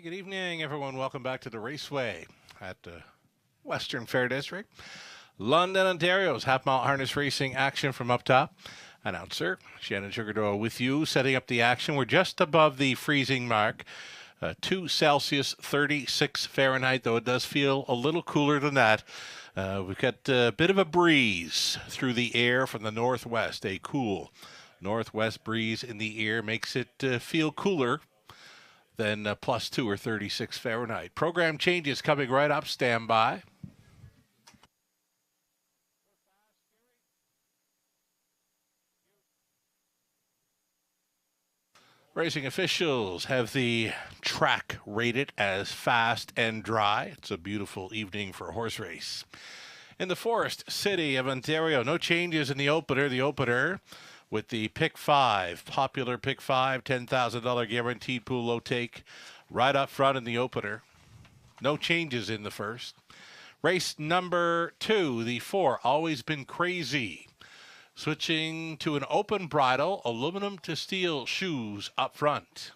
Hey, good evening, everyone. Welcome back to the Raceway at Western Fair District. London, Ontario's half-mile harness racing action from up top. Announcer Shannon Sugardoyle with you, setting up the action. We're just above the freezing mark, 2 Celsius, 36 Fahrenheit, though it does feel a little cooler than that. We've got a bit of a breeze through the air from the northwest. A cool northwest breeze in the air makes it feel cooler than +2 or 36 Fahrenheit. Program changes coming right up. Stand by. Racing officials have the track rated as fast and dry. It's a beautiful evening for a horse race. In the Forest City of Ontario, no changes in the opener. The opener with the Pick 5, popular Pick 5, $10,000 guaranteed pool low take right up front in the opener. No changes in the first. Race number 2, the 4, Always Been Crazy. Switching to an open bridle, aluminum to steel shoes up front.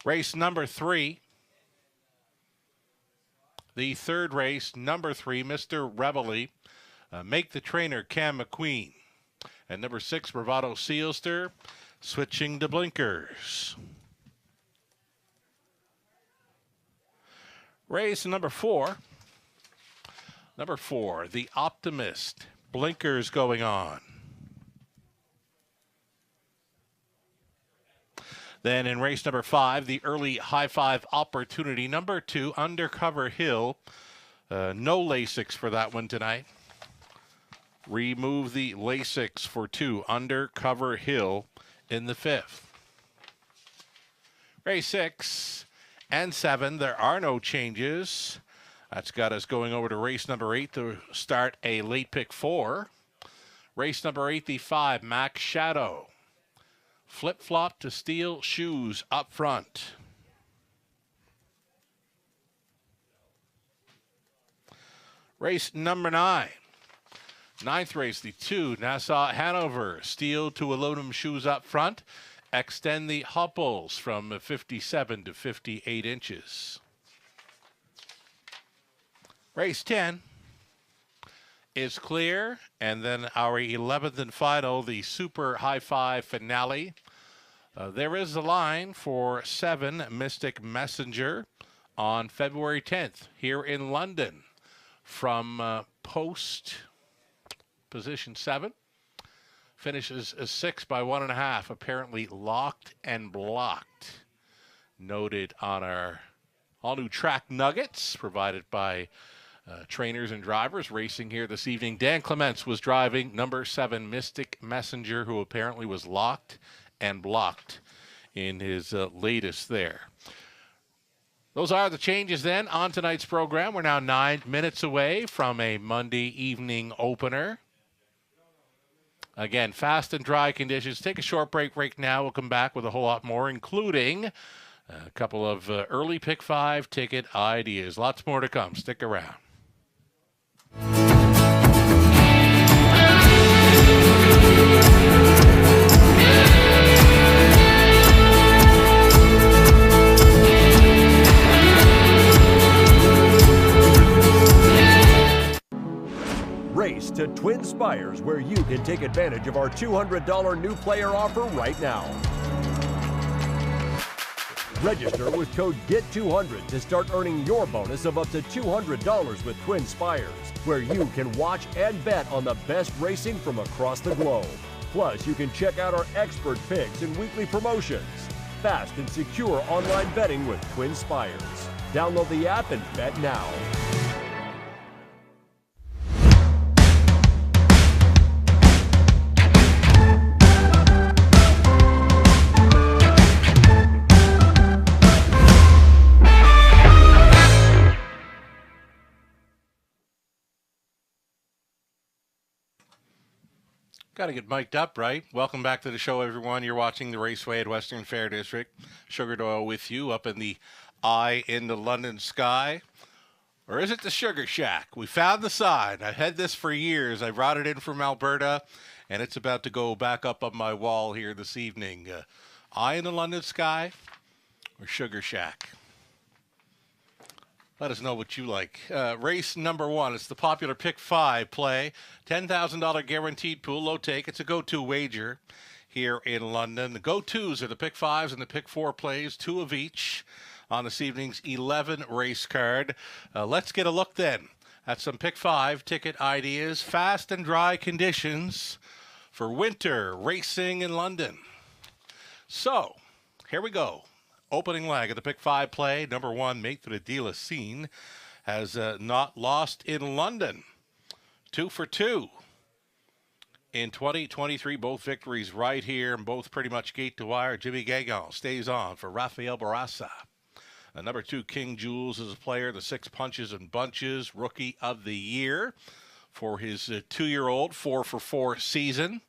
Race number 3. The third race, number 3, Mr. Reveille. Make the Trainer, Cam McQueen. And number 6, Bravado Sealster, switching to blinkers. Race number 4. Number 4, the Optimist, blinkers going on. Then in race number 5, the early high five opportunity, number 2, Undercover Hill. No Lasix for that one tonight. Remove the Lasix for 2, Undercover Hill in the 5th. Race 6 and 7, there are no changes. That's got us going over to race number 8 to start a late pick 4. Race number 8, the 5, Max Shadow. Flip-flop to steel shoes up front. Race number 9. 9th race, the 2, Nassau Hanover. Steel to aluminum shoes up front. Extend the hopples from 57 to 58 inches. Race 10 is clear. And then our 11th and final, the Super High Five finale. There is a line for 7, Mystic Messenger, on February 10th here in London from post position 7. Finishes 6 by 1.5, apparently locked and blocked. Noted on our all-new track nuggets provided by trainers and drivers racing here this evening. Dan Clements was driving number 7, Mystic Messenger, who apparently was locked and blocked in his latest there. Those are the changes then on tonight's program. We're now 9 minutes away from a Monday evening opener. Again, fast and dry conditions. Take a short break right now. We'll come back with a whole lot more, including a couple of early pick 5 ticket ideas. Lots more to come. Stick around. Race to Twin Spires, where you can take advantage of our $200 new player offer right now. Register with code GET200 to start earning your bonus of up to $200 with Twin Spires, where you can watch and bet on the best racing from across the globe. Plus, you can check out our expert picks and weekly promotions. Fast and secure online betting with Twin Spires. Download the app and bet now. Got to get mic'd up, right? Welcome back to the show, everyone. You're watching the Raceway at Western Fair District. Sugardoyle with you up in the eye in the London sky. Or is it the Sugar Shack? We found the sign. I've had this for years. I brought it in from Alberta, and it's about to go back up on my wall here this evening. Eye in the London Sky or Sugar Shack? Let us know what you like. Race number 1. It's the popular Pick 5 play. $10,000 guaranteed pool, low take. It's a go-to wager here in London. The go-tos are the Pick 5s and the Pick 4 plays, 2 of each on this evening's 11 race card. Let's get a look then at some Pick 5 ticket ideas. Fast and dry conditions for winter racing in London. So, here we go. Opening leg of the Pick 5 play. Number 1, Maître de la Seine, has not lost in London. 2 for 2 in 2023. Both victories right here and both pretty much gate to wire. Jimmy Gagan stays on for Rafael Barraza. Number 2, King Jules, is a player. The 6 punches and bunches. Rookie of the year for his 2-year-old 4 for 4 season.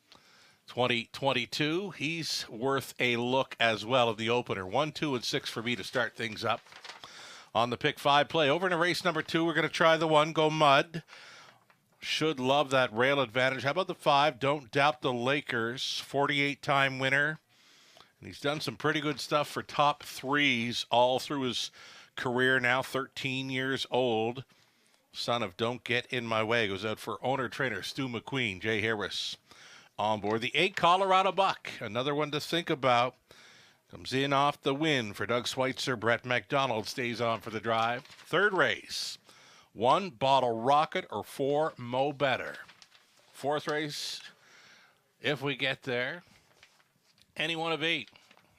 2022. He's worth a look as well in the opener. 1, 2, and 6 for me to start things up on the Pick 5 play. Over into race number 2, we're going to try the 1, Go Mud. Should love that rail advantage. How about the 5, Don't Doubt the Lakers, 48-time winner. And he's done some pretty good stuff for top 3s all through his career, now 13 years old. Son of Don't Get In My Way goes out for owner-trainer Stu McQueen. Jay Harris on board. The 8, Colorado Buck, another one to think about. Comes in off the win for Doug Schweitzer. Brett McDonald stays on for the drive. Third race, 1, Bottle Rocket, or 4, Mo Better. Fourth race, if we get there, any one of 8.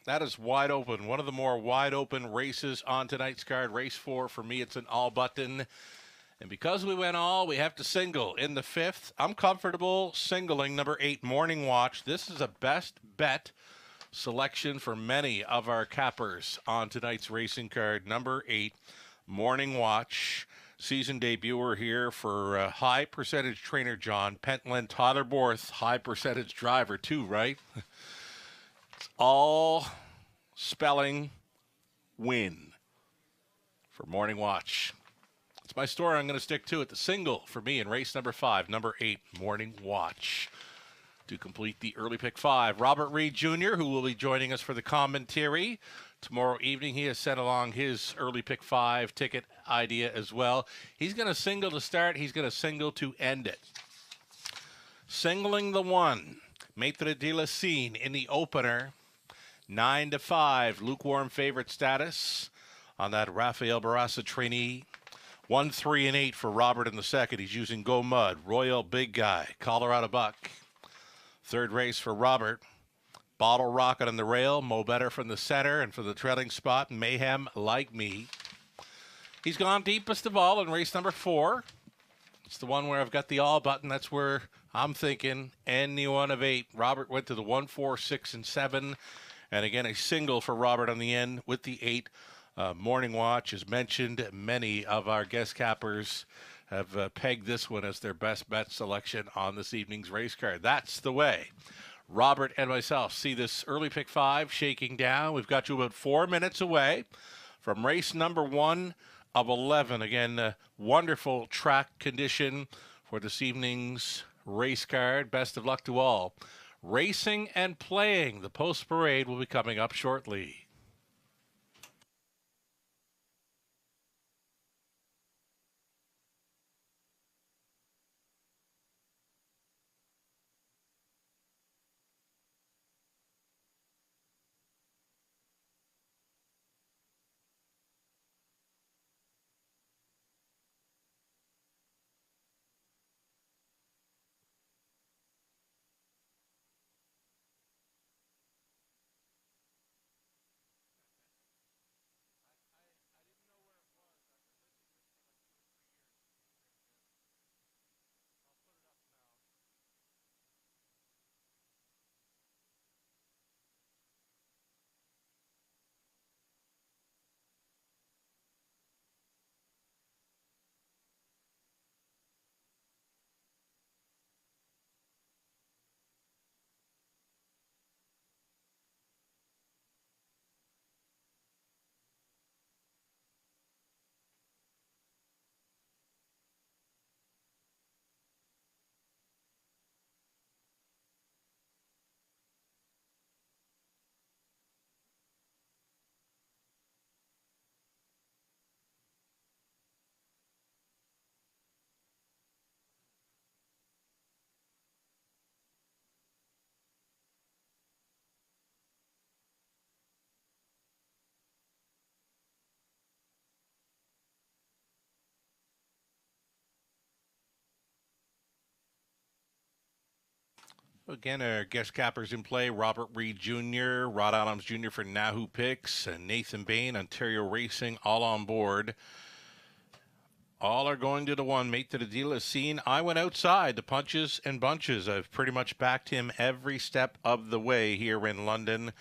That is wide open. One of the more wide open races on tonight's card. Race 4, for me, it's an all button. And because we went all, we have to single in the 5th. I'm comfortable singling number 8, Morning Watch. This is a best bet selection for many of our cappers on tonight's racing card. Number 8, Morning Watch. Season debuter here for high percentage trainer John Pentland. Tyler Borth, high percentage driver too, right? It's all spelling win for Morning Watch. It's my story. I'm going to stick to it. The single for me in race number 5, number 8, Morning Watch. To complete the early Pick 5, Robert Reed Jr., who will be joining us for the commentary tomorrow evening. He has sent along his early Pick 5 ticket idea as well. He's going to single to start. He's going to single to end it. Singling the 1, Maître de la Seine in the opener. 9 to 5, lukewarm favorite status on that Rafael Barraza trainee. 1, 3, and 8 for Robert in the second. He's using Go Mud, Royal Big Guy, Colorado Buck. Third race for Robert, Bottle Rocket on the rail, Mo Better from the center, and for the trailing spot, Mayhem Like Me. He's gone deepest of all in race number 4. It's the one where I've got the all button. That's where I'm thinking any one of 8. Robert went to the 1, 4, 6, and 7. And again, a single for Robert on the end with the 8. Morning Watch, as mentioned, many of our guest cappers have pegged this one as their best bet selection on this evening's race card. That's the way Robert and myself see this early Pick 5 shaking down. We've got you about 4 minutes away from race number 1 of 11. Again, wonderful track condition for this evening's race card. Best of luck to all. Racing and playing. The post parade will be coming up shortly. Again, our guest cappers in play: Robert Reed Jr., Rod Adams Jr. for Nahu Picks, and Nathan Bain, Ontario Racing, all on board. All are going to the one. Mate to the deal is seen. I went outside the punches and bunches. I've pretty much backed him every step of the way here in London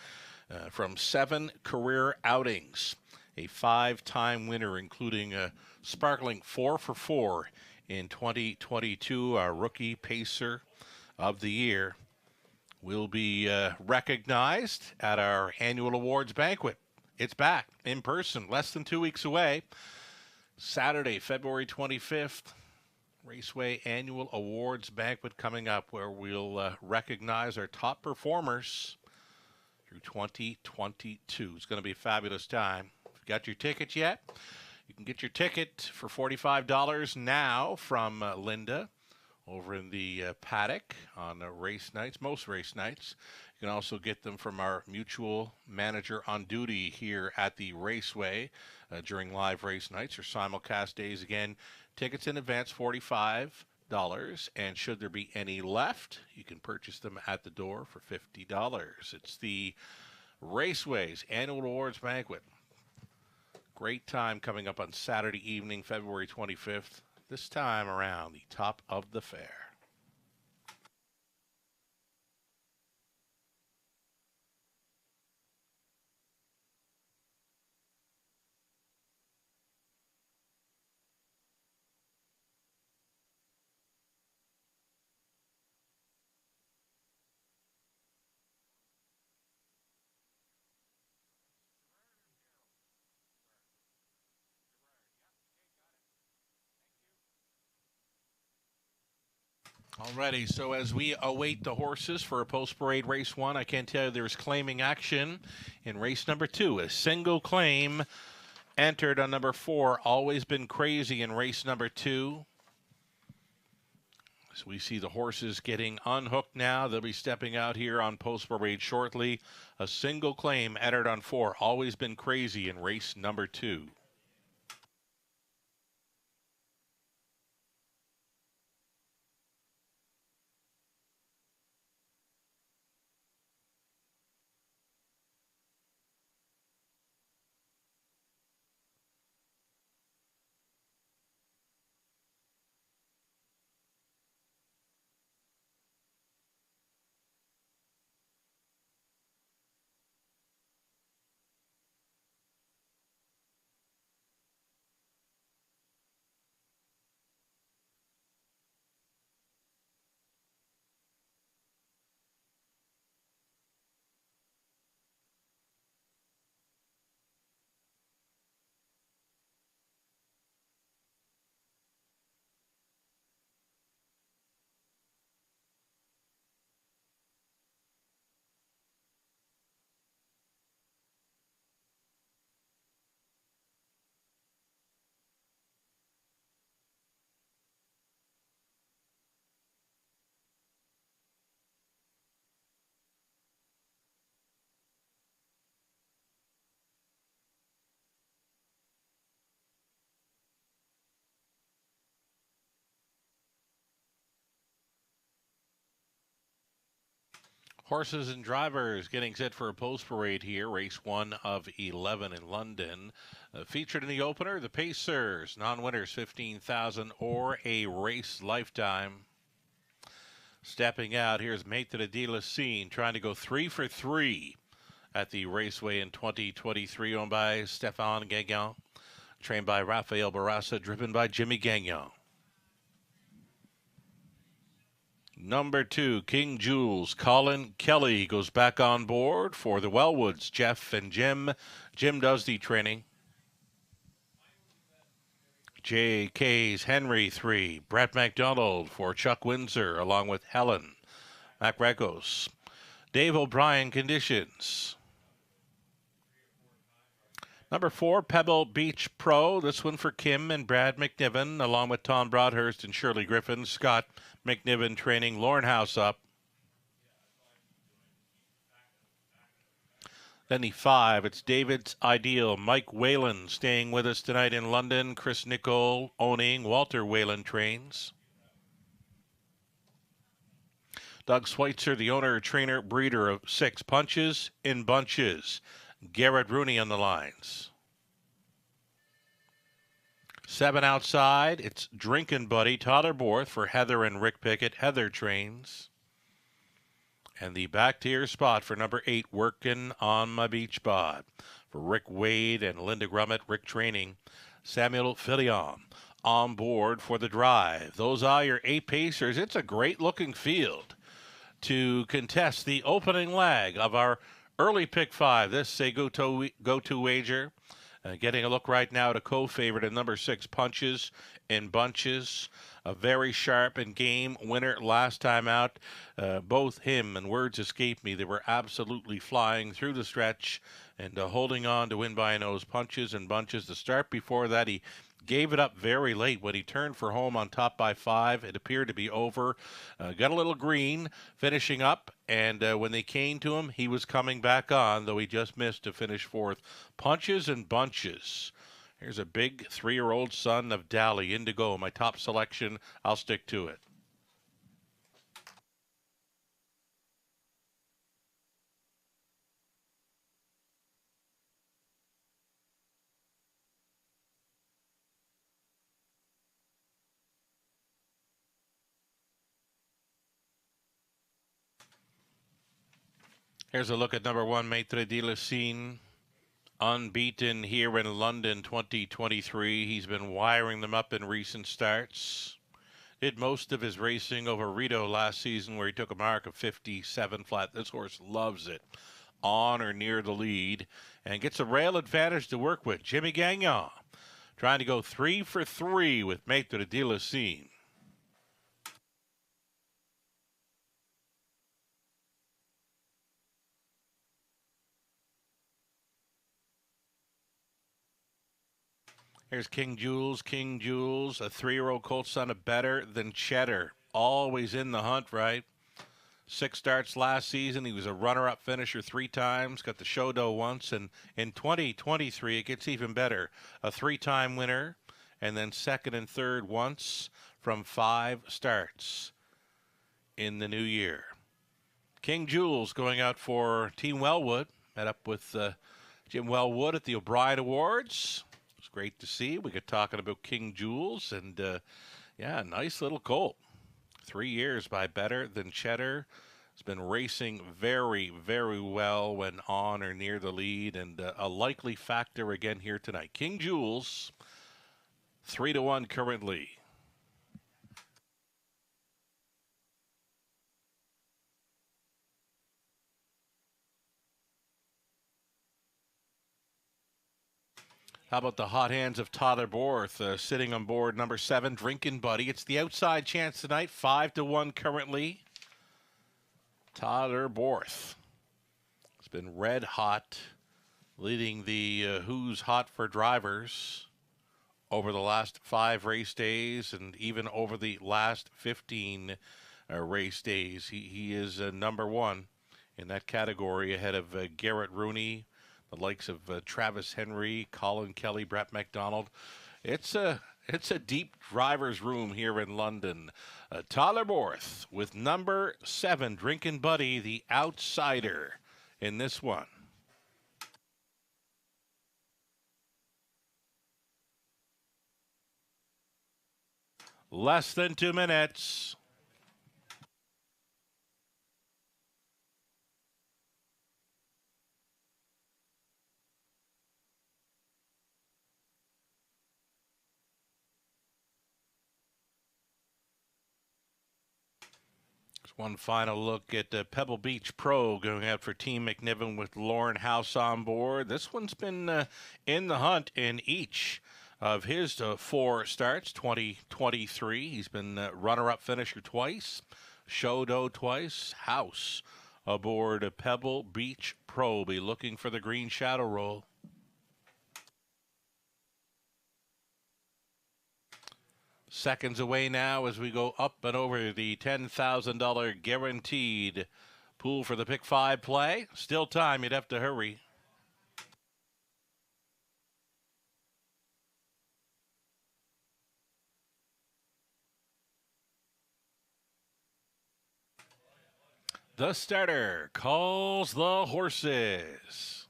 from 7 career outings. A 5-time winner, including a sparkling 4 for 4 in 2022. Our rookie pacer of the year will be recognized at our annual awards banquet. It's back in person, less than 2 weeks away. Saturday, February 25th, Raceway Annual Awards Banquet coming up, where we'll recognize our top performers through 2022. It's going to be a fabulous time. If you got your tickets yet, you can get your ticket for $45 now from Linda over in the paddock on race nights, most race nights. You can also get them from our mutual manager on duty here at the Raceway during live race nights or simulcast days. Again, tickets in advance, $45. And should there be any left, you can purchase them at the door for $50. It's the Raceway's Annual Awards Banquet. Great time coming up on Saturday evening, February 25th. This time around, the top of the fair. Alrighty, so as we await the horses for a post-parade race 1, I can tell you there's claiming action in race number 2. A single claim entered on number 4. Always Been Crazy in race number 2. So we see the horses getting unhooked now. They'll be stepping out here on post-parade shortly. A single claim entered on 4. Always Been Crazy in race number 2. Horses and drivers getting set for a post parade here. Race 1 of 11 in London. Featured in the opener, the Pacers. Non-winners, $15,000 or a race lifetime. Stepping out, here's Mate to the Dealer Scene, trying to go 3 for 3 at the Raceway in 2023, owned by Stéphane Gagnon. Trained by Rafael Barraza, driven by Jimmy Gagnon. Number 2, King Jules. Colin Kelly goes back on board for the Wellwoods. Jeff and Jim. Jim does the training. J.K.'s Henry 3. Brett McDonald for Chuck Windsor, along with Helen Macregos. Dave O'Brien Conditions. Number 4, Pebble Beach Pro. This one for Kim and Brad McNiven, along with Tom Broadhurst and Shirley Griffin. Scott McNiven training Lauren House up. Then the 5, it's David's Ideal. Mike Whalen staying with us tonight in London. Chris Nicole owning Walter Whalen trains. Doug Schweitzer, the owner, trainer, breeder of Six Punches in Bunches. Garrett Rooney on the lines. 7 outside. It's Drinkin' Buddy, Tyler Borth for Heather and Rick Pickett. Heather trains. And the back tier spot for number 8, Workin' on My Beach Bod. For Rick Wade and Linda Grummett, Rick training. Samuel Filion on board for the drive. Those are your 8 pacers. It's a great-looking field to contest the opening leg of our early pick 5. This say go-to wager. Getting a look right now to co-favorite at number 6, Punches in Bunches. A very sharp and game winner last time out. Both him and Words Escape Me, they were absolutely flying through the stretch and holding on to win by a nose. Punches and Bunches. The start before that, he gave it up very late. When he turned for home on top by 5, it appeared to be over. Got a little green finishing up, and when they came to him, he was coming back on, though he just missed to finish 4th. Punches and Bunches. Here's a big 3-year-old son of Dally, Indigo, my top selection. I'll stick to it. Here's a look at number 1, Maitre de la Signe. Unbeaten here in London 2023. He's been wiring them up in recent starts. Did most of his racing over Rito last season, where he took a mark of 57 flat. This horse loves it. On or near the lead and gets a rail advantage to work with. Jimmy Gagnon trying to go 3 for 3 with Maitre de la Signe. Here's King Jules, a 3-year-old colt son of Better Than Cheddar. Always in the hunt, right? 6 starts last season. He was a runner-up finisher 3 times, got the show dough once, and in 2023 it gets even better. A 3-time winner, and then 2nd and 3rd once from 5 starts in the new year. King Jules going out for Team Wellwood. Met up with Jim Wellwood at the O'Brien Awards. Great to see. We got talking about King Jules, and yeah, nice little colt. 3 years by Better Than Cheddar. Has been racing very, very well when on or near the lead, and a likely factor again here tonight. King Jules, 3-1 currently. How about the hot hands of Tyler Borth sitting on board number 7, Drinkin' Buddy. It's the outside chance tonight, 5-1 currently. Tyler Borth has been red hot, leading the Who's Hot for Drivers over the last 5 race days and even over the last 15 race days. He is number 1 in that category ahead of Garrett Rooney, the likes of Travis Henry, Colin Kelly, Brett McDonald. It's a deep driver's room here in London. Tyler Borth with number 7, Drinkin' Buddy, the outsider in this one. Less than 2 minutes. One final look at Pebble Beach Pro going out for Team McNiven with Lauren House on board. This one's been in the hunt in each of his 4 starts, 2023. He's been runner-up finisher twice, show dough twice. House aboard Pebble Beach Pro. Be looking for the green shadow roll. Seconds away now as we go up and over the $10,000 guaranteed pool for the pick 5 play. Still time, you'd have to hurry. The starter calls the horses.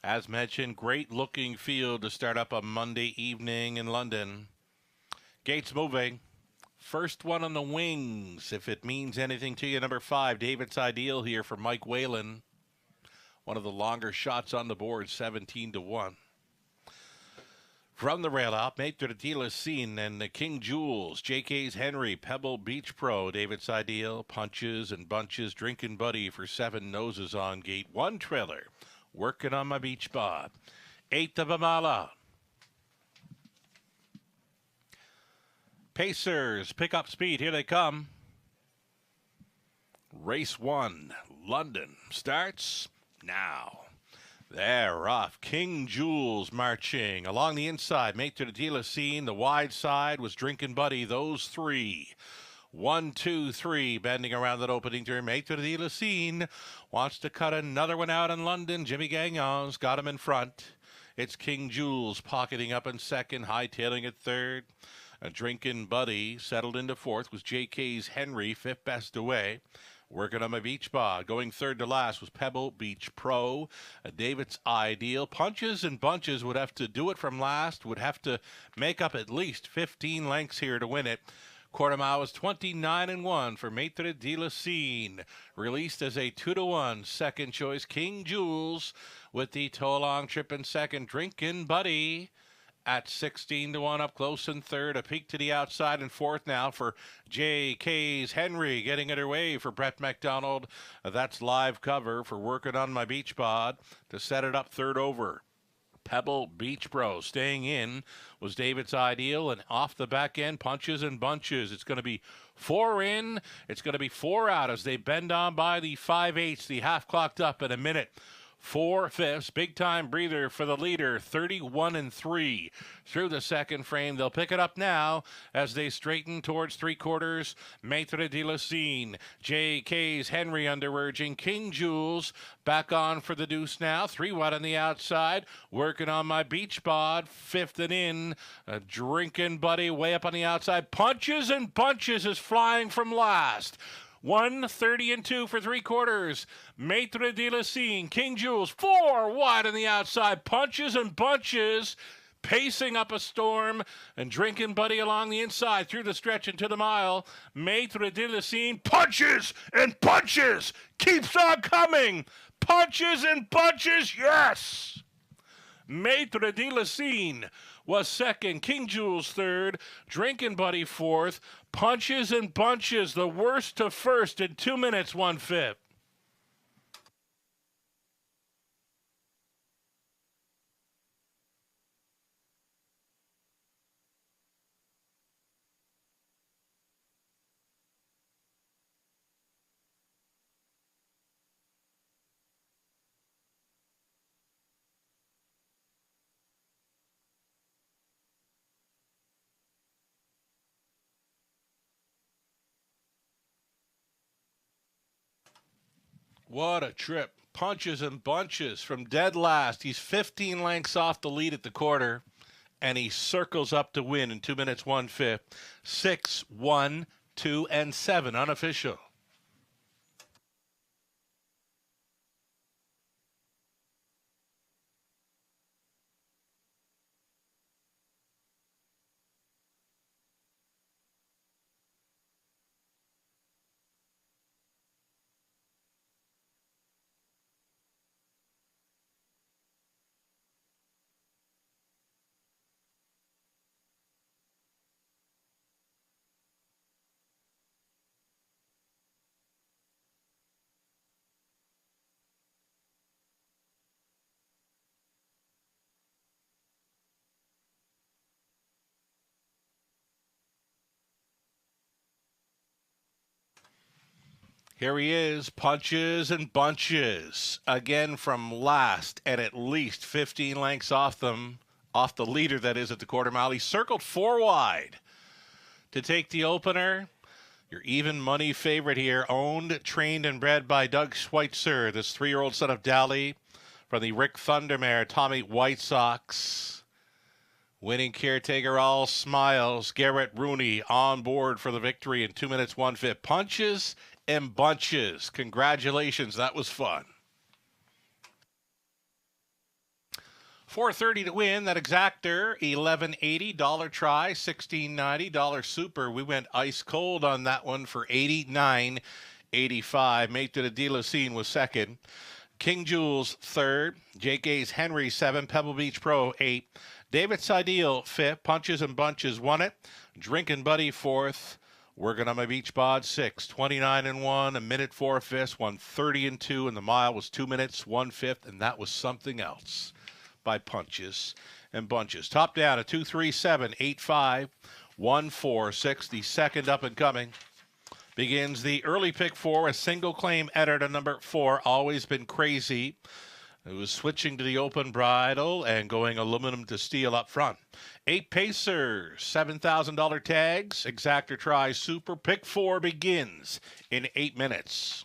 As mentioned, great looking field to start up a Monday evening in London. Gates moving. First one on the wings, if it means anything to you. Number 5, David's Ideal here for Mike Whalen. One of the longer shots on the board, 17-1. From the rail out, Maitre de la Scene and the King Jules, JK's Henry, Pebble Beach Pro, David's Ideal, Punches and Bunches, Drinking Buddy for 7 noses on gate 1 trailer. Working on my beach bod. 8th of a mile out. Pacers pick up speed. Here they come. Race 1, London, starts now. They're off. King Jules marching along the inside. Maitre de la Scene. The wide side was Drinking Buddy. Those 3. 1, 2, 3, bending around that opening turn. Maitre de la Scene wants to cut another one out in London. Jimmy Gagnon's got him in front. It's King Jules pocketing up in second, hightailing at third. A Drinking Buddy settled into fourth was JK's Henry, 5th best away. Working on my beach bod. Going third to last was Pebble Beach Pro. David's Ideal. Punches and Bunches would have to do it from last. Would have to make up at least 15 lengths here to win it. Quarter mile was 29-1 for Maitre de la Scene. Released as a 2-1 second choice. King Jules with the tow-along trip in second. Drinking Buddy at 16-1 up close in third. A peek to the outside in fourth now for JK's Henry. Getting it away for Brett McDonald. That's live cover for Working on My Beach Bod to set it up third over. Pebble Beach Pro staying in was David's Ideal, and off the back end, Punches and Bunches. It's going to be 4 in. It's going to be 4 out as they bend on by the 5/8, the half clocked up in a minute. 4/5, big time breather for the leader, 31-3 through the second frame. They'll pick it up now as they straighten towards 3/4. Maitre de la Scene, JK's Henry underurging. King Jules back on for the deuce now. 3 wide on the outside. Working on my beach bod. 5th and in. A Drinking Buddy way up on the outside. Punches and Bunches is flying from last. 1:30-2 for 3/4. Maitre de la Scene, King Jules, 4 wide on the outside. Punches and Bunches pacing up a storm, and Drinking Buddy along the inside through the stretch into the mile. Maitre de la Scene, Punches and Bunches keeps on coming. Punches and Bunches, yes! Maitre de la Scene was second. King Jules third. Drinking Buddy fourth. Punches and Bunches, the worst to first in 2 minutes, 1/5. What a trip. Punches and Bunches from dead last. He's 15 lengths off the lead at the quarter, and he circles up to win in 2 minutes, 1/5. 6, 1, 2, and 7 unofficial. Here he is, Punches and Bunches, again from last and at least 15 lengths off them, off the leader that is at the quarter mile. He circled 4 wide to take the opener. Your even money favorite here, owned, trained, and bred by Doug Schweitzer, this 3-year-old son of Dally from the Rick Thundermare Tommy White Sox. Winning caretaker all smiles. Garrett Rooney on board for the victory in 2 minutes 1/5. Punches and bunches. Congratulations. That was fun. 430 to win. That exactor, $11.80. Dollar try, $16.90. Dollar super. We went ice cold on that one for $89.85. Maitre de la Scene was second. King Jules third. JK's Henry 7. Pebble Beach Pro 8. David Seidel fifth. Punches and bunches won it. Drinking Buddy fourth. Working on my beach bod 6. 29-1. A minute 4/5. 1:30-2. And the mile was 2 minutes 1/5. And that was something else. By punches and bunches. Top down at 237-85-146. The second up and coming begins the early pick 4. A single claim editor number 4. Always been crazy. It was switching to the open bridle and going aluminum to steel up front. 8 pacers, $7,000 tags. Exactor try super. Pick 4 begins in 8 minutes.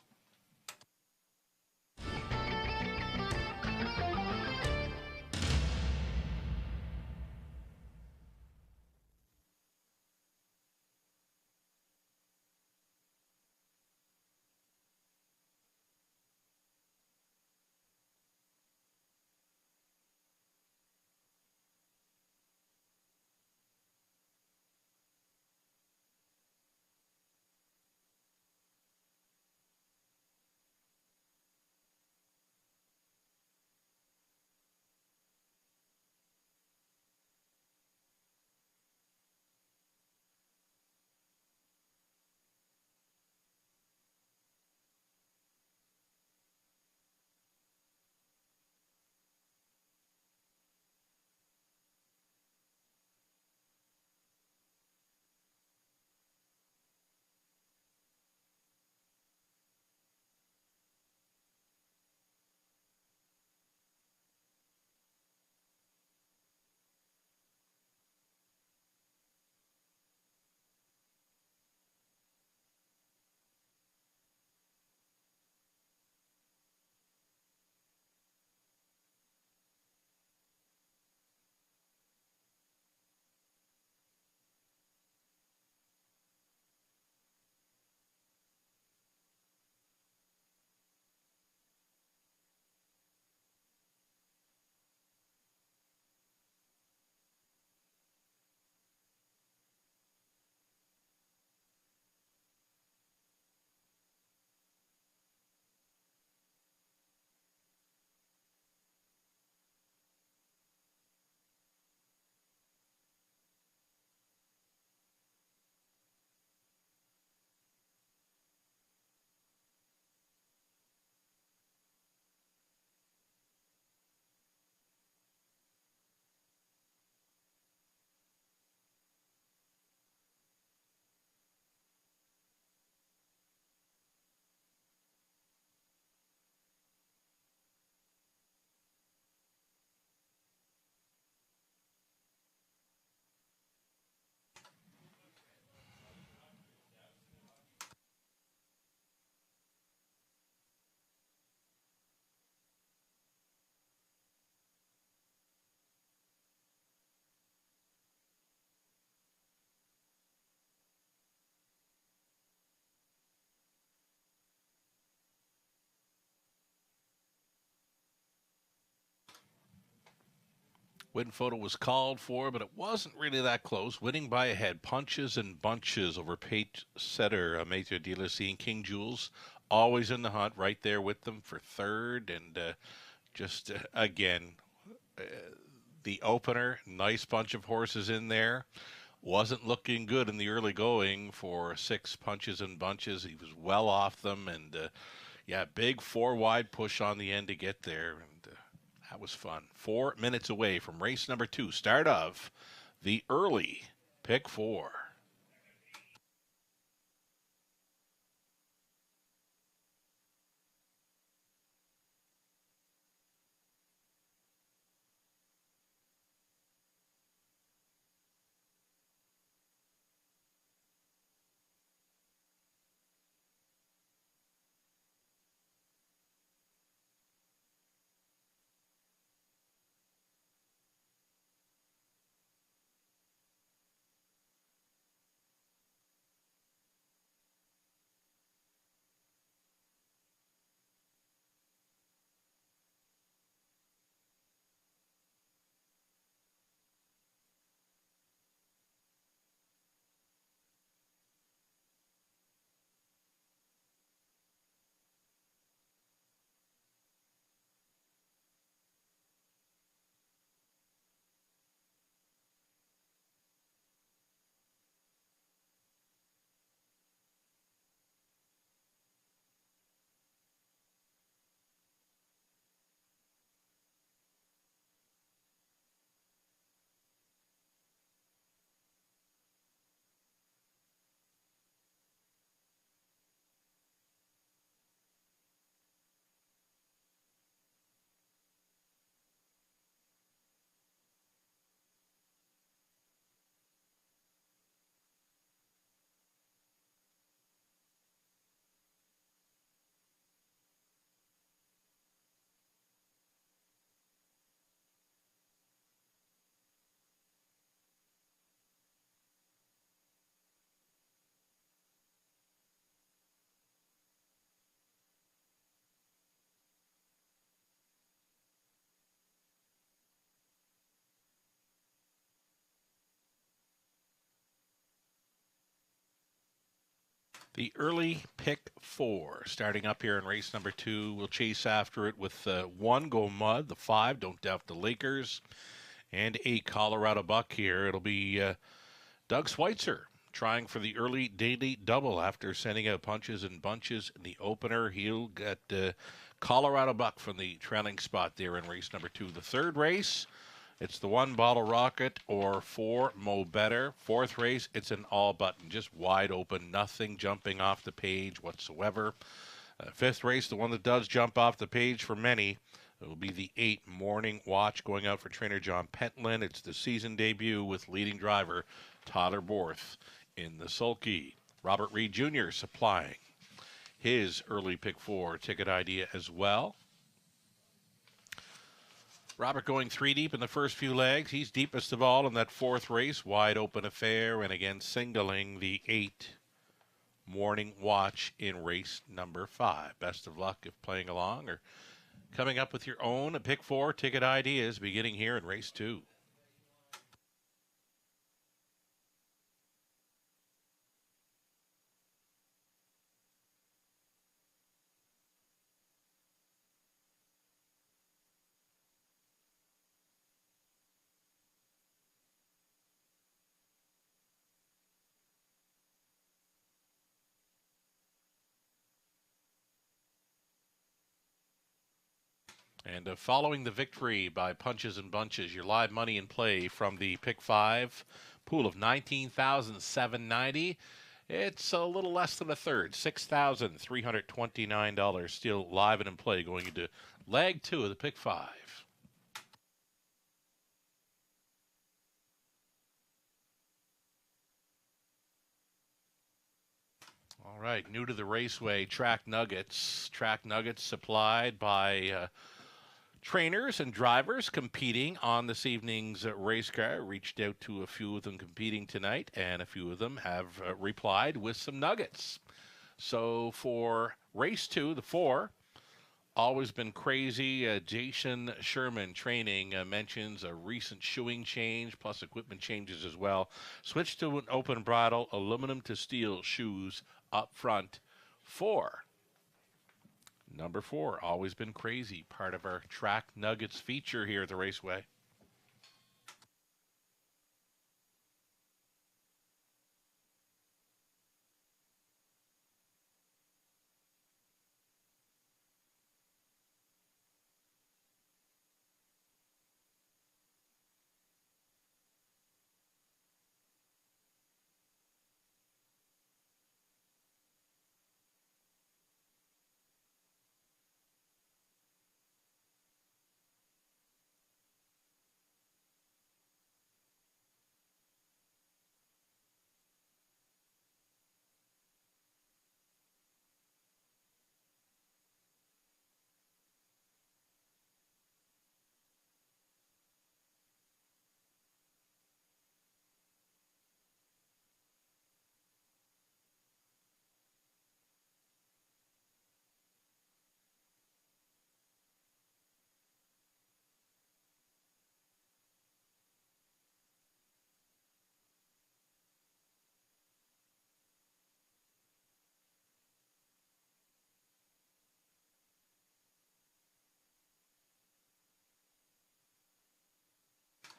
Win photo was called for, but it wasn't really that close. Winning by a head. Punches and bunches over Pate Setter, Maitre de la Scene. King Jules always in the hunt, right there with them for third. And again, the opener, nice bunch of horses in there. Wasn't looking good in the early going for 6 punches and bunches. He was well off them. And big 4 wide push on the end to get there. And that was fun. 4 minutes away from race number 2, start of the early pick 4. The early pick 4 starting up here in race number 2. We'll chase after it with 1 Go Mud, the 5 Don't Doubt the Lakers, and a Colorado Buck here. It'll be Doug Schweitzer trying for the early daily double after sending out punches and bunches in the opener. He'll get Colorado Buck from the trailing spot there in race number 2. The third race, it's the 1 Bottle Rocket or 4 Mo Better. Fourth race, it's an all button, just wide open, nothing jumping off the page whatsoever. Fifth race, the one that does jump off the page for many, it will be the 8 Morning Watch going out for trainer John Pentland. It's the season debut with leading driver Tyler Borth in the sulky. Robert Reed Jr. supplying his early pick 4 ticket idea as well. Robert going 3 deep in the first few legs. He's deepest of all in that fourth race. Wide open affair, and again singling the 8 Morning Watch in race number 5. Best of luck if playing along or coming up with your own pick 4 ticket ideas beginning here in race 2. And following the victory by punches and bunches, your live money in play from the pick 5 pool of $19,790. It's a little less than a third, $6,329 still live and in play going into leg 2 of the pick 5. All right, new to the raceway, Track Nuggets. Track Nuggets supplied by trainers and drivers competing on this evening's race car. Reached out to a few of them competing tonight, and a few of them have replied with some nuggets. So for race 2, the 4, always been crazy. Jason Sherman training mentions a recent shoeing change, plus equipment changes as well. Switched to an open bridle, aluminum to steel shoes up front. 4. Number 4, always been crazy, part of our Track Nuggets feature here at the Raceway.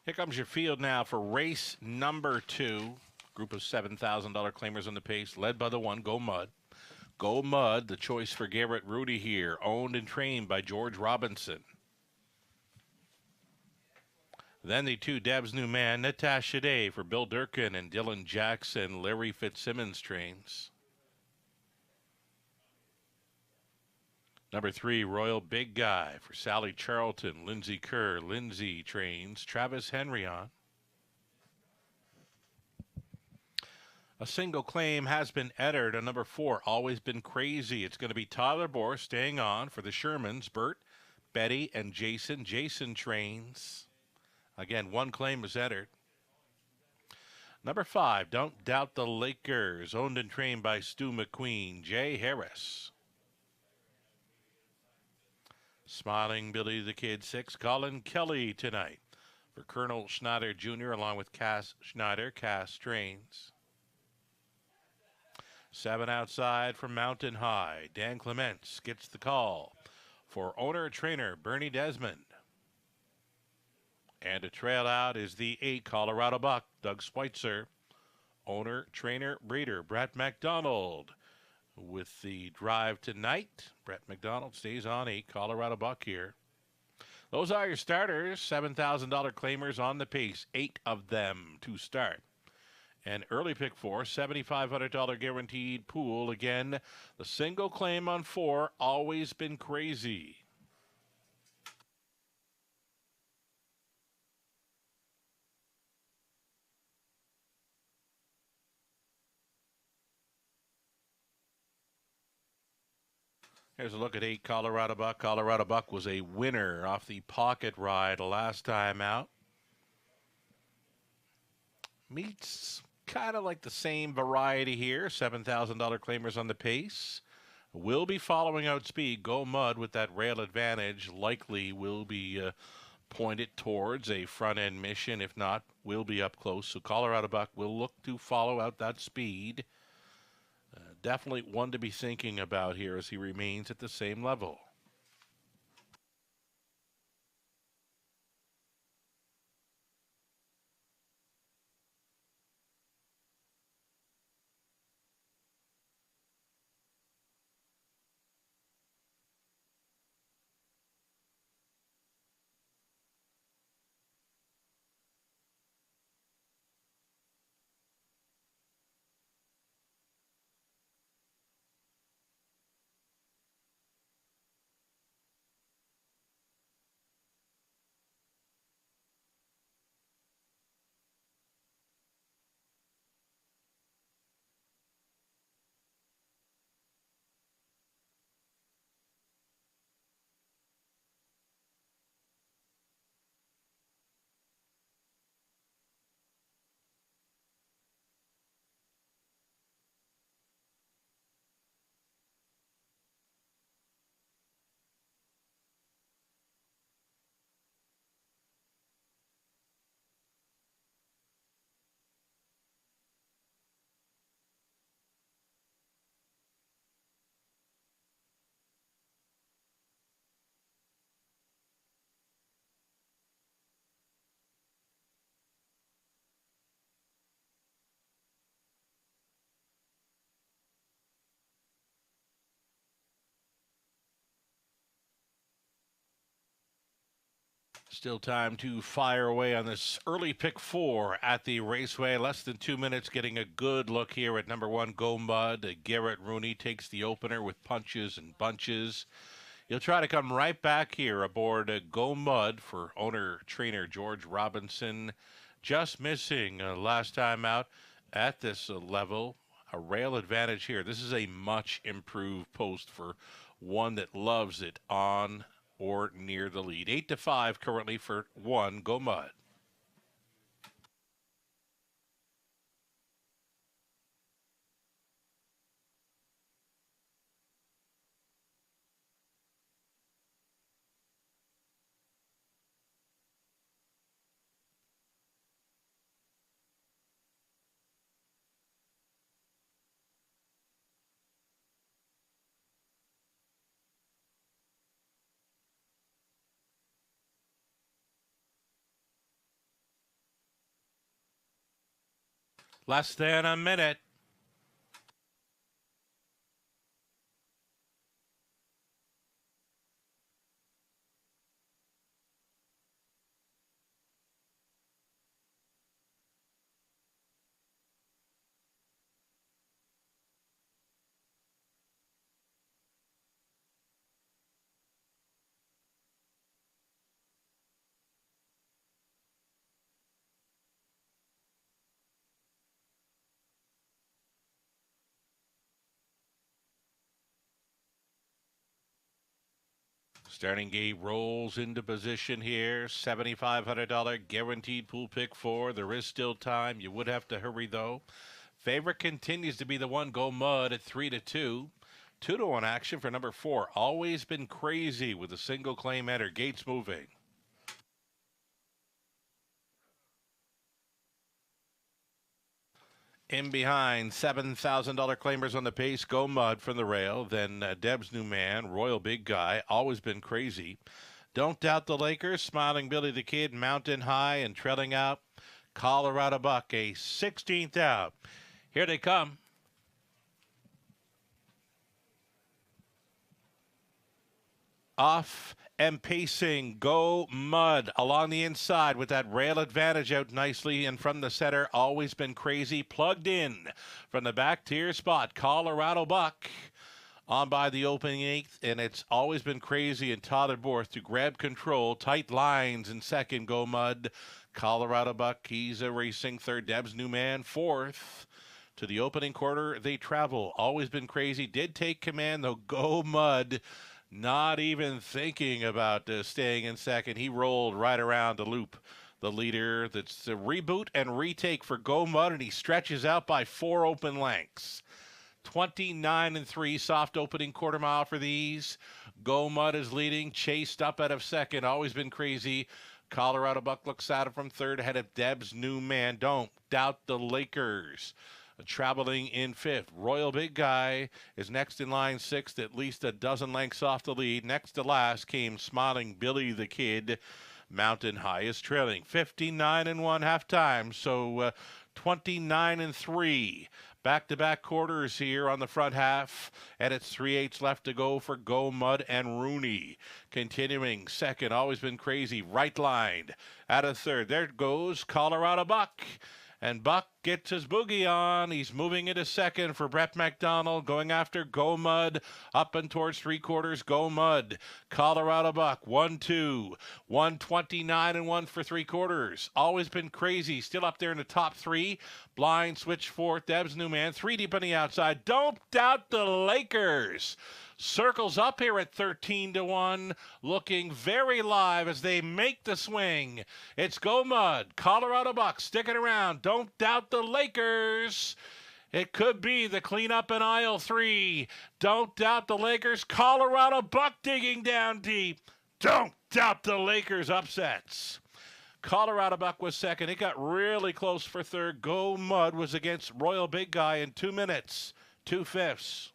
Here comes your field now for race number 2. Group of $7,000 claimers on the pace, led by the 1 Go Mud. Go Mud, the choice for Garrett Rudy here, owned and trained by George Robinson. Then the 2 Deb's New Man, Natasha Day for Bill Durkin and Dylan Jackson, Larry Fitzsimmons trains. Number 3, Royal Big Guy for Sally Charlton, Lindsay Kerr, Lindsay trains, Travis Henry on. A single claim has been entered on number 4, Always Been Crazy. It's going to be Tyler Borth staying on for the Shermans, Bert, Betty, and Jason. Jason trains. Again, 1 claim was entered. Number 5, Don't Doubt the Lakers, owned and trained by Stu McQueen, Jay Harris. Smiling Billy the Kid, 6, Colin Kelly tonight for Colonel Schneider Jr. along with Cass Schneider. Cass trains. 7 outside from Mountain High. Dan Clements gets the call for owner-trainer Bernie Desmond. And a trail out is the 8 Colorado Buck, Doug Schweitzer. Owner-trainer breeder Brett McDonald. With the drive tonight, Brett McDonald stays on 8 Colorado Buck here. Those are your starters, $7,000 claimers on the pace, 8 of them to start. And early pick 4, $7,500 guaranteed pool. Again, the single claim on 4, always been crazy. Here's a look at 8 Colorado Buck. Colorado Buck was a winner off the pocket ride last time out. Meets kind of like the same variety here. $7,000 claimers on the pace. Will be following out speed. Go Mud with that rail advantage. Likely will be pointed towards a front end mission. If not, will be up close. So Colorado Buck will look to follow out that speed. Definitely one to be thinking about here as he remains at the same level. Still time to fire away on this early pick 4 at the Raceway. Less than 2 minutes getting a good look here at number 1, Go Mud. Garrett Rooney takes the opener with punches and bunches. He'll try to come right back here aboard Go Mud for owner-trainer George Robinson. Just missing last time out at this level. A rail advantage here. This is a much improved post for one that loves it on or near the lead. 8-5 currently for 1 Go Mud. Less than a minute. Starting gate rolls into position here. $7,500 guaranteed pool pick 4. There is still time. You would have to hurry, though. Favorite continues to be the 1 Go Mud at 3-2. 2-1 action for number 4. Always been crazy with a single claim enter. Gates moving. In behind, $7,000 claimers on the pace. Go Mud from the rail. Then Deb's New Man, Royal Big Guy, Always Been Crazy. Don't Doubt the Lakers, Smiling Billy the Kid, Mountain High, and trailing out Colorado Buck, a 16th out. Here they come. Off and pacing, Go Mud along the inside with that rail advantage out nicely and from the center. Always Been Crazy, plugged in from the back tier spot. Colorado Buck on by the opening eighth, and it's Always Been Crazy and Tyler Borth to grab control. Tight lines in second, Go Mud. Colorado Buck, he's a racing third. Deb's New Man, fourth. To the opening quarter, they travel. Always Been Crazy did take command, though. Go Mud not even thinking about staying in second. He rolled right around the loop. The leader, that's a reboot and retake for Go Mud, and he stretches out by 4 open lengths. 29-3, soft opening quarter mile for these. Go Mud is leading, chased up out of second. Always Been Crazy. Colorado Buck looks at it from third, ahead of Deb's New Man. Don't Doubt the Lakers. Traveling in fifth. Royal Big Guy is next in line, sixth, at least a dozen lengths off the lead. Next to last came Smiling Billy the Kid. Mountain High is trailing 59-1 halftime, so 29-3. Back-to-back quarters here on the front half, and it's 3/8 left to go for Go Mud and Rooney. Continuing second, Always Been Crazy, right lined. Out of third, there goes Colorado Buck. And Buck gets his boogie on. He's moving into second for Brett McDonald, going after Go Mud. Up and towards three quarters, Go Mud. Colorado Buck, 1-2. 129-1 for three quarters. Always Been Crazy, still up there in the top three. Blind switch fourth, Deb's New Man, 3 deep on the outside. Don't Doubt the Lakers. Circles up here at 13-1, looking very live as they make the swing. It's Go Mud, Colorado Buck sticking around. Don't Doubt the Lakers. It could be the cleanup in aisle 3. Don't Doubt the Lakers. Colorado Buck digging down deep. Don't Doubt the Lakers upsets. Colorado Buck was second. It got really close for third. Go Mud was against Royal Big Guy in 2 minutes, 2/5.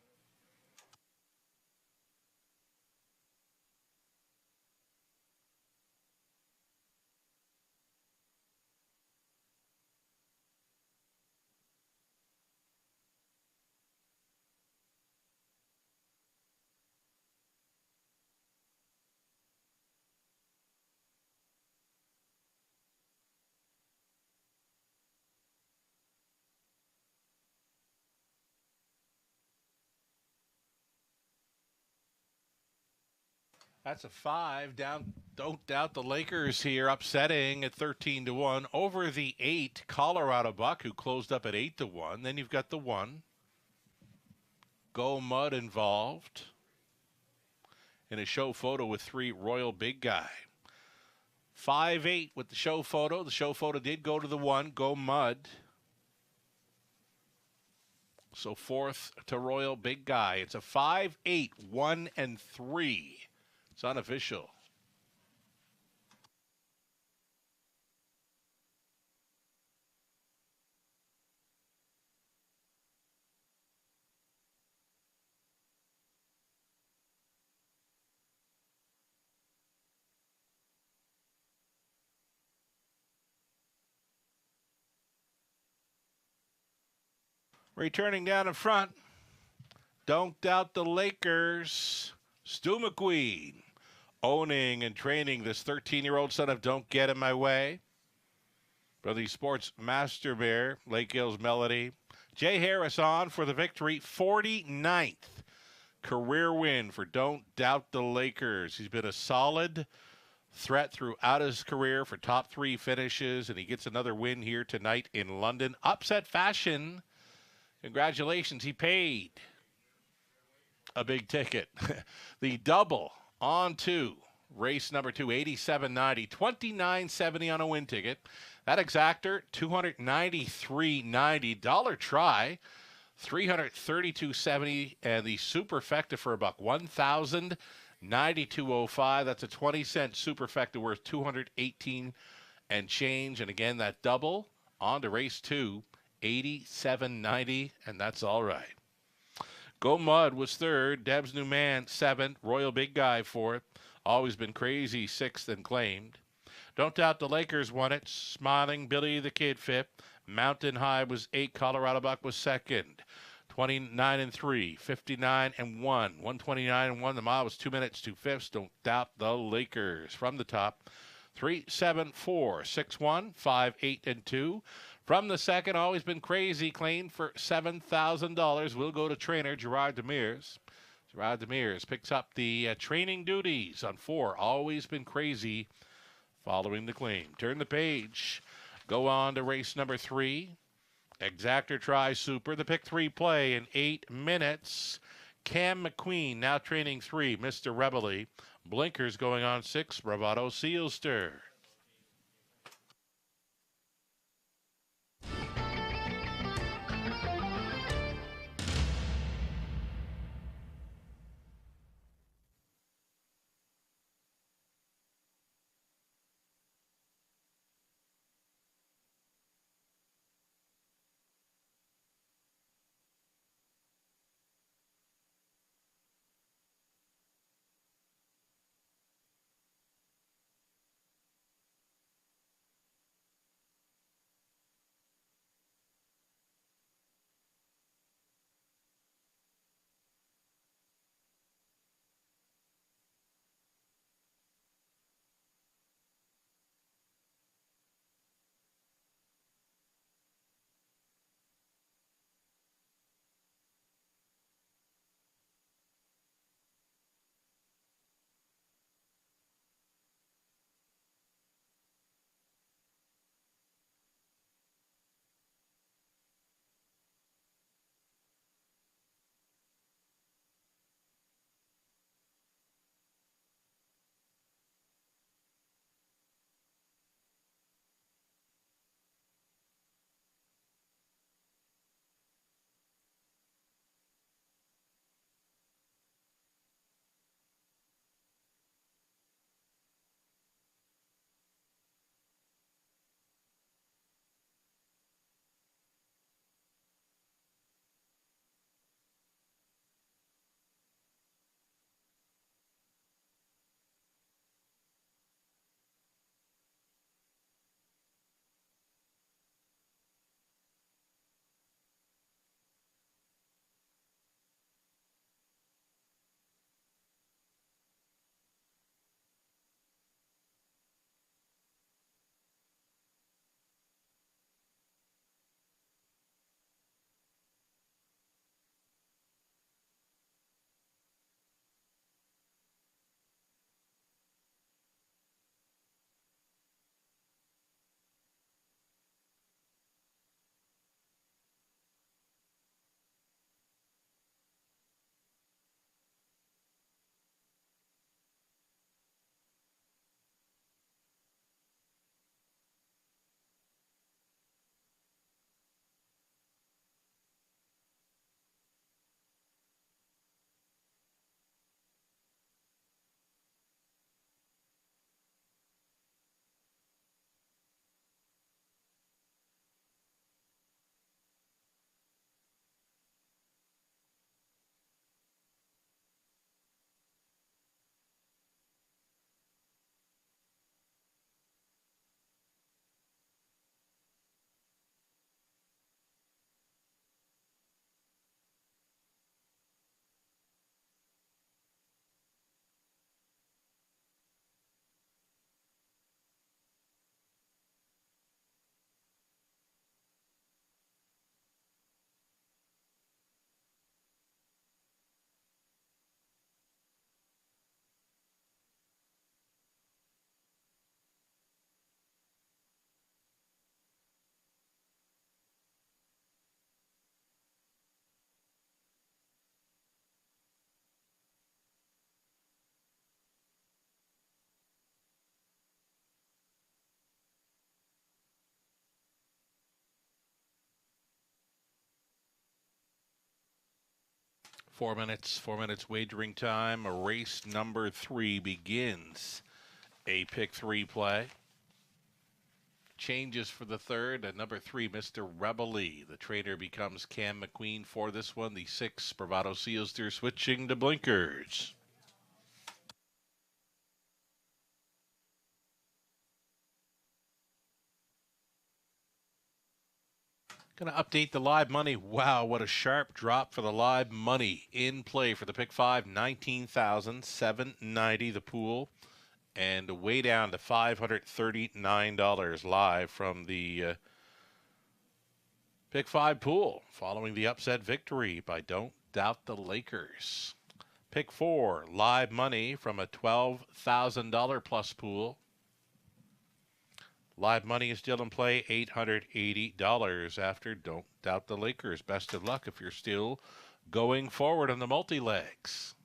That's a 5 down. Don't Doubt the Lakers here, upsetting at 13-1 over the 8 Colorado Buck, who closed up at 8-1. Then you've got the 1 Go Mud involved in a show photo with 3 Royal Big Guy. 5-8 with the show photo. The show photo did go to the 1 Go Mud. So fourth to Royal Big Guy. It's a 5-8, 1 and 3. It's unofficial. Returning down in front, Don't Doubt the Lakers. Stu McQueen owning and training this 13-year-old son of Don't Get In My Way. For the Sports Master Bear, Lake Hills Melody. Jay Harris on for the victory. 49th career win for Don't Doubt the Lakers. He's been a solid threat throughout his career for top 3 finishes, and he gets another win here tonight in London. Upset fashion. Congratulations. He paid a big ticket. The double on 2. Race number 2, 87.90, $29.70 on a win ticket. That exactor, $293.90. Dollar try, $332.70, and the superfecta for $1, $1,092.05. That's a 20-cent superfecta worth $218 and change. And again, that double on to race 2, 87.90, and that's all right. Go Mud was third. Deb's New Man, seventh. Royal Big Guy, fourth. Always Been Crazy, sixth and claimed. Don't Doubt the Lakers won it. Smiling Billy the Kid, fifth. Mountain High was eighth. Colorado Buck was second. 29 and 3, 59 and 1, 129 and 1. The mile was 2 minutes, 2 fifths. Don't Doubt the Lakers from the top. 3, 7, 4, 6, 1, 5, 8, and 2. From the second, Always Been Crazy, claimed for $7,000. We'll go to trainer Gerard Demers. Gerard Demers picks up the training duties on 4, Always Been Crazy, following the claim. Turn the page. Go on to race number 3. Exactor Tri Super. The pick 3 play in 8 minutes. Cam McQueen now training 3. Mr. Rebely. Blinkers going on 6. Bravado Sealster. Four minutes wagering time. Race number 3 begins. A pick 3 play. changes for the third. At number 3, Mr. Rebely. The trainer becomes Cam McQueen for this one. The 6, Bravado Seal Steer switching to blinkers. Going to update the live money. Wow, what a sharp drop for the live money. In play for the pick 5, $19,790 the pool. And way down to $539 live from the pick 5 pool following the upset victory by Don't Doubt the Lakers. Pick 4, live money from a $12,000 plus pool. Live money is still in play, $880 after Don't Doubt the Lakers. Best of luck if you're still going forward on the multi-legs.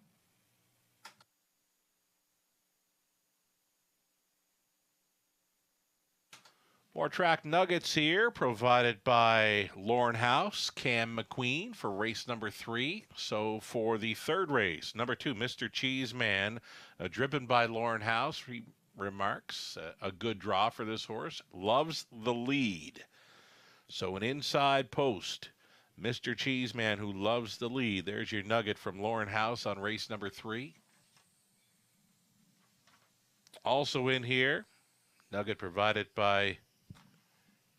More track nuggets here provided by Lauren House, Cam McQueen for race number 3. So for the third race, number 2, Mr. Cheeseman, driven by Lauren House, remarks, a good draw for this horse, loves the lead. So an inside post, Mr. Cheeseman who loves the lead. There's your nugget from Lauren House on race number 3. Also in here, nugget provided by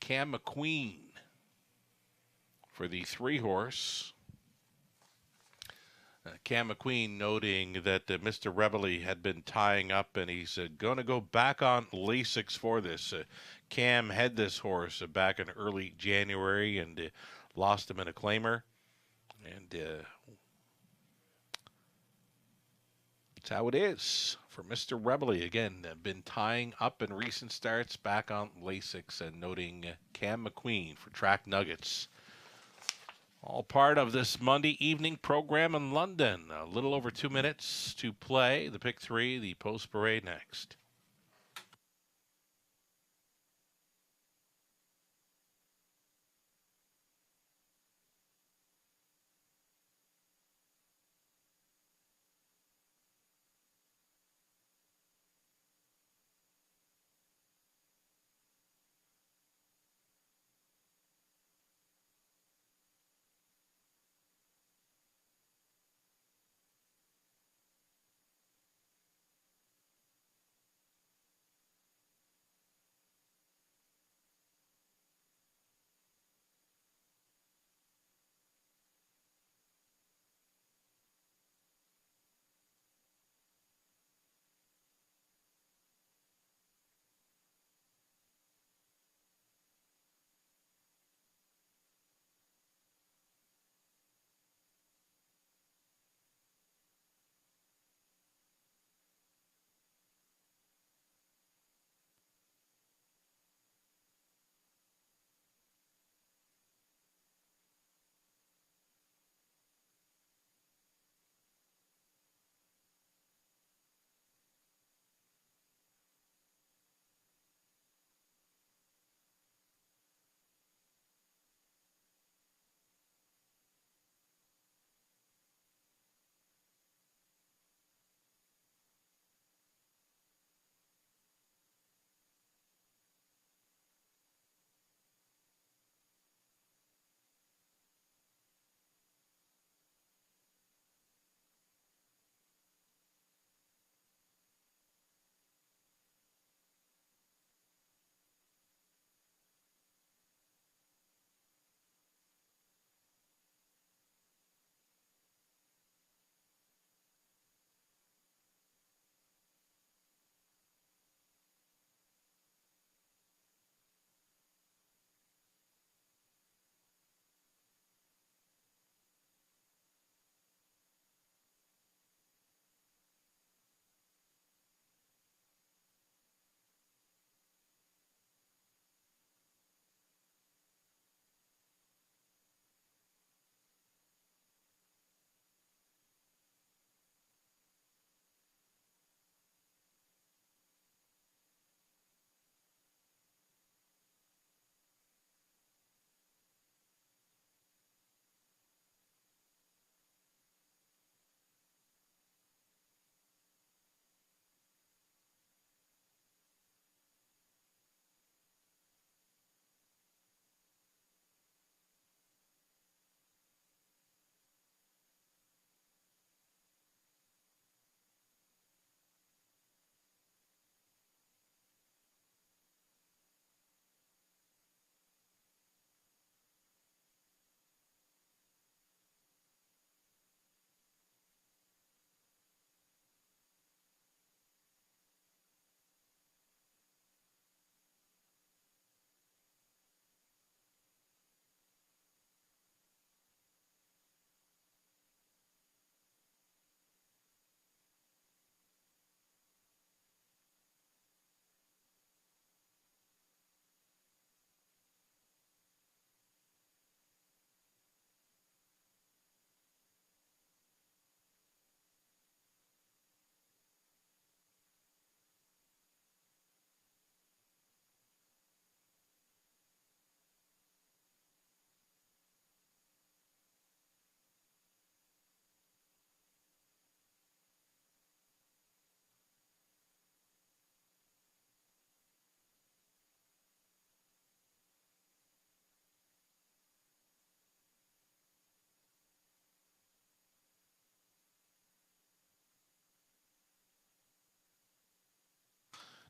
Cam McQueen for the 3-horse. Cam McQueen noting that Mr. Rebely had been tying up and he's going to go back on Lasix for this. Cam had this horse back in early January and lost him in a claimer. And that's how it is for Mr. Rebely. Again, been tying up in recent starts, back on Lasix, and noting Cam McQueen for track nuggets. All part of this Monday evening program in London. A little over 2 minutes to play. The pick 3, the post parade next.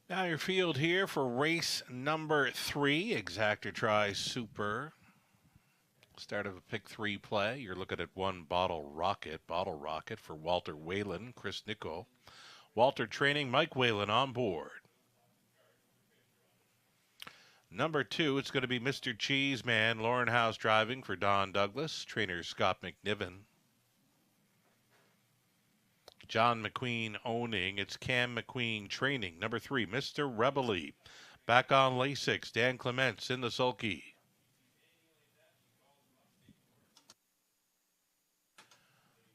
Now your field here for race number 3, Exactor Tri Super. Start of a pick 3 play. You're looking at one Bottle Rocket for Walter Whalen, Chris Nichol. Walter training, Mike Whalen on board. Number 2, it's going to be Mr. Cheeseman, Lauren House driving for Don Douglas, trainer Scott McNiven. John McQueen owning, it's Cam McQueen training. Number 3, Mr. Rebely, back on Lasix, Dan Clements in the sulky.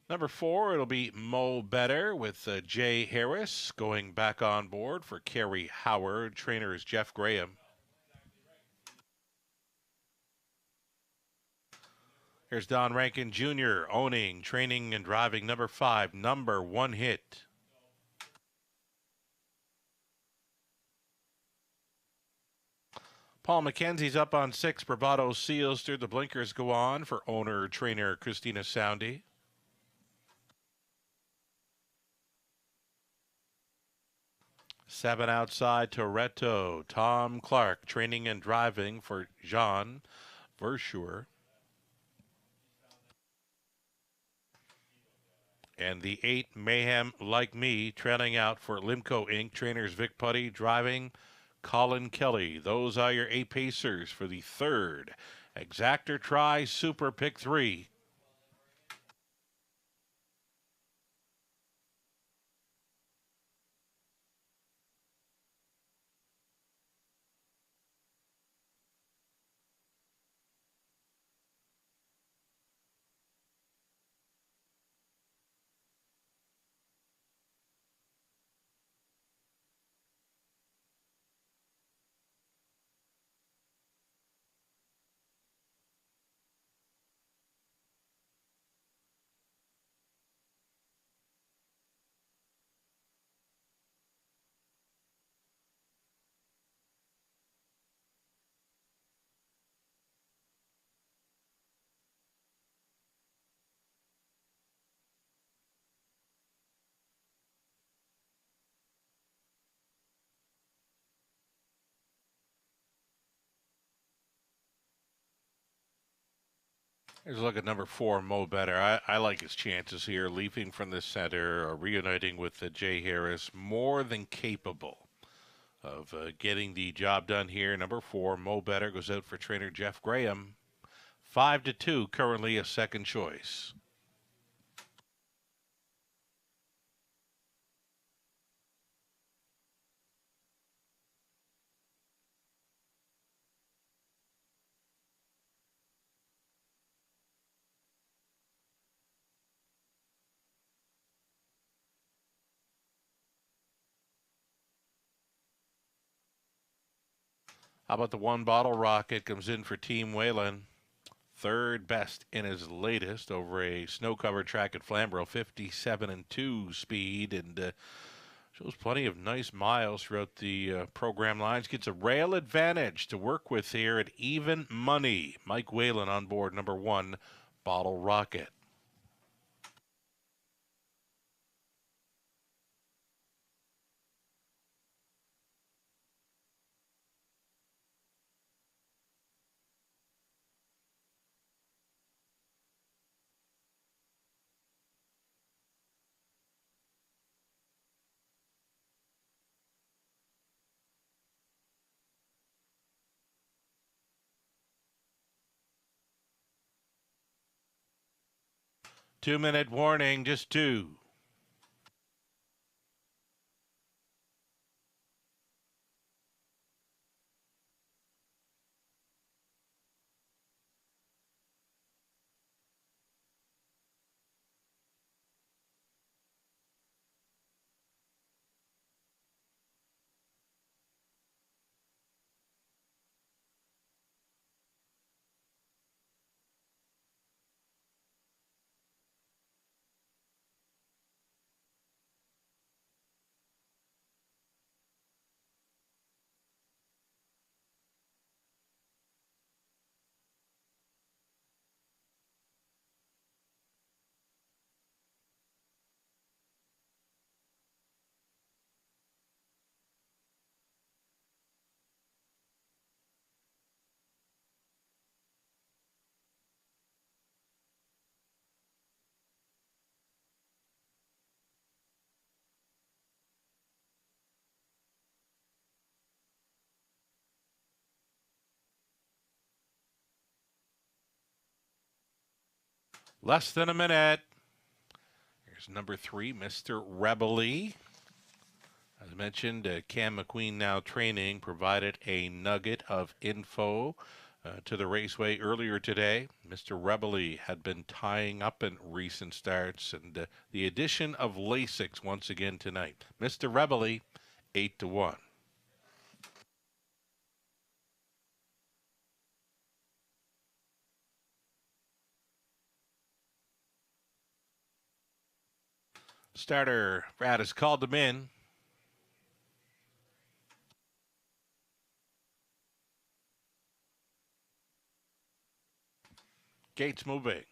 Number 4, it'll be Mo Better with Jay Harris going back on board for Kerry Howard. Trainer is Jeff Graham. Here's Don Rankin Jr. owning, training, and driving number 5, number 1 hit. Paul McKenzie's up on 6, Bravado Sealster. The blinkers go on for owner, trainer Christina Soundy. Seven outside, Toretto. Tom Clark training and driving for Jean Verschuer. And the 8, Mayhem Like Me, trailing out for Limco Inc. Trainers Vic Putty, driving Colin Kelly. Those are your 8 pacers for the 3rd Exactor Tri Super Pick 3. Here's a look at number 4, Mo Better. I like his chances here, leaping from the center, reuniting with Jay Harris, more than capable of getting the job done here. Number 4, Mo Better, goes out for trainer Jeff Graham. 5-2, currently a second choice. How about the one Bottle Rocket comes in for Team Whalen? 3rd best in his latest over a snow-covered track at Flamborough, 57-2 speed, and shows plenty of nice miles throughout the program lines. Gets a rail advantage to work with here at even money. Mike Whalen on board, number 1, Bottle Rocket. Two-minute warning, just 2. Less than a minute. Here's number 3, Mr. Rebel. As mentioned, Cam McQueen, now training, provided a nugget of info to the raceway earlier today. Mr. Rebel had been tying up in recent starts, and the addition of Lasix once again tonight. Mr. Rebel, 8-1. Starter Brad has called them in. Gates moving.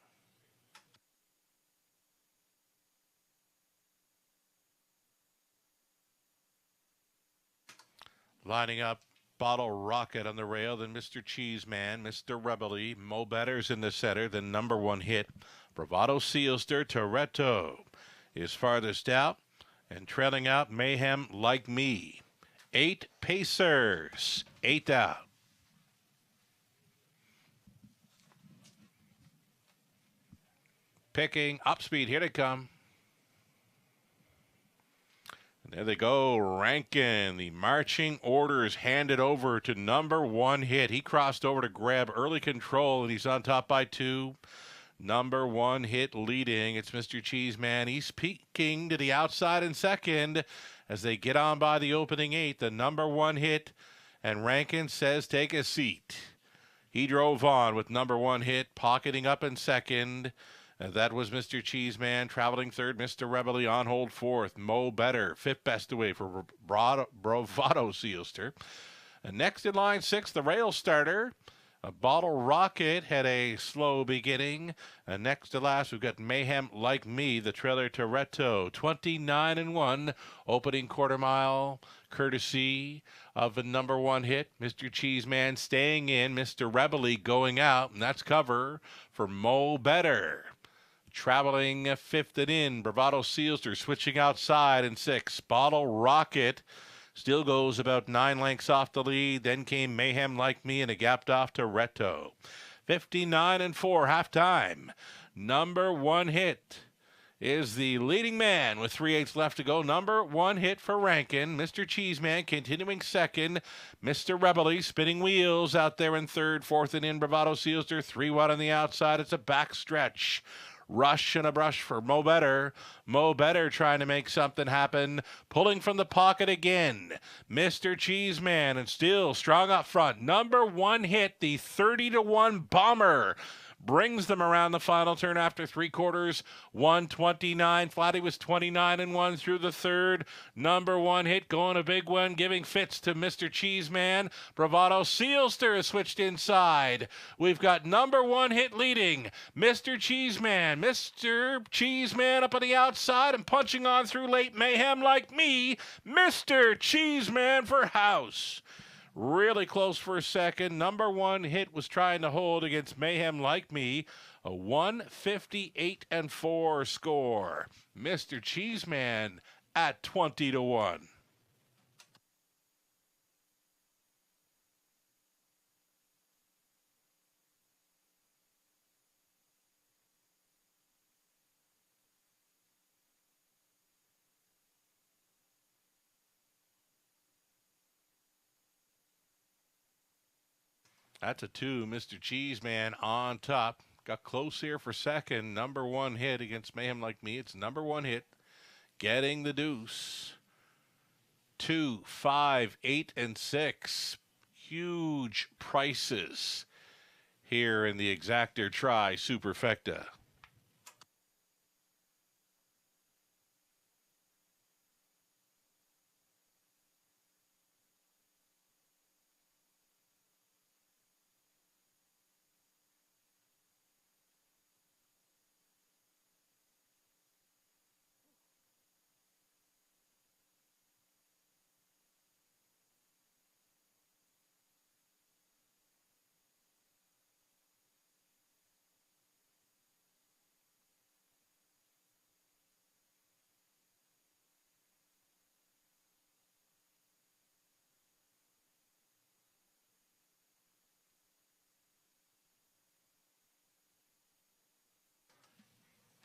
Lining up, Bottle Rocket on the rail, then Mr. Cheeseman, Mr. Rebel, Mo Better's in the center, then number 1 hit, Bravado Sealster, Toretto is farthest out, and trailing out Mayhem Like Me. 8 Pacers, 8 out. Picking up speed, here they come. And there they go, Rankin. The marching orders handed over to number 1 hit. He crossed over to grab early control, and he's on top by 2. Number 1 hit leading. It's Mr. Cheeseman. He's peeking to the outside in second as they get on by the opening 8. The number 1 hit, and Rankin says take a seat. He drove on with number 1 hit, pocketing up in second. That was Mr. Cheeseman. Traveling third, Mr. Rebel on hold fourth. Mo Better, 5th best away for Bravado Sealster. And next in line 6, the rail starter. A Bottle Rocket had a slow beginning. And next to last, we've got Mayhem Like Me, the trailer Toretto. 29-1, opening quarter mile, courtesy of the number 1 hit. Mr. Cheeseman staying in, Mr. Rebel going out, and that's cover for Mo Better. Traveling 5th and in, Bravado Sealster switching outside in 6th. Bottle Rocket still goes about 9 lengths off the lead. Then came Mayhem Like Me and a gapped off to Toretto. 59-4 halftime. Number 1 hit is the leading man with 3/8 left to go. Number 1 hit for Rankin. Mr. Cheeseman continuing second. Mr. Rebel spinning wheels out there in third. 4th and in, Bravado Sealster. 3-1 on the outside. It's a back stretch. Rush and a brush for Mo Better. Mo Better trying to make something happen. Pulling from the pocket again. Mr. Cheeseman, and still strong up front. Number 1 hit, the 30-1 Bomber. Brings them around the final turn after 3/4. 129. Flatty was 29-1 through the third. Number 1 hit going a big one, giving fits to Mr. Cheeseman. Bravado Sealster has switched inside. We've got number 1 hit leading. Mr. Cheeseman. Mr. Cheeseman up on the outside and punching on through late. Mayhem Like Me. Mr. Cheeseman for house. Really close for a second. Number 1 hit was trying to hold against Mayhem Like Me. A 158-4 score. Mr. Cheeseman at 20-1. That's a 2. Mr. Cheeseman on top. Got close here for second. Number 1 hit against Mayhem Like Me. It's number 1 hit. Getting the deuce. 2, 5, 8, and 6. Huge prices here in the Exactor Tri Superfecta.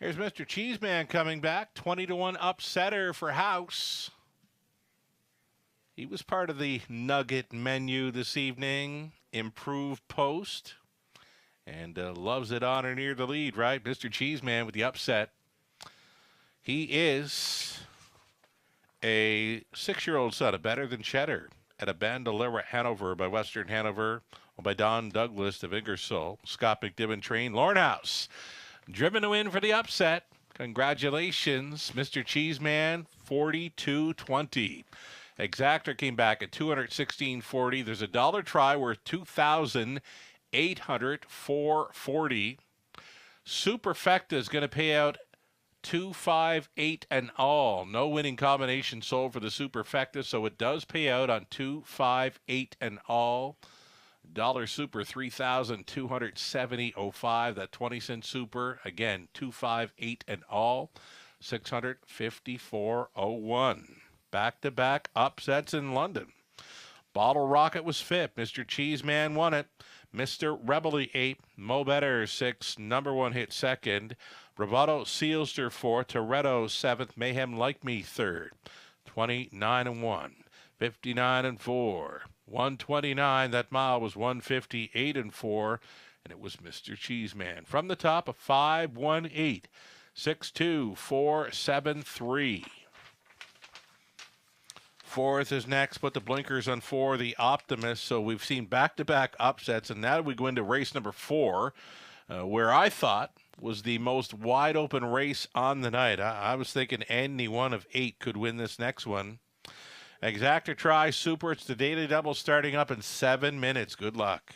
Here's Mr. Cheeseman coming back. 20-1 upsetter for House. He was part of the Nugget menu this evening. Improved post. And loves it on or near the lead, right? Mr. Cheeseman with the upset. He is a 6-year-old son of Better Than Cheddar at a Bandolera Hanover by Western Hanover, by Don Douglas of Ingersoll, Scott McDibbin train, Lornhouse. Driven to win for the upset. Congratulations, Mr. Cheeseman, 42-20. Exactor came back at $216.40. There's a dollar try worth $2,804.40. Superfecta is going to pay out 2, 5, 8, and all. No winning combination sold for the Superfecta, so it does pay out on 2, 5, 8, and all. Dollar Super 3,270.05. That 20-cent Super again 2, 5, 8, and all 654.01. Back-to-back upsets in London. Bottle Rocket was fifth. Mr. Cheeseman won it. Mr. Rebel 8, Mo Better 6, number 1 hit second. Bravado Sealster 4th, Toretto 7th, Mayhem Like Me 3rd. 29-1, 59-4, 129. That mile was 158-4, and it was Mr. Cheeseman. From the top of 518, 62473. Fourth is next. Put the blinkers on 4, the Optimist. So we've seen back-to-back upsets, and now we go into race number 4, where I thought was the most wide-open race on the night. I was thinking any one of 8 could win this next one. Exactor try, Super. It's the daily double starting up in 7 minutes. Good luck.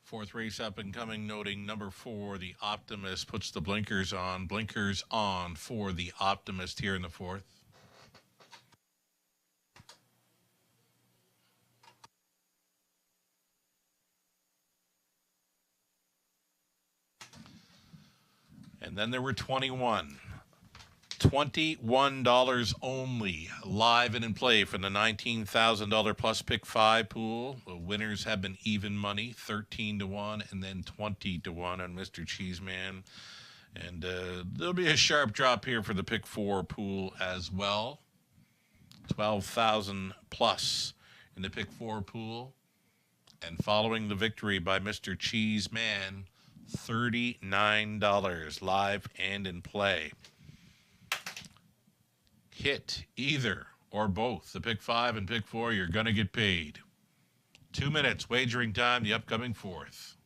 Fourth race up and coming, noting number 4, the Optimist, puts the blinkers on. Blinkers on for the Optimist here in the fourth. And then there were 21. $21 only, live and in play for the $19,000 plus pick 5 pool. The winners have been even money, 13-1 and then 20-1 on Mr. Cheeseman. And there'll be a sharp drop here for the pick 4 pool as well. 12,000 plus in the pick 4 pool. And following the victory by Mr. Cheeseman, $39 live and in play. Hit either or both the pick 5 and pick 4, you're going to get paid. 2 minutes wagering time, the upcoming fourth.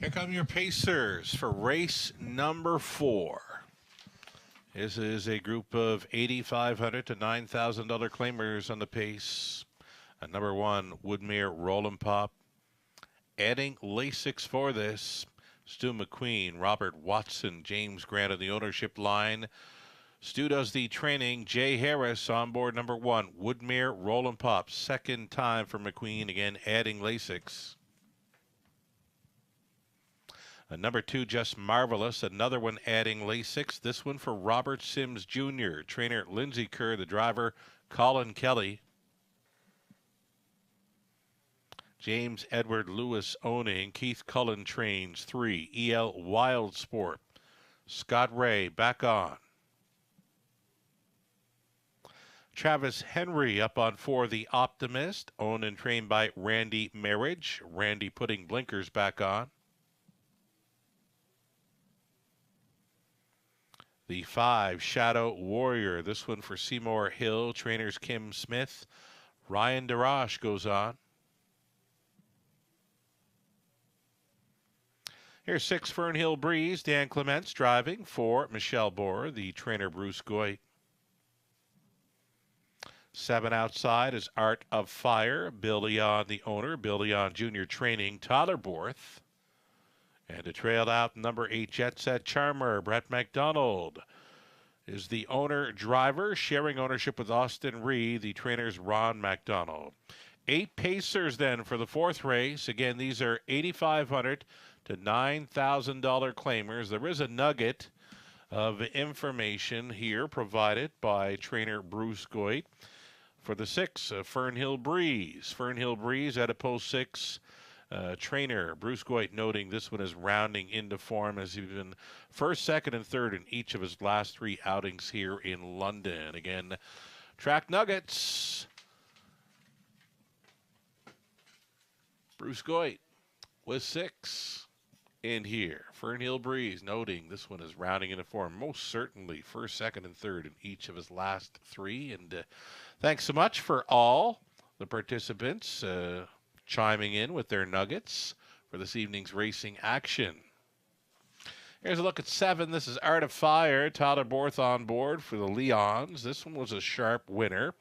Here come your Pacers for race number 4. This is a group of $8,500 to $9,000 claimers on the pace. Number 1, Woodmere Rollin' Pop. Adding Lasix for this, Stu McQueen, Robert Watson, James Grant on the ownership line. Stu does the training. Jay Harris on board number 1, Woodmere Rollin' Pop. Second time for McQueen, again adding Lasix. Number 2, Just Marvelous. Another one adding Lasix. This one for Robert Sims Jr. Trainer Lindsey Kerr, the driver Colin Kelly. James Edward Lewis owning. Keith Cullen trains 3. EL Wild Sport. Scott Ray back on. Travis Henry up on 4, The Optimist, owned and trained by Randy Marriage. Randy putting blinkers back on. The 5, Shadow Warrior. This one for Seymour Hill. Trainers Kim Smith. Ryan DeRoche goes on. Here's 6, Fernhill Breeze. Dan Clements driving for Michelle Bohr, the trainer Bruce Goit. 7 outside is Art of Fire. Bill Leon, the owner. Bill Leon Jr. training Tyler Borth. And to trail out, number 8, Jet Set Charmer. Brett McDonald is the owner driver, sharing ownership with Austin Reed. The trainer's Ron McDonald. 8 Pacers then for the 4th race. Again, these are $8,500 to $9,000 claimers. There is a nugget of information here provided by trainer Bruce Goit. For the 6, Fernhill Breeze. Fernhill Breeze at a post 6. Trainer Bruce Goit noting this one is rounding into form as he's been first, second, and third in each of his last 3 outings here in London. Again, track nuggets. Bruce Goit with 6 in here. Fernhill Breeze noting this one is rounding into form. Most certainly first, second, and third in each of his last 3. And thanks so much for all the participants chiming in with their nuggets for this evening's racing action. Here's a look at 7. This is Art of Fire. Tyler Borth on board for the Leons. This one was a sharp winner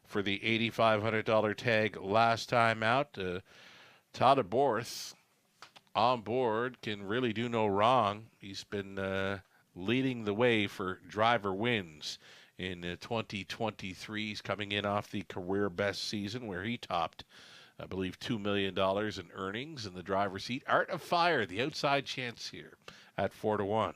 for the $8,500 tag last time out. Tyler Borth on board can really do no wrong. He's been leading the way for driver wins in 2023. He's coming in off the career best season where he topped, I believe, $2 million in earnings in the driver's seat. Art of Fire, the outside chance here at 4-1.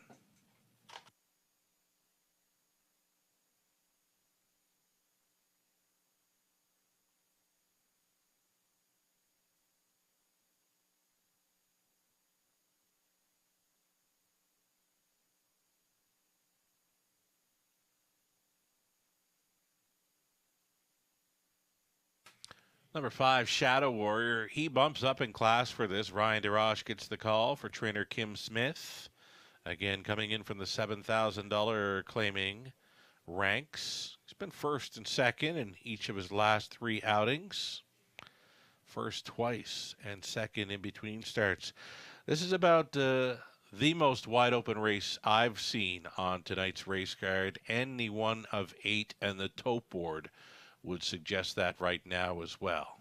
Number 5, Shadow Warrior. He bumps up in class for this. Ryan DeRoche gets the call for trainer Kim Smith. Again, coming in from the $7,000 claiming ranks. He's been first and second in each of his last 3 outings. First twice and second in between starts. This is about the most wide open race I've seen on tonight's race card. Any one of 8 and the tote board would suggest that right now as well.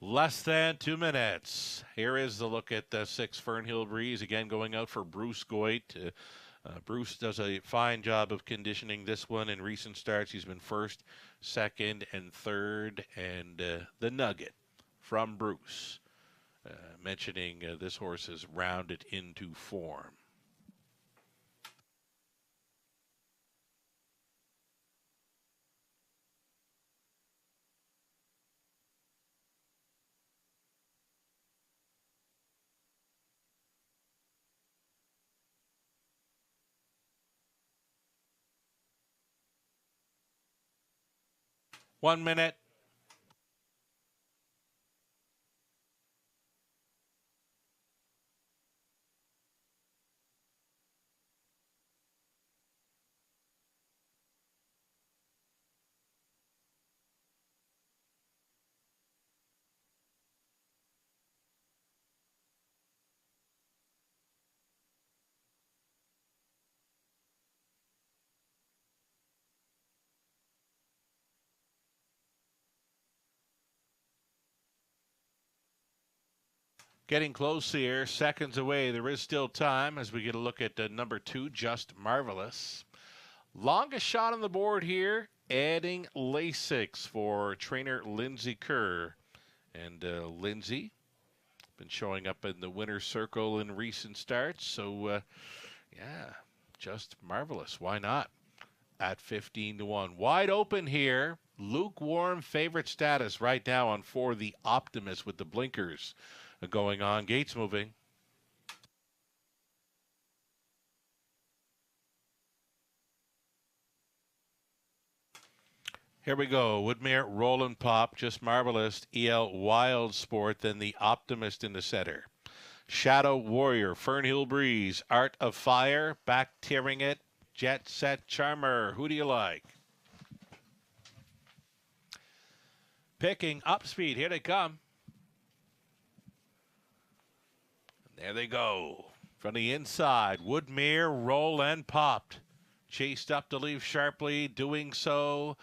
Less than 2 minutes. Here is the look at the 6, Fernhill Breeze. Again, going out for Bruce Goit. Bruce does a fine job of conditioning this one in recent starts. He's been first, second, and third. And the nugget from Bruce, mentioning this horse is rounded into form. One minute. Getting close here, seconds away. There is still time as we get a look at number 2, Just Marvelous. Longest shot on the board here, adding Lasix for trainer Lindsay Kerr. And Lindsay been showing up in the winner's circle in recent starts. So, yeah, Just Marvelous. Why not? At 15-1. Wide open here. Lukewarm favorite status right now on 4, the Optimist with the blinkers going on. Gates moving. Here we go. Woodmere, Roland Pop, Just Marvelous, EL Wild Sport, then the Optimist in the center. Shadow Warrior, Fernhill Breeze, Art of Fire, back tearing it, Jet Set Charmer. Who do you like? Picking up speed. Here they come. There they go. From the inside, Woodmere, Roll and Popped. Chased up to leave sharply, doing so.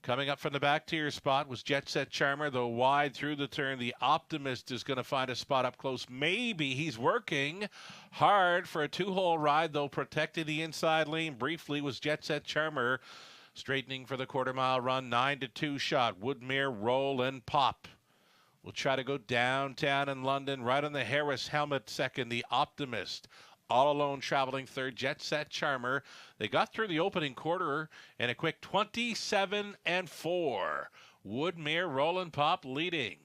Coming up from the back tier spot was Jet Set Charmer, though wide through the turn. The Optimist is going to find a spot up close. Maybe he's working hard for a 2-hole ride, though protected the inside lane briefly was Jet Set Charmer. Straightening for the quarter-mile run, 9-2 shot. Woodmere, Roll and Pop. We'll try to go downtown in London, right on the Harris helmet second, the Optimist. All Alone traveling third, Jet Set Charmer. They got through the opening quarter in a quick 27-4. Woodmere, Roland Pop leading.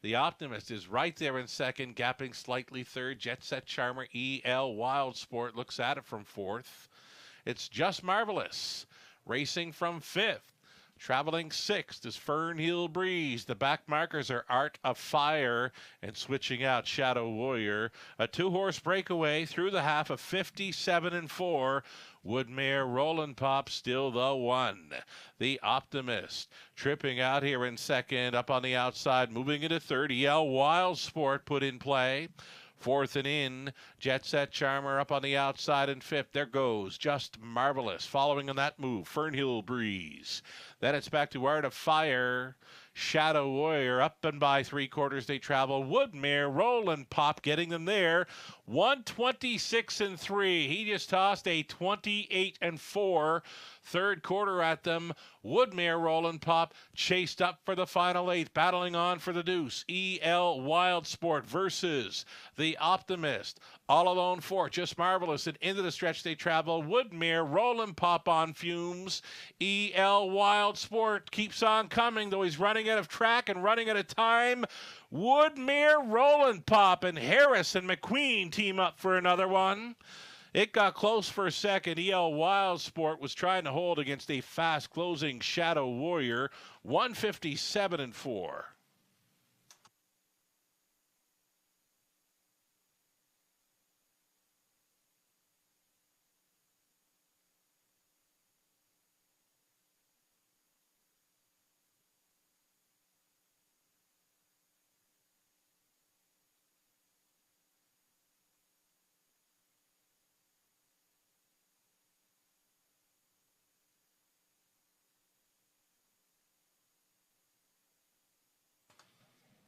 The Optimist is right there in second, gapping slightly third. Jet Set Charmer, EL Wild Sport looks at it from fourth. It's Just Marvelous racing from fifth. Traveling sixth is Fernhill Breeze. The back markers are Art of Fire and switching out Shadow Warrior. A 2-horse breakaway through the half of 57-4. Woodmere, Roland Pop still the one. The Optimist tripping out here in second. Up on the outside, moving into third. EL Wild Sport put in play. Fourth and in, Jet Set Charmer up on the outside in fifth. There goes Just Marvelous. Following on that move, Fernhill Breeze. Then it's back to Art of Fire. Shadow Warrior up and by 3/4 they travel. Woodmere, Roland Pop getting them there. 126-3. He just tossed a 28-4 third quarter at them. Woodmere, Roland Pop chased up for the final 8, battling on for the deuce. EL Wild Sport versus the Optimist. All Alone 4, Just Marvelous, and into the stretch they travel. Woodmere, Roland Pop on fumes. EL Wild Sport keeps on coming, though he's running out of track and running out of time. Woodmere, Roland Pop, and Harris and McQueen team up for another one. It got close for a second. EL Wild Sport was trying to hold against a fast-closing Shadow Warrior. 157-4.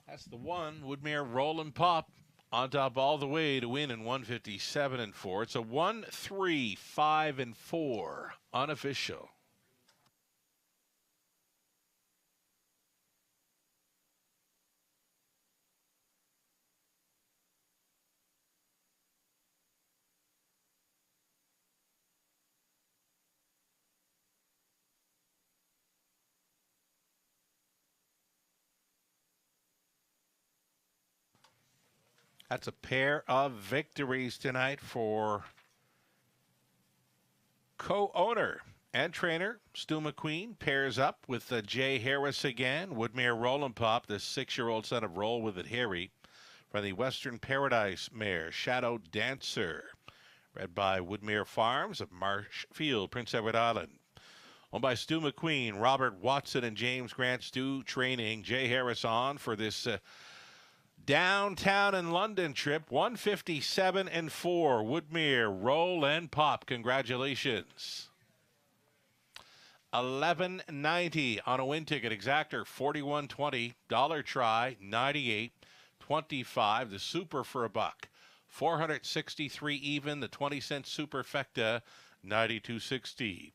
That's the one. Woodmere, Roland Pop on top all the way to win in 157-4. It's a 1-3-5-4 unofficial. That's a pair of victories tonight for co-owner and trainer Stu McQueen. Pairs up with Jay Harris again. Woodmere, Roland Pop, the 6-year-old son of Roll With It Harry. From the Western Paradise mare, Shadow Dancer. Bred by Woodmere Farms of Marshfield, Prince Edward Island. Owned by Stu McQueen, Robert Watson, and James Grant. Stu training Jay Harris on for this downtown in London trip. 157-4. Woodmere, Roll and Pop. Congratulations. $11.90 on a win ticket. Exactor $41.20. Dollar try $98. 25. The Super for a buck, 463 even. The 20-cent Superfecta, 92.60.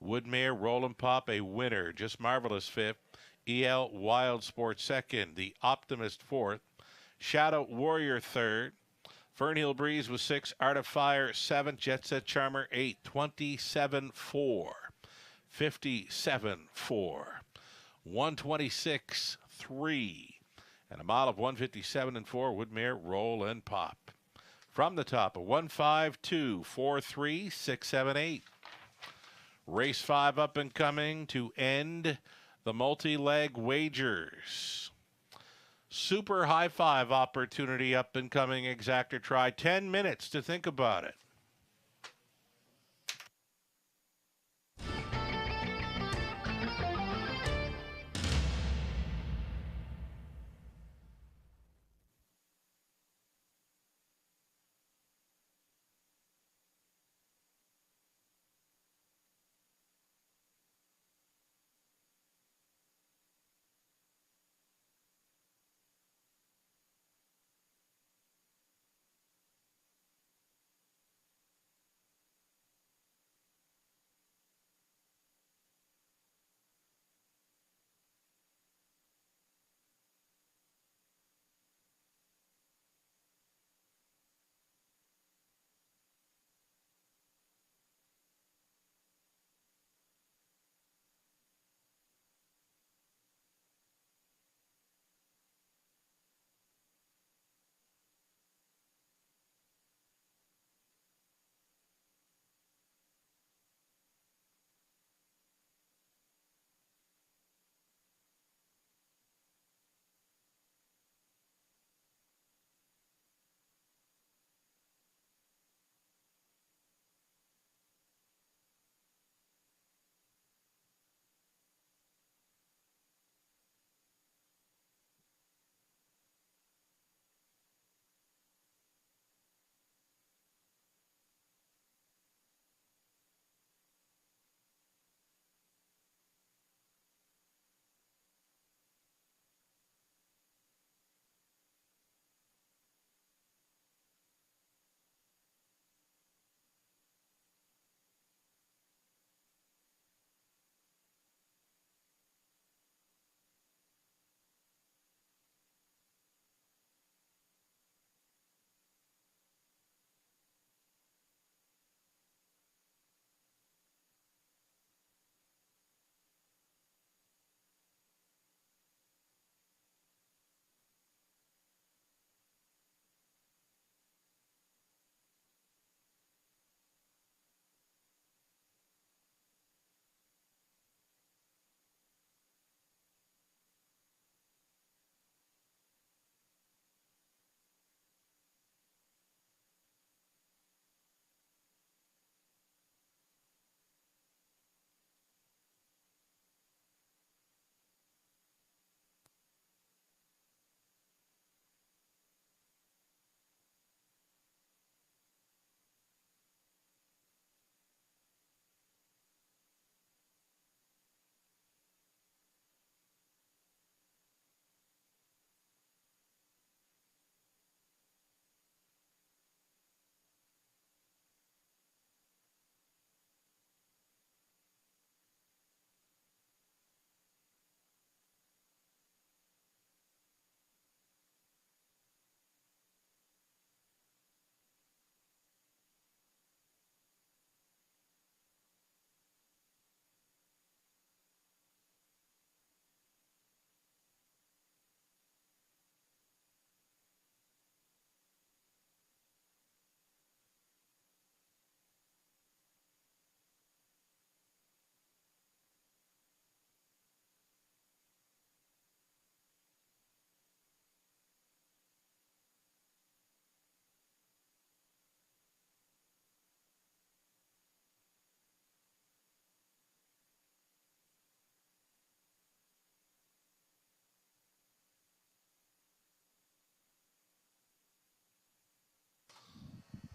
Woodmere Roland Pop, a winner. Just Marvelous fifth. EL Wild Sport second. The Optimist fourth. Shadow Warrior third. Fernhill Breeze was 6, Art of Fire 7, Jet Set Charmer 8, 27-4, 57-4, 126-3, and a mile of 157-4, Woodmere Roll and Pop. From the top, a 152, 4-3, 6-7-8. Race 5 up and coming to end the multi-leg wagers. Super high five opportunity up and coming exactor try. 10 minutes to think about it.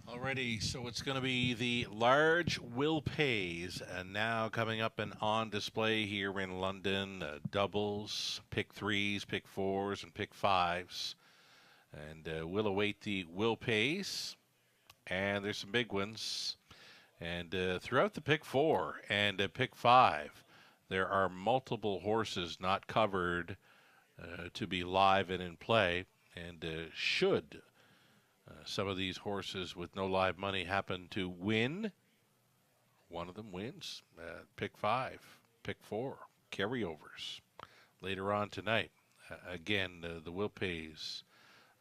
Alrighty, so it's going to be the large will pays, and now coming up and on display here in London, doubles, pick threes, pick fours, and pick fives. And we'll await the Will Pays. And there's some big ones. And throughout the pick 4 and pick 5, there are multiple horses not covered to be live and in play. And should some of these horses with no live money happen to win, one of them wins. Pick 5, pick 4, carryovers. Later on tonight, again, the Will Pays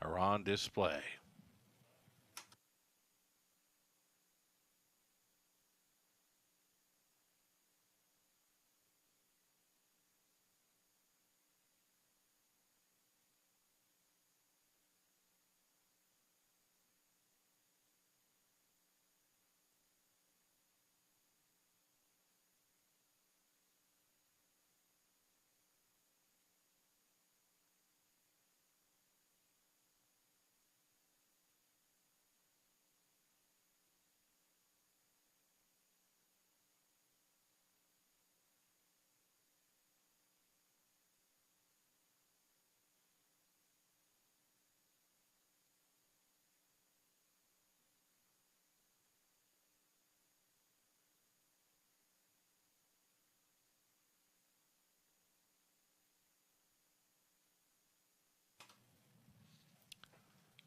are on display.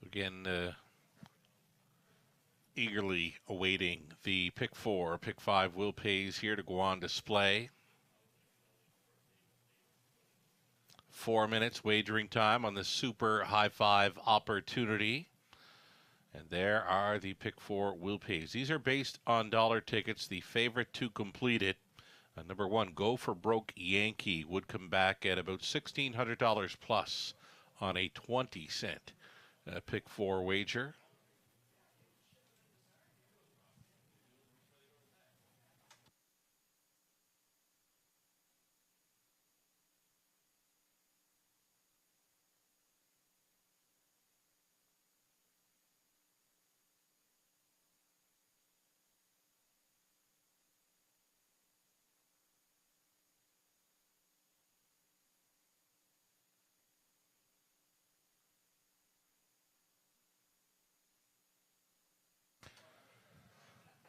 Again, eagerly awaiting the pick 4, pick 5 Will Pays here to go on display. 4 minutes wagering time on the Super High Five opportunity. And there are the pick 4 Will Pays. These are based on dollar tickets. The favorite to complete it, number 1, Go for Broke Yankee, would come back at about $1,600 plus on a 20-cent pick 4 wager.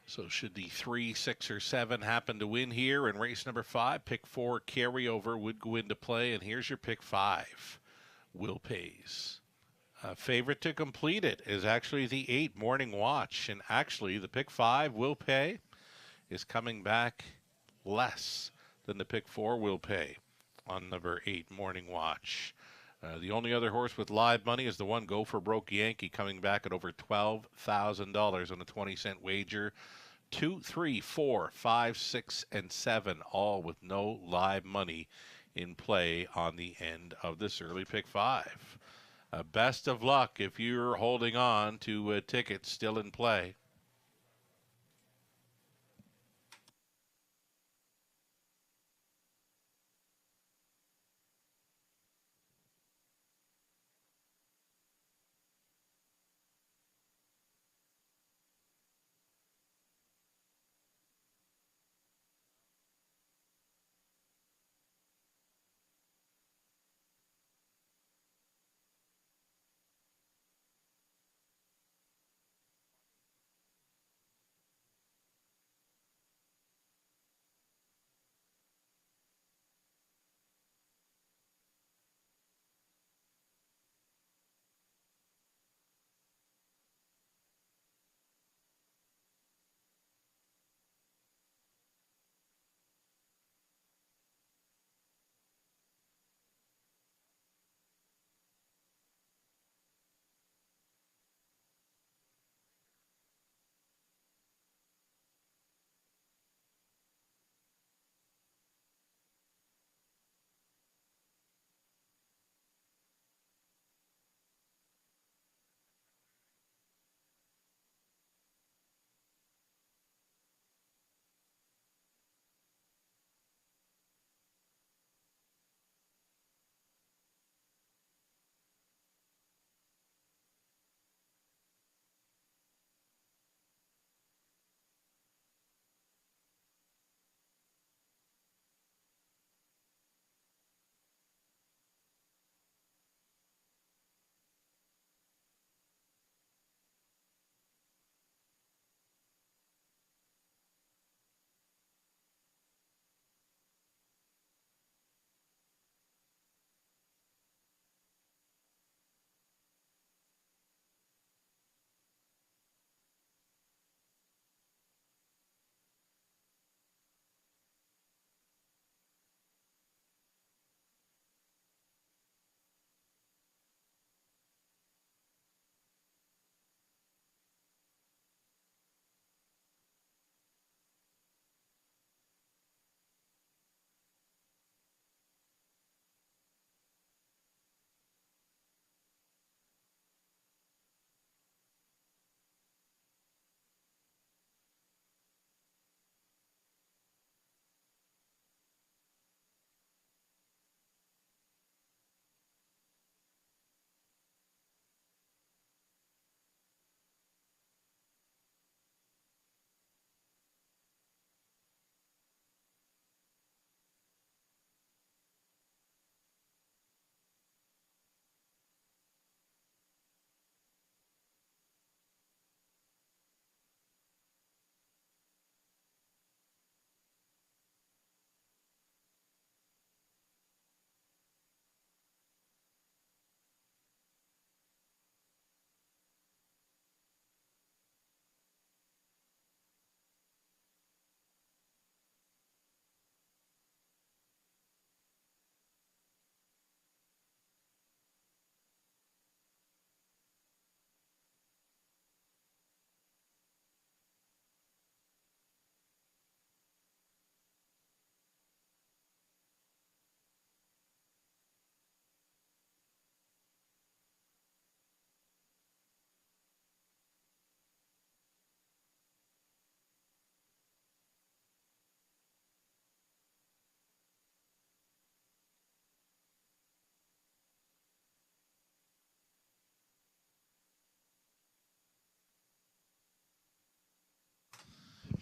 So should the 3, 6, or 7 happen to win here in race number 5, pick 4 carryover would go into play. And here's your pick 5, Will Pays. Favorite to complete it is actually the 8, Morning Watch. And actually, the pick 5, Will Pay, is coming back less than the pick 4, Will Pay, on number 8, Morning Watch. The only other horse with live money is the 1, Go for Broke Yankee, coming back at over $12,000 on a 20-cent wager. 2, 3, 4, 5, 6, and 7, all with no live money in play on the end of this early pick 5. Best of luck if you're holding on to tickets still in play.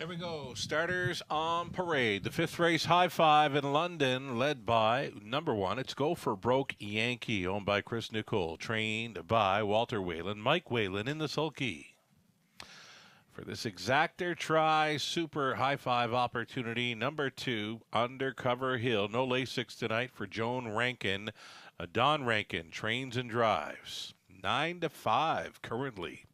Here we go. Starters on parade. The fifth race, High Five in London, led by number one. It's Go for Broke Yankee, owned by Chris Nicole, trained by Walter Whalen. Mike Whalen in the sulky. For this exactor try super high five opportunity, number two, Undercover Hill. No Lasix tonight for Joan Rankin. Don Rankin trains and drives. 9-5 currently.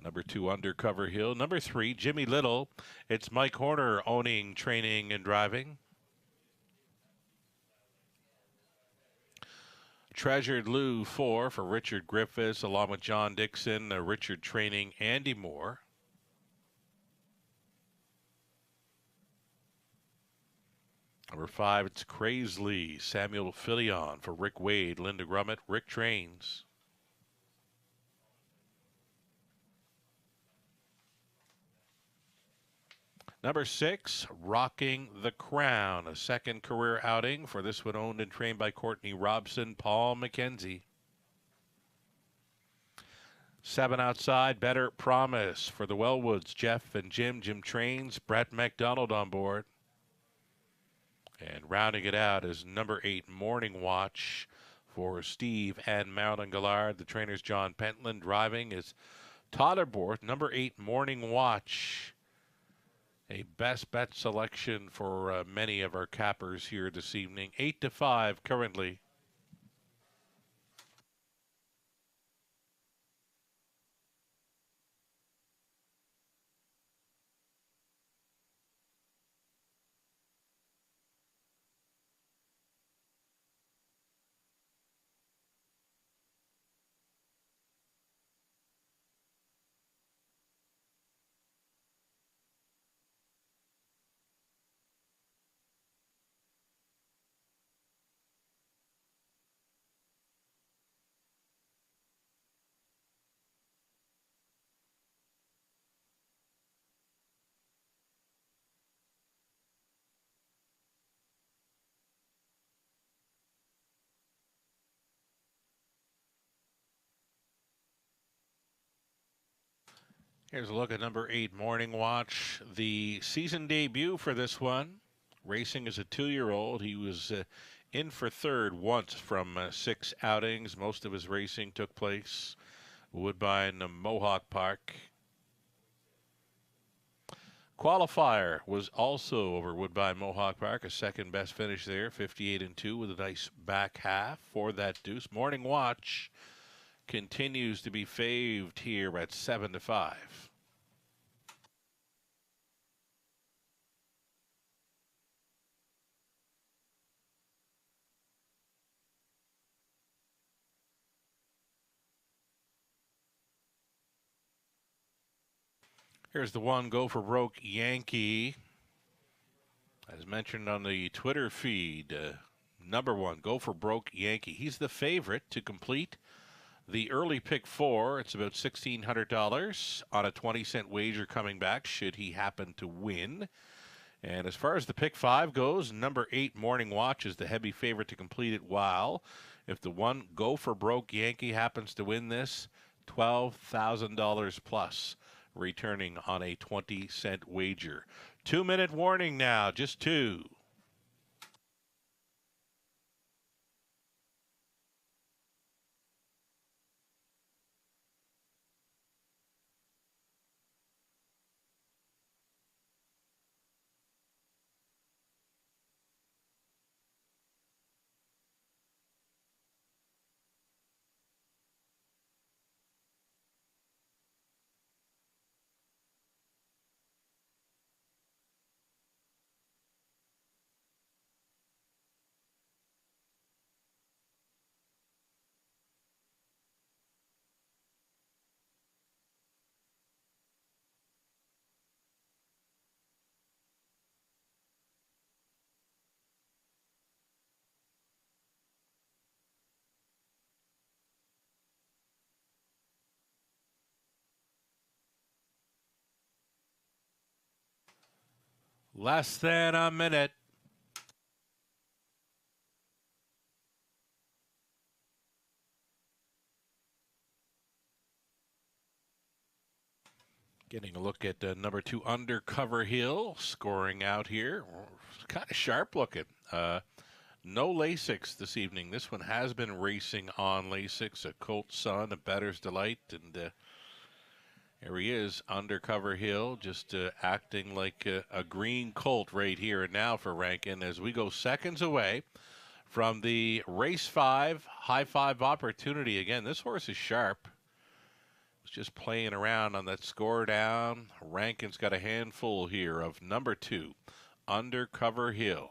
Number two, Undercover Hill. Number three, Jimmy Little. It's Mike Horner owning, training, and driving. Treasured Lou 4 for Richard Griffiths, along with John Dixon, Richard training, Andy Moore. Number 5, it's Crazely, Samuel Filion for Rick Wade, Linda Grummett, Rick trains. Number 6, Rocking the Crown, a second career outing for this one, owned and trained by Courtney Robson, Paul McKenzie. 7 outside, Better Promise for the Wellwoods, Jeff and Jim. Jim trains, Brett McDonald on board. And rounding it out is number 8, Morning Watch for Steve and Marilyn Gillard. The trainers, John Pentland. Driving is Todd Borth. Number 8, Morning Watch. A best bet selection for many of our cappers here this evening. 8-5 currently. Here's a look at number 8, Morning Watch. The season debut for this one. Racing as a 2-year-old. He was in for third once from 6 outings. Most of his racing took place Woodbine, Mohawk Park. Qualifier was also over Woodbine Mohawk Park, a second best finish there, 58-2 with a nice back half for that deuce. Morning Watch continues to be faved here at 7-5. Here's the one, Go for Broke Yankee. As mentioned on the Twitter feed, number 1, Go for Broke Yankee. He's the favorite to complete the early pick 4. It's about $1,600 on a 20-cent wager coming back should he happen to win. And as far as the pick 5 goes, number 8, Morning Watch, is the heavy favorite to complete it, while if the one, Go for Broke Yankee, happens to win this, $12,000 plus, returning on a 20-cent wager. 2-minute warning now, just 2. Less than a minute. Getting a look at number 2, Undercover Hill, scoring out here. Kind of sharp looking. No Lasix this evening. This one has been racing on Lasix, a Colt Sun, a Bettor's Delight, and here he is, Undercover Hill, just acting like a green Colt right here and now for Rankin as we go seconds away from the race 5, high 5 opportunity. Again, this horse is sharp. It's just playing around on that score down. Rankin's got a handful here of number 2, Undercover Hill.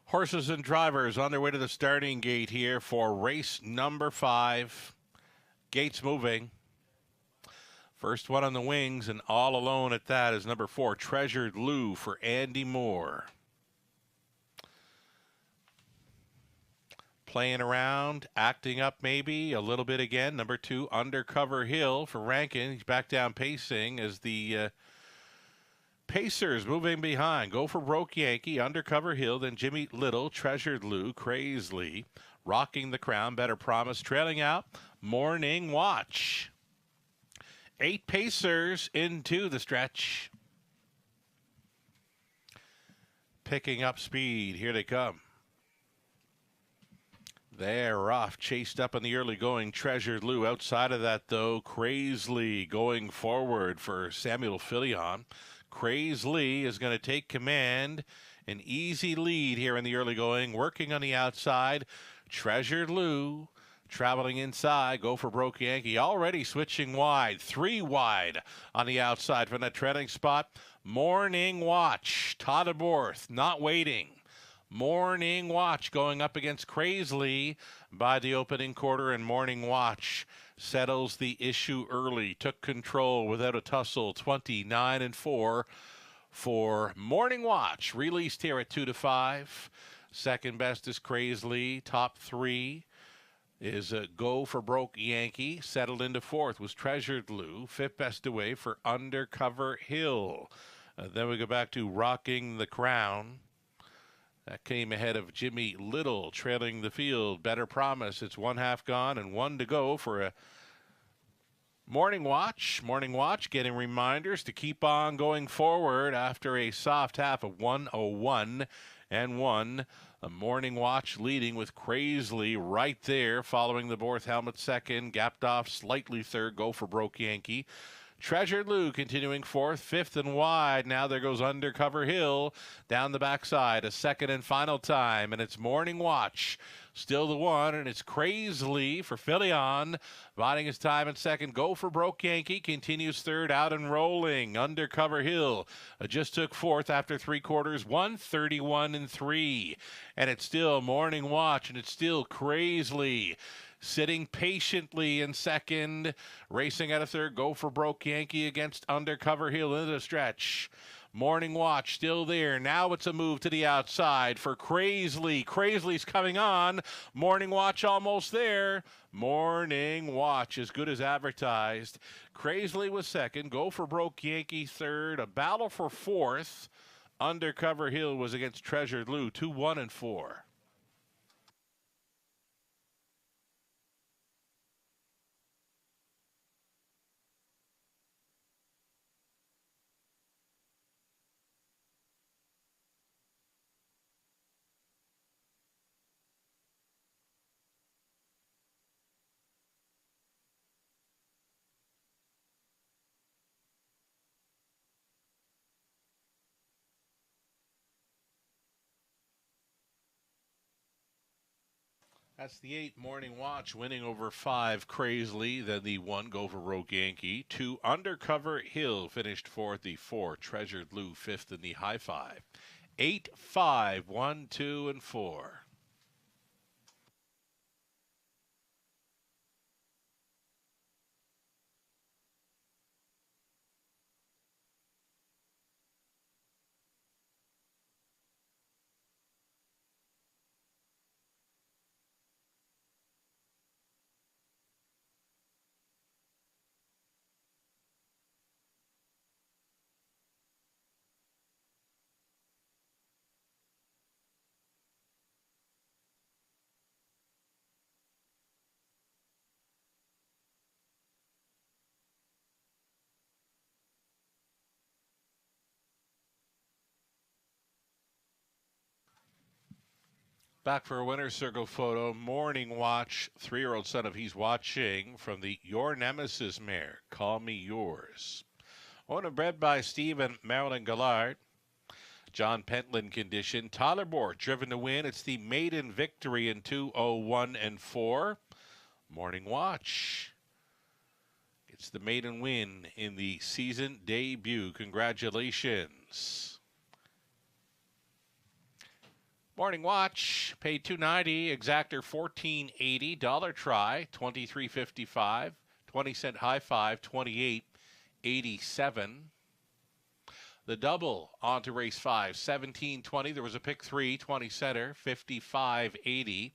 Horses and drivers on their way to the starting gate here for race number 5. Gates moving. First one on the wings, and all alone at that is number 4, Treasured Lou for Andy Moore. Playing around, acting up maybe a little bit again. Number 2, Undercover Hill for Rankin. He's back down pacing as the Pacers moving behind. Go for Broke Yankee, Undercover Hill, then Jimmy Little, Treasured Lou, Crazily, Rocking the Crown, Better Promise, trailing out, Morning Watch. 8 Pacers into the stretch. Picking up speed. Here they come. They're off, chased up in the early going, Treasured Lou. Outside of that, though, Crazily going forward for Samuel Filion. Crazily is going to take command. An easy lead here in the early going, working on the outside. Treasured Lou traveling inside. Go for Broke Yankee. Already switching wide. 3 wide on the outside from that trailing spot. Morning Watch. Todd Borth not waiting. Morning Watch going up against Crazily by the opening quarter, and Morning Watch settles the issue early. Took control without a tussle. 29-4 for Morning Watch. Released here at 2-5. Second best is Crazily. Top 3 is Go for Broke Yankee. Settled into 4th was Treasured Lou. 5th best away for Undercover Hill. Then we go back to Rocking the Crown. That came ahead of Jimmy Little, trailing the field. Better Promise. It's 1/2 gone and 1 to go for a Morning Watch. Morning Watch getting reminders to keep on going forward after a soft half of 1:01 and 1. A Morning Watch leading with Crazily right there, following the Borth helmet second. Gapped off slightly third. Go for Broke Yankee. Treasured Lou continuing 4th, 5th and wide. Now there goes Undercover Hill down the backside. A second and final time, and it's Morning Watch. Still the one, and it's Crazily for Filion. Biding his time in second. Go for Broke Yankee continues 3rd, out and rolling. Undercover Hill just took 4th after 3 quarters. 1:31-3, and it's still Morning Watch, and it's still Crazily sitting patiently in second. Racing out of 3rd. Go for Broke Yankee against Undercover Hill into the stretch. Morning Watch still there. Now it's a move to the outside for Crazily. Crazily's coming on. Morning Watch almost there. Morning Watch as good as advertised. Crazily was second. Go for Broke Yankee 3rd. A battle for 4th. Undercover Hill was against Treasured Lou. 2-1-4. That's the 8 Morning Watch winning over 5 Crazily. Then the 1 Go for Broke Yankee. 2 Undercover Hill finished 4th. The 4 Treasured Lou 5th in the high 5. 8, 5, 1, 2, and 4. Back for a winner's circle photo. Morning watch. 3-year-old son of he's watching from the Your Nemesis mare. Call Me Yours. Owned and bred by Steve and Marilyn Gallard. John Pentland condition. Tyler Bohr driven to win. It's the maiden victory in 2:01 and 4. Morning watch. It's the maiden win in the season debut. Congratulations. Morning watch, paid $2.90, exactor $14.80, dollar try $23.55, 20-cent high five $28.87. The double onto race 5, $17.20. There was a pick 3, 20 center, $55.80.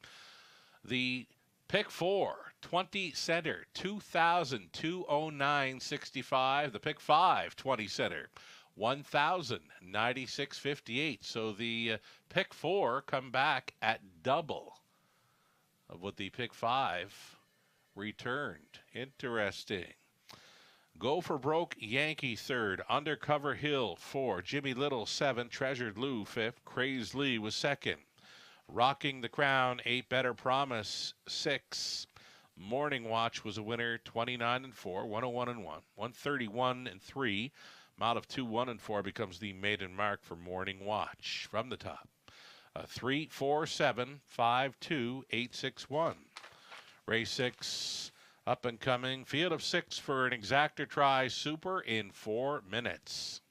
The pick 4, 20 center, $2,209.65. The pick 5, 20 center, $1,096.58. So the pick 4 come back at double of what the pick 5 returned. Interesting. Go for Broke Yankee 3rd. Undercover Hill 4. Jimmy Little 7. Treasured Lou 5th. Crazed Lee was 2nd. Rocking the Crown 8. Better Promise 6. Morning Watch was a winner 29 and 4. 101 and 1. 131 and 3. Amount of 2, 1 and 4 becomes the maiden mark for Morning Watch. From the top, 3, 4, 7, 5, 2, 8, 6, 1. Race 6, up and coming. Field of 6 for an exactor try super in 4 minutes.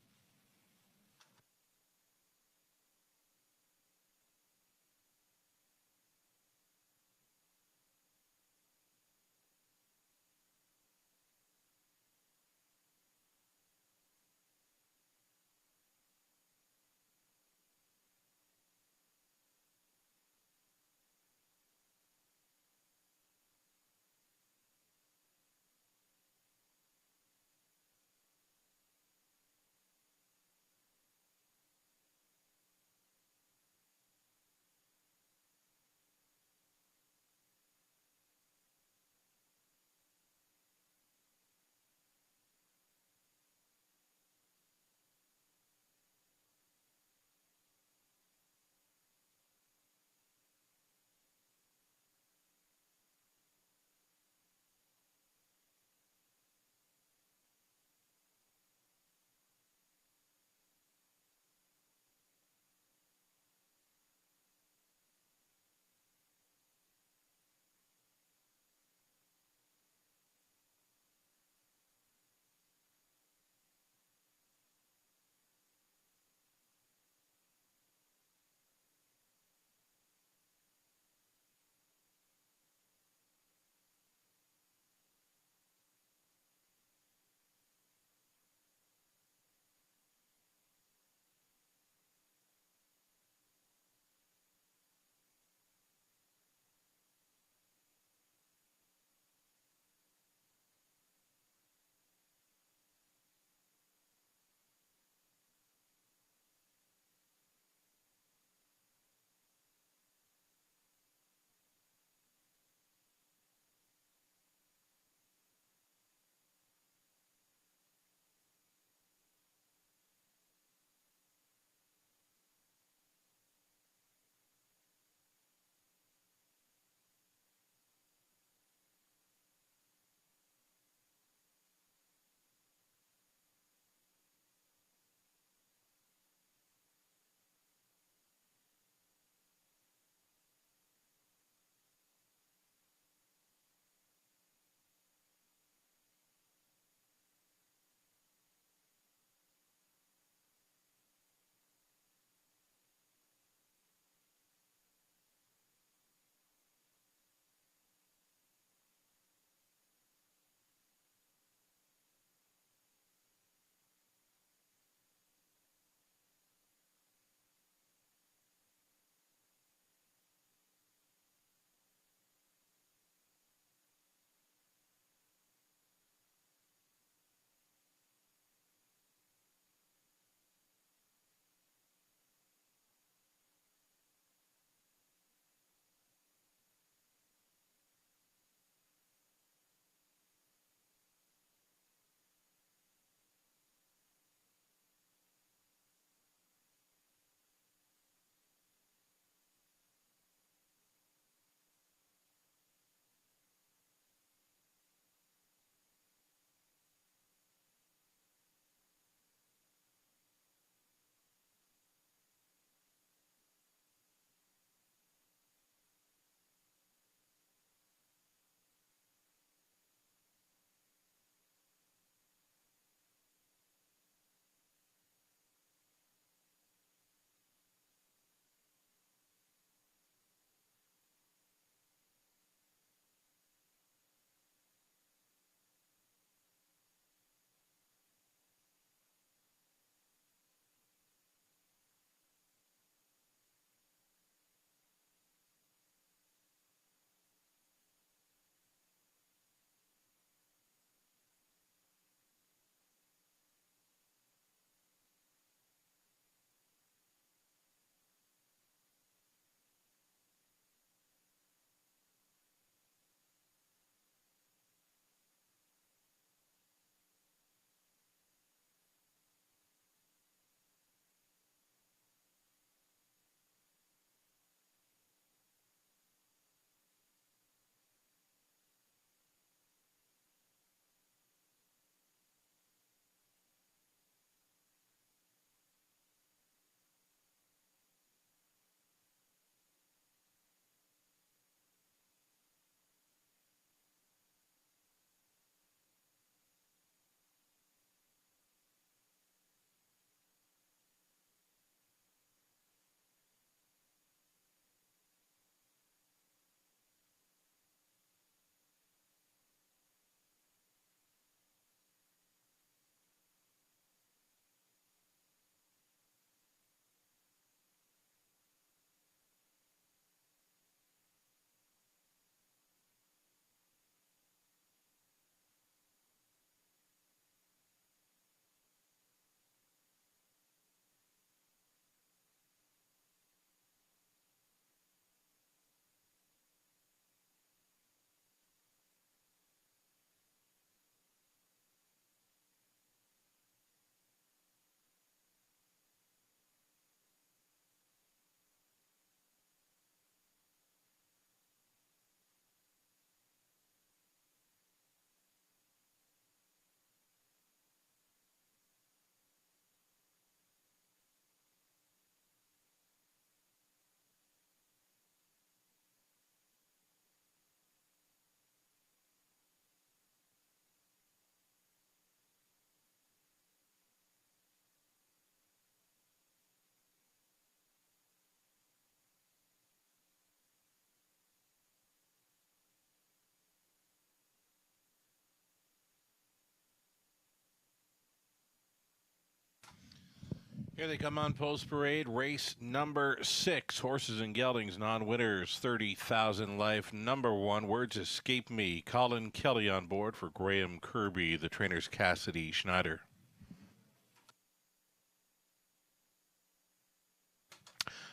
Here they come on Post Parade. Race number 6. Horses and Geldings, non-winners, 30,000 life. Number 1, Words Escape Me. Colin Kelly on board for Graham Kirby. The trainers Cassidy Schneider.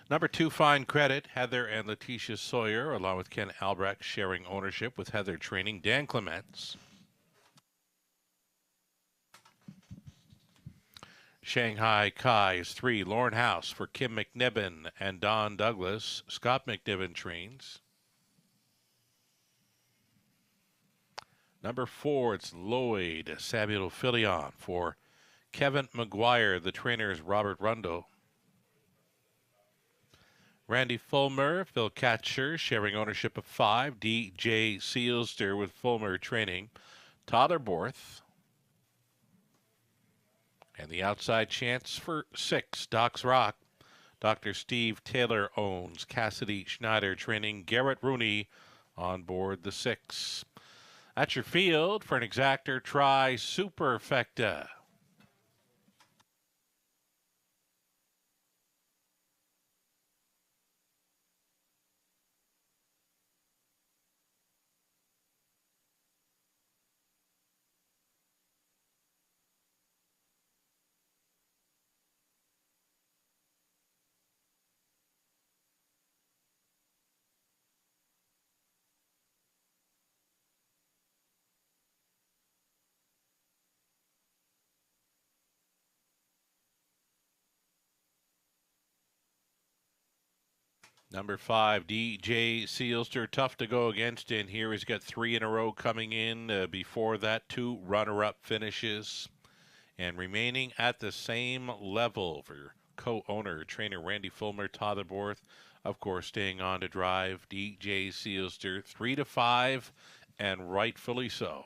Number 2, Fine Credit. Heather and Letitia Sawyer, along with Ken Albrecht, sharing ownership with Heather Training. Dan Clements. Shanghai Kai is 3. Lauren House for Kim McNibbin and Don Douglas. Scott McNibbin trains. Number 4, it's Lloyd Samuel Filion for Kevin McGuire. The trainer is Robert Rundo. Randy Fulmer, Phil Katcher, sharing ownership of 5. DJ Sealster with Fulmer training. Tyler Borth. And the outside chance for 6, Doc's Rock. Dr. Steve Taylor owns. Cassidy Schneider training. Garrett Rooney on board the 6. That's your field. For an exactor, try Superfecta. Number 5, DJ Sealster, tough to go against in here. He's got 3 in a row coming in. Before that, 2 runner-up finishes. And remaining at the same level for co-owner, trainer Randy Fulmer, Tyler Borth, of course, staying on to drive DJ Sealster, 3 to 5, and rightfully so.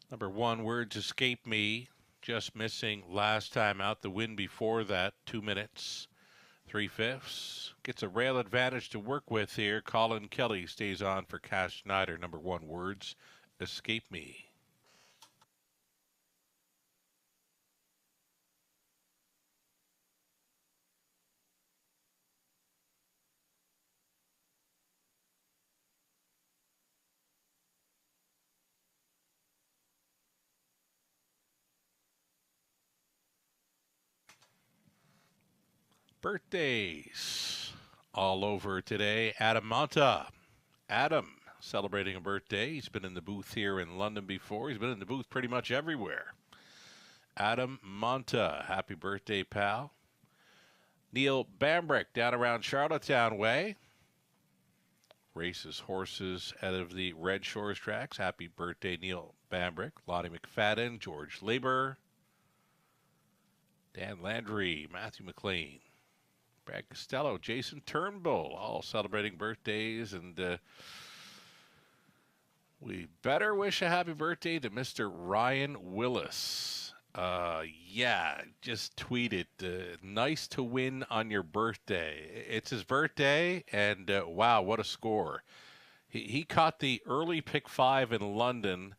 Number 1, Words Escape Me, just missing last time out. The win before that, 2 minutes, 3/5. Gets a rail advantage to work with here. Colin Kelly stays on for Cass Schneider. Number 1, Words Escape Me. Birthdays all over today. Adam Monta. Adam celebrating a birthday. He's been in the booth here in London before. He's been in the booth pretty much everywhere. Adam Monta, happy birthday, pal. Neil Bambrick down around Charlottetown way. Races horses out of the Red Shores tracks. Happy birthday, Neil Bambrick. Lottie McFadden, George Labor, Dan Landry, Matthew McLean, Brad Costello, Jason Turnbull, all celebrating birthdays. And we better wish a happy birthday to Mr. Ryan Willis. Yeah, just tweeted, nice to win on your birthday. It's his birthday, and wow, what a score. He caught the early pick 5 in London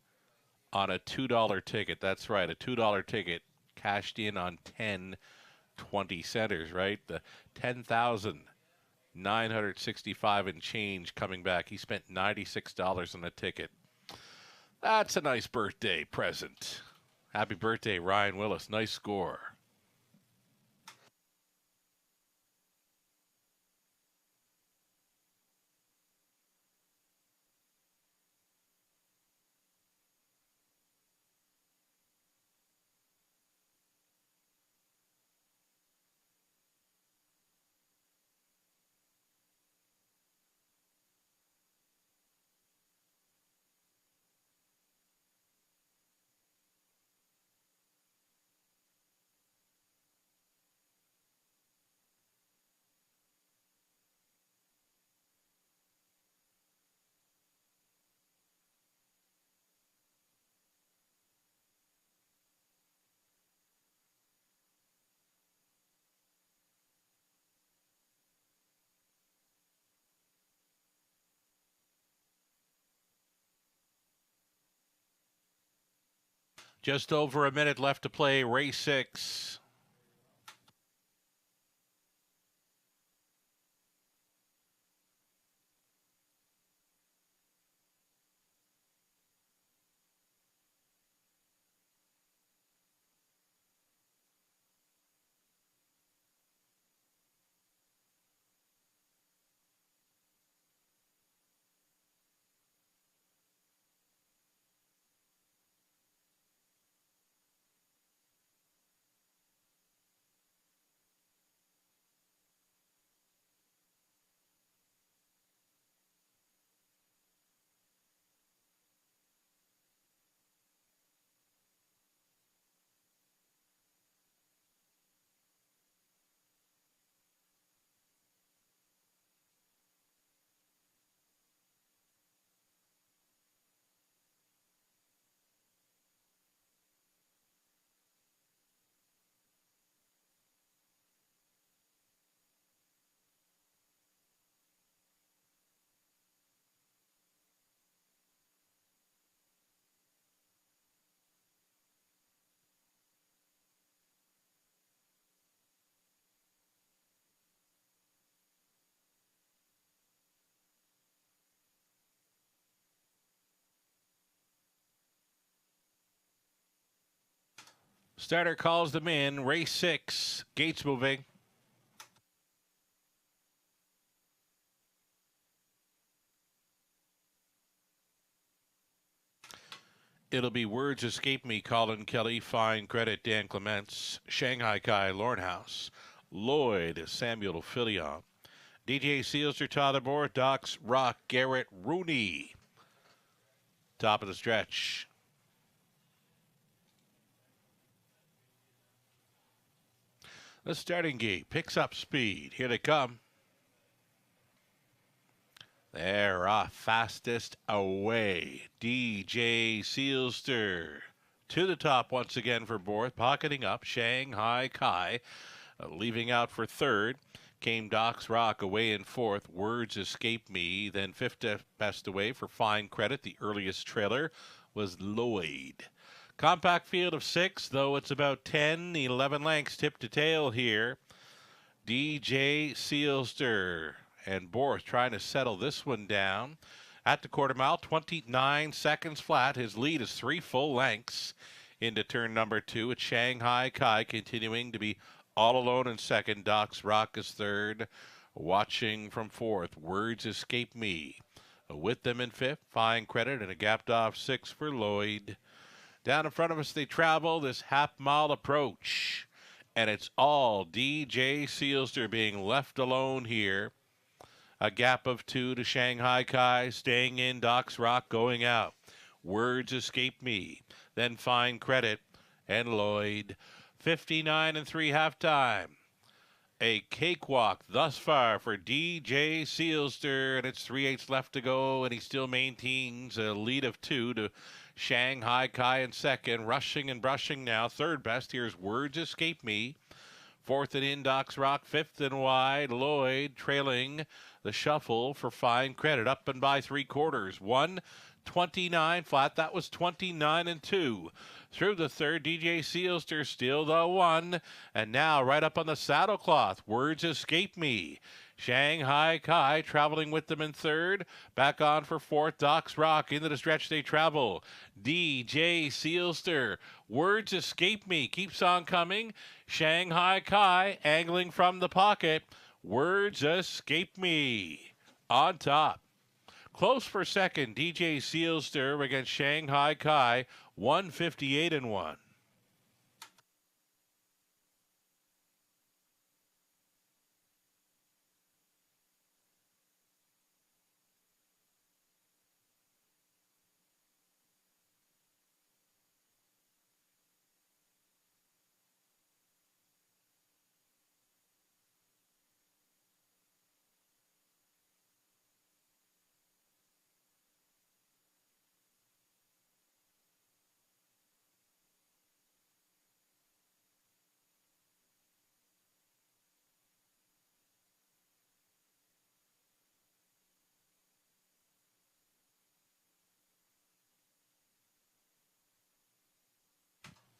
on a $2 ticket. That's right, a $2 ticket cashed in on 10-20 centers, right? The 10,965 and change coming back. He spent $96 on a ticket. That's a nice birthday present. Happy birthday, Ryan Willis. Nice score. Just over a minute left to play, race 6. Starter calls them in. Race 6. Gates moving. It'll be Words Escape Me, Colin Kelly. Fine Credit, Dan Clements. Shanghai Kai, Lornhouse. Lloyd, Samuel Filion. DJ Sealster, Tyler Moore. Docs Rock, Garrett Rooney. Top of the stretch. The starting gate picks up speed. Here they come. They're off fastest away. DJ Sealster to the top once again for Borth. Pocketing up. Shanghai Kai leaving out for third. Came Docs Rock away in fourth. Words Escape Me. Then fifth best away for Fine Credit. The earliest trailer was Lloyd. Compact field of 6, though it's about 10, 11 lengths tip to tail here. DJ Sealster and Borth trying to settle this one down. At the quarter mile, 29 seconds flat. His lead is 3 full lengths into turn number 2. It's Shanghai Kai continuing to be all alone in second. Docs Rock is third. Watching from fourth, Words Escape Me. With them in fifth, Fine Credit and a gapped off 6 for Lloyd. Down in front of us, they travel this half-mile approach. And it's all DJ Sealster being left alone here. A gap of 2 to Shanghai Kai, staying in. Docs Rock going out. Words Escape Me. Then Fine Credit and Lloyd. 59 and 3 halftime. A cakewalk thus far for DJ Sealster, and it's 3/8 left to go, and he still maintains a lead of 2 to Shanghai Kai in second. Rushing and brushing now. Third best. Here's Words Escape Me. Fourth and in, Docs Rock. Fifth and wide, Lloyd trailing the shuffle for Fine Credit. Up and by 3/4. 1:29 flat. That was 29 and 2. Through the third, DJ Sealster still the 1. And now right up on the saddle cloth, Words Escape Me. Shanghai Kai traveling with them in third. Back on for fourth, Docs Rock. Into the stretch they travel. DJ Sealster. Words Escape Me keeps on coming. Shanghai Kai angling from the pocket. Words Escape Me on top. Close for second, DJ Sealster against Shanghai Kai. 158 and 1.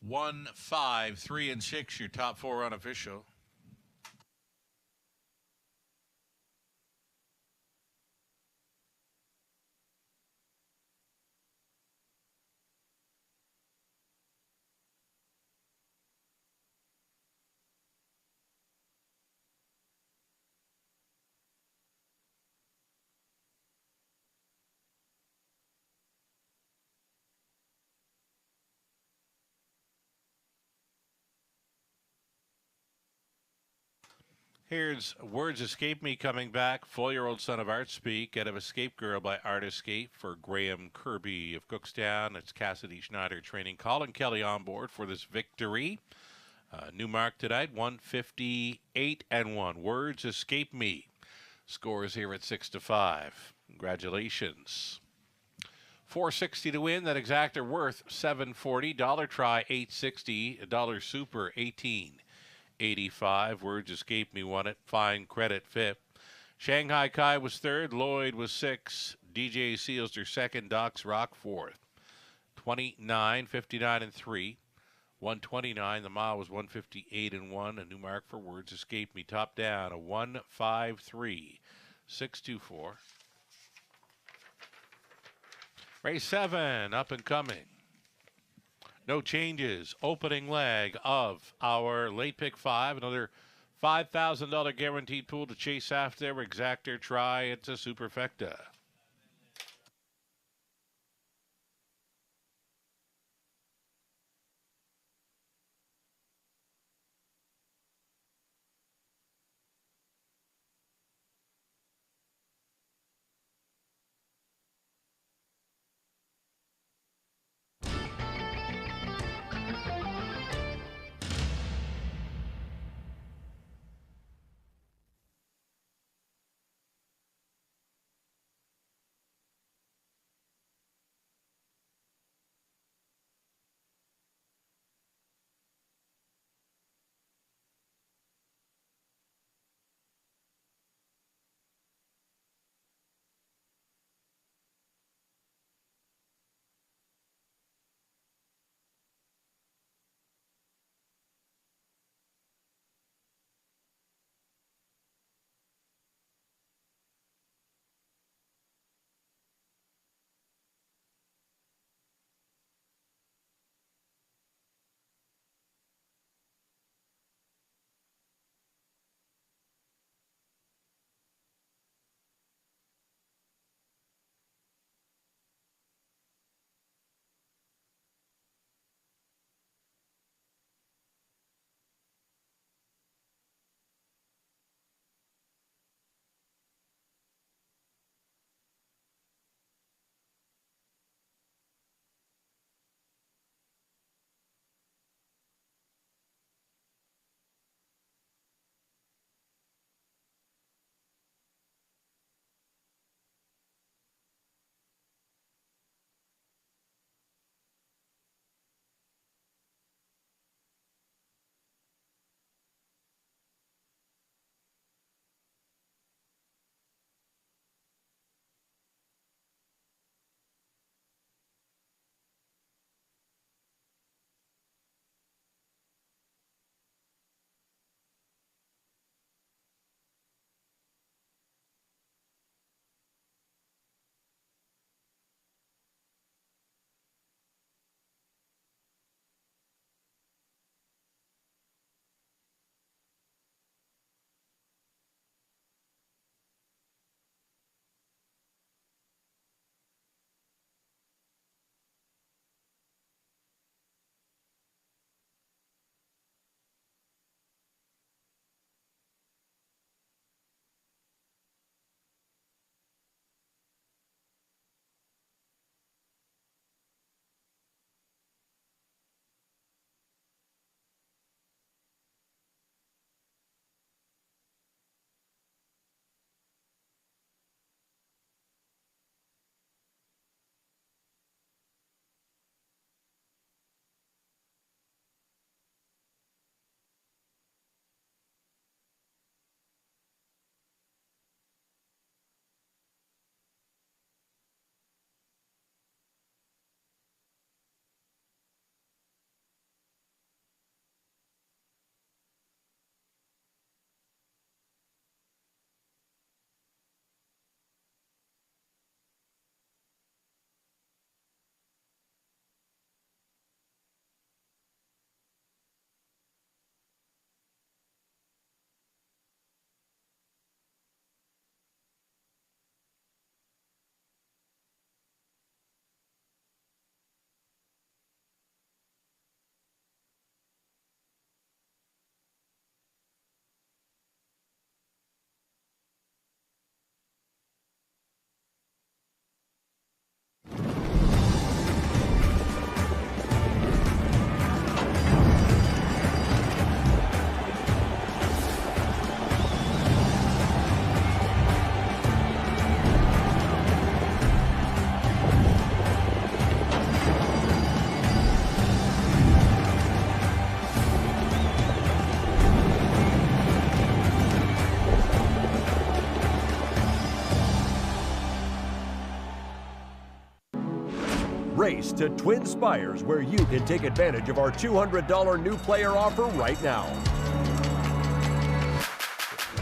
1, 5, 3, and 6, your top four unofficial. Here's Words Escape Me coming back. 4-year-old son of Art Speak. Out of Escape Girl by Art Escape for Graham Kirby of Cookstown. It's Cassidy Schneider training. Colin Kelly on board for this victory. New mark tonight, 158 and 1. Words Escape Me. Scores here at 6-5. Congratulations. 460 to win. That exactor worth 740. Dollar try 860. Dollar super 1885. Words Escape Me won it. Fine Credit fifth. Shanghai Kai was third. Lloyd was sixth. DJ Sealster second. Doc's Rock fourth. 29, 59 and 3. 129. The mile was 158 and 1. A new mark for Words Escape Me. Top down a 153. 624. Race 7 up and coming. No changes. Opening leg of our late pick 5. Another $5,000 guaranteed pool to chase after. Exactor try. It's a superfecta. to Twin Spires, where you can take advantage of our $200 new player offer right now.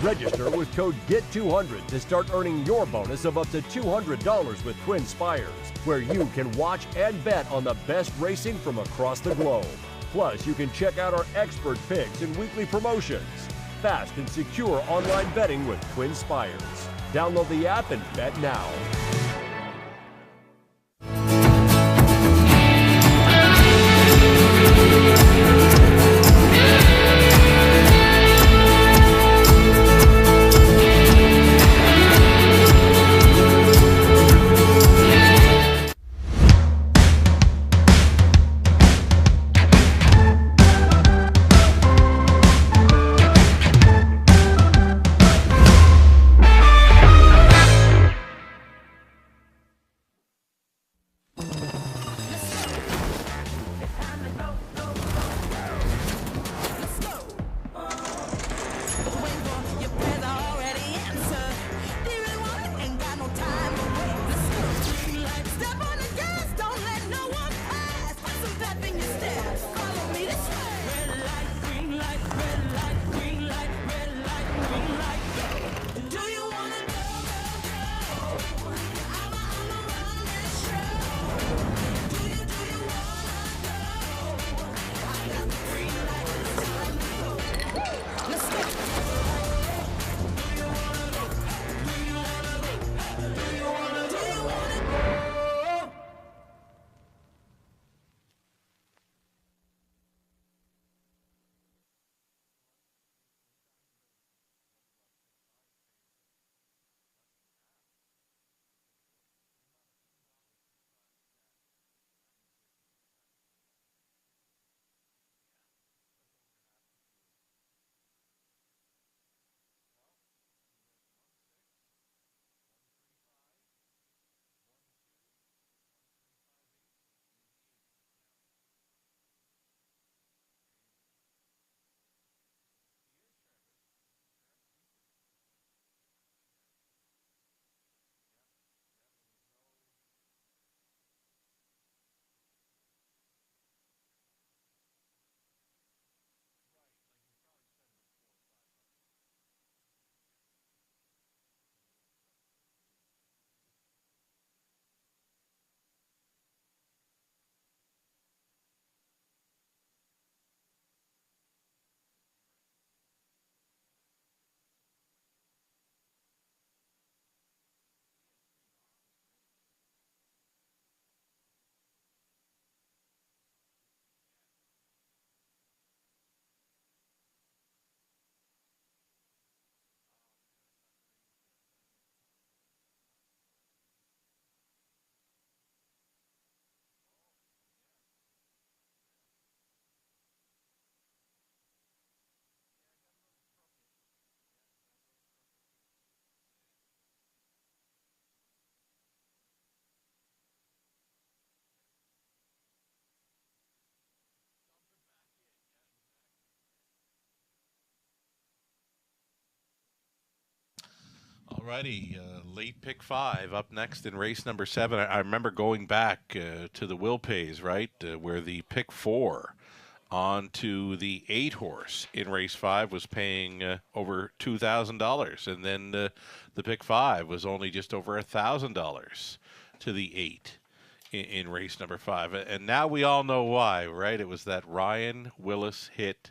Register with code GET200 to start earning your bonus of up to $200 with Twin Spires, where you can watch and bet on the best racing from across the globe. Plus, you can check out our expert picks and weekly promotions. Fast and secure online betting with Twin Spires. Download the app and bet now. Alrighty, late pick 5 up next in race number 7. I remember going back to the Will Pays, right, where the pick 4 on to the 8 horse in race 5 was paying over $2,000, and then the pick 5 was only just over $1,000 to the 8 in race number 5. And now we all know why, right? It was that Ryan Willis hit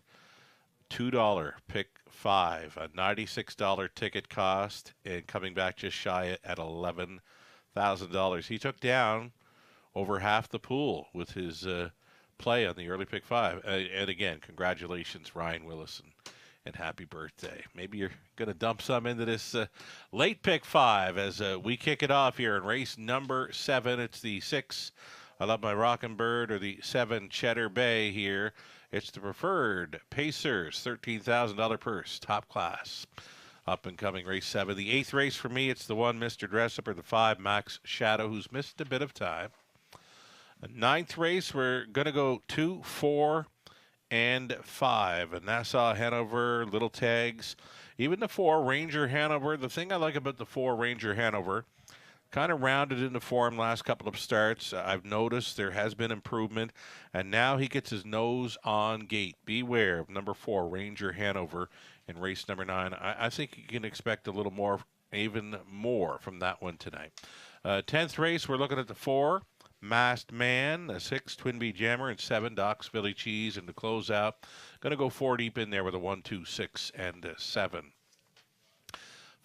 $2 pick 5, a $96 ticket cost, and coming back just shy at $11,000. He took down over half the pool with his play on the early pick 5. And again, congratulations, Ryan Willis, and happy birthday. Maybe you're going to dump some into this late pick 5 as we kick it off here in race number 7. It's the 6, I Love My Rockin' Bird, or the 7, Cheddar Bay here. It's the Preferred Pacers, $13,000 purse, top class. Up and coming race 7. The 8th race for me, it's the 1, Mr. Dressup, or the 5, Max Shadow, who's missed a bit of time. The 9th race, we're going to go 2, 4, and 5. And Nassau, Hanover, Little Tags. Even the 4, Ranger Hanover. The thing I like about the 4, Ranger Hanover, kind of rounded into form last couple of starts. I've noticed there has been improvement, and now he gets his nose on gate. Beware of number 4, Ranger Hanover, in race number 9. I think you can expect a little more, even more, from that one tonight. 10th race, we're looking at the 4, Masked Man, the 6, Twin Bee Jammer, and 7, Doc's Philly Cheese. And to close out, going to go 4 deep in there with a 1, 2, 6, and 7.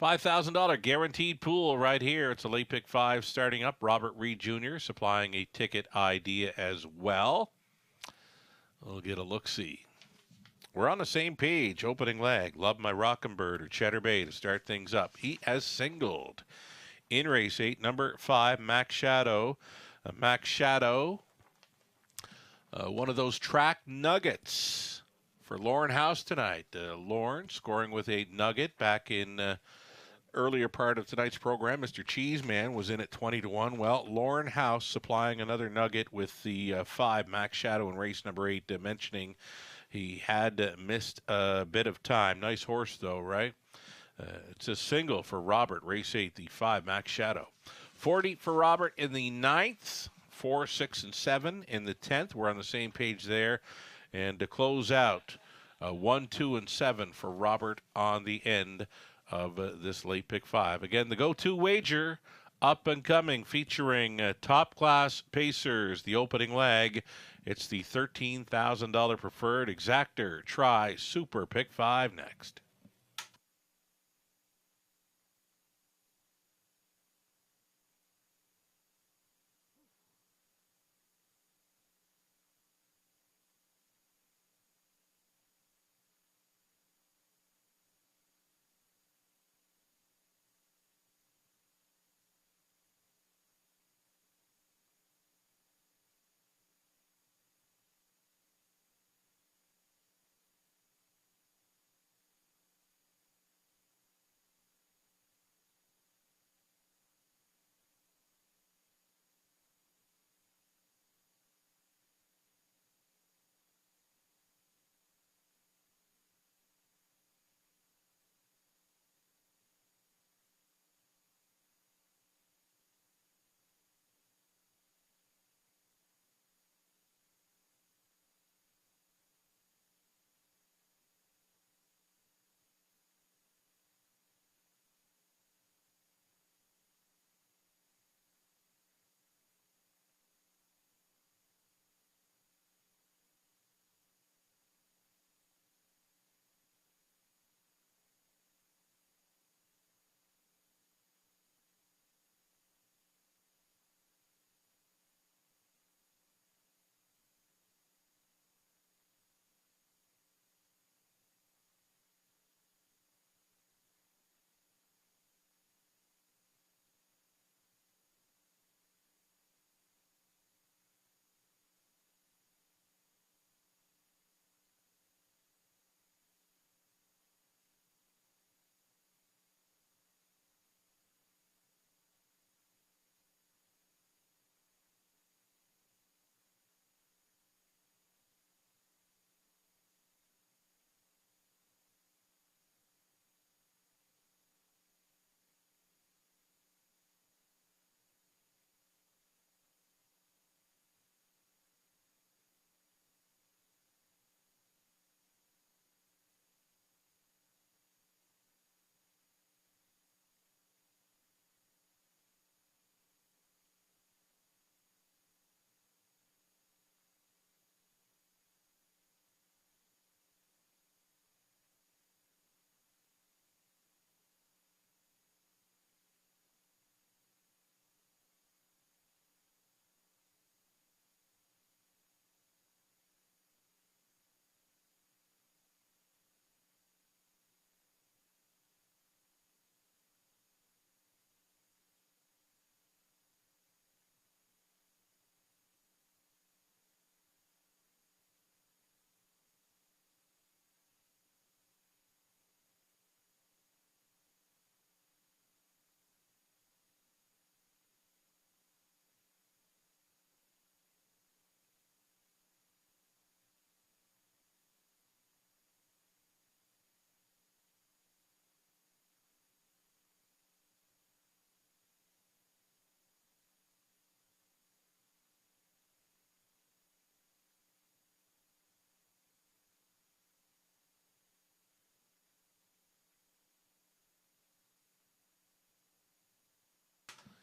$5,000 guaranteed pool right here. It's a late pick 5 starting up. Robert Reed Jr. supplying a ticket idea as well. We'll get a look-see. We're on the same page. Opening leg. Love My Rockin' Bird or Cheddar Bay to start things up. He has singled in race 8, number 5, Max Shadow. Max Shadow, one of those track nuggets for Lauren House tonight. Lauren scoring with a nugget back in earlier part of tonight's program. Mr. Cheeseman was in at 20-1. Well, Lauren House supplying another nugget with the 5, Max Shadow in race number 8, mentioning he had missed a bit of time. Nice horse, though, right? It's a single for Robert, race 8, the 5, Max Shadow. 40 for Robert in the 9th, 4, 6, and 7 in the 10th. We're on the same page there. And to close out, 1, 2, and 7 for Robert on the end of this late pick 5. Again, the go-to wager, up and coming, featuring top-class pacers, the opening leg. It's the $13,000 preferred exactor try super pick 5 next.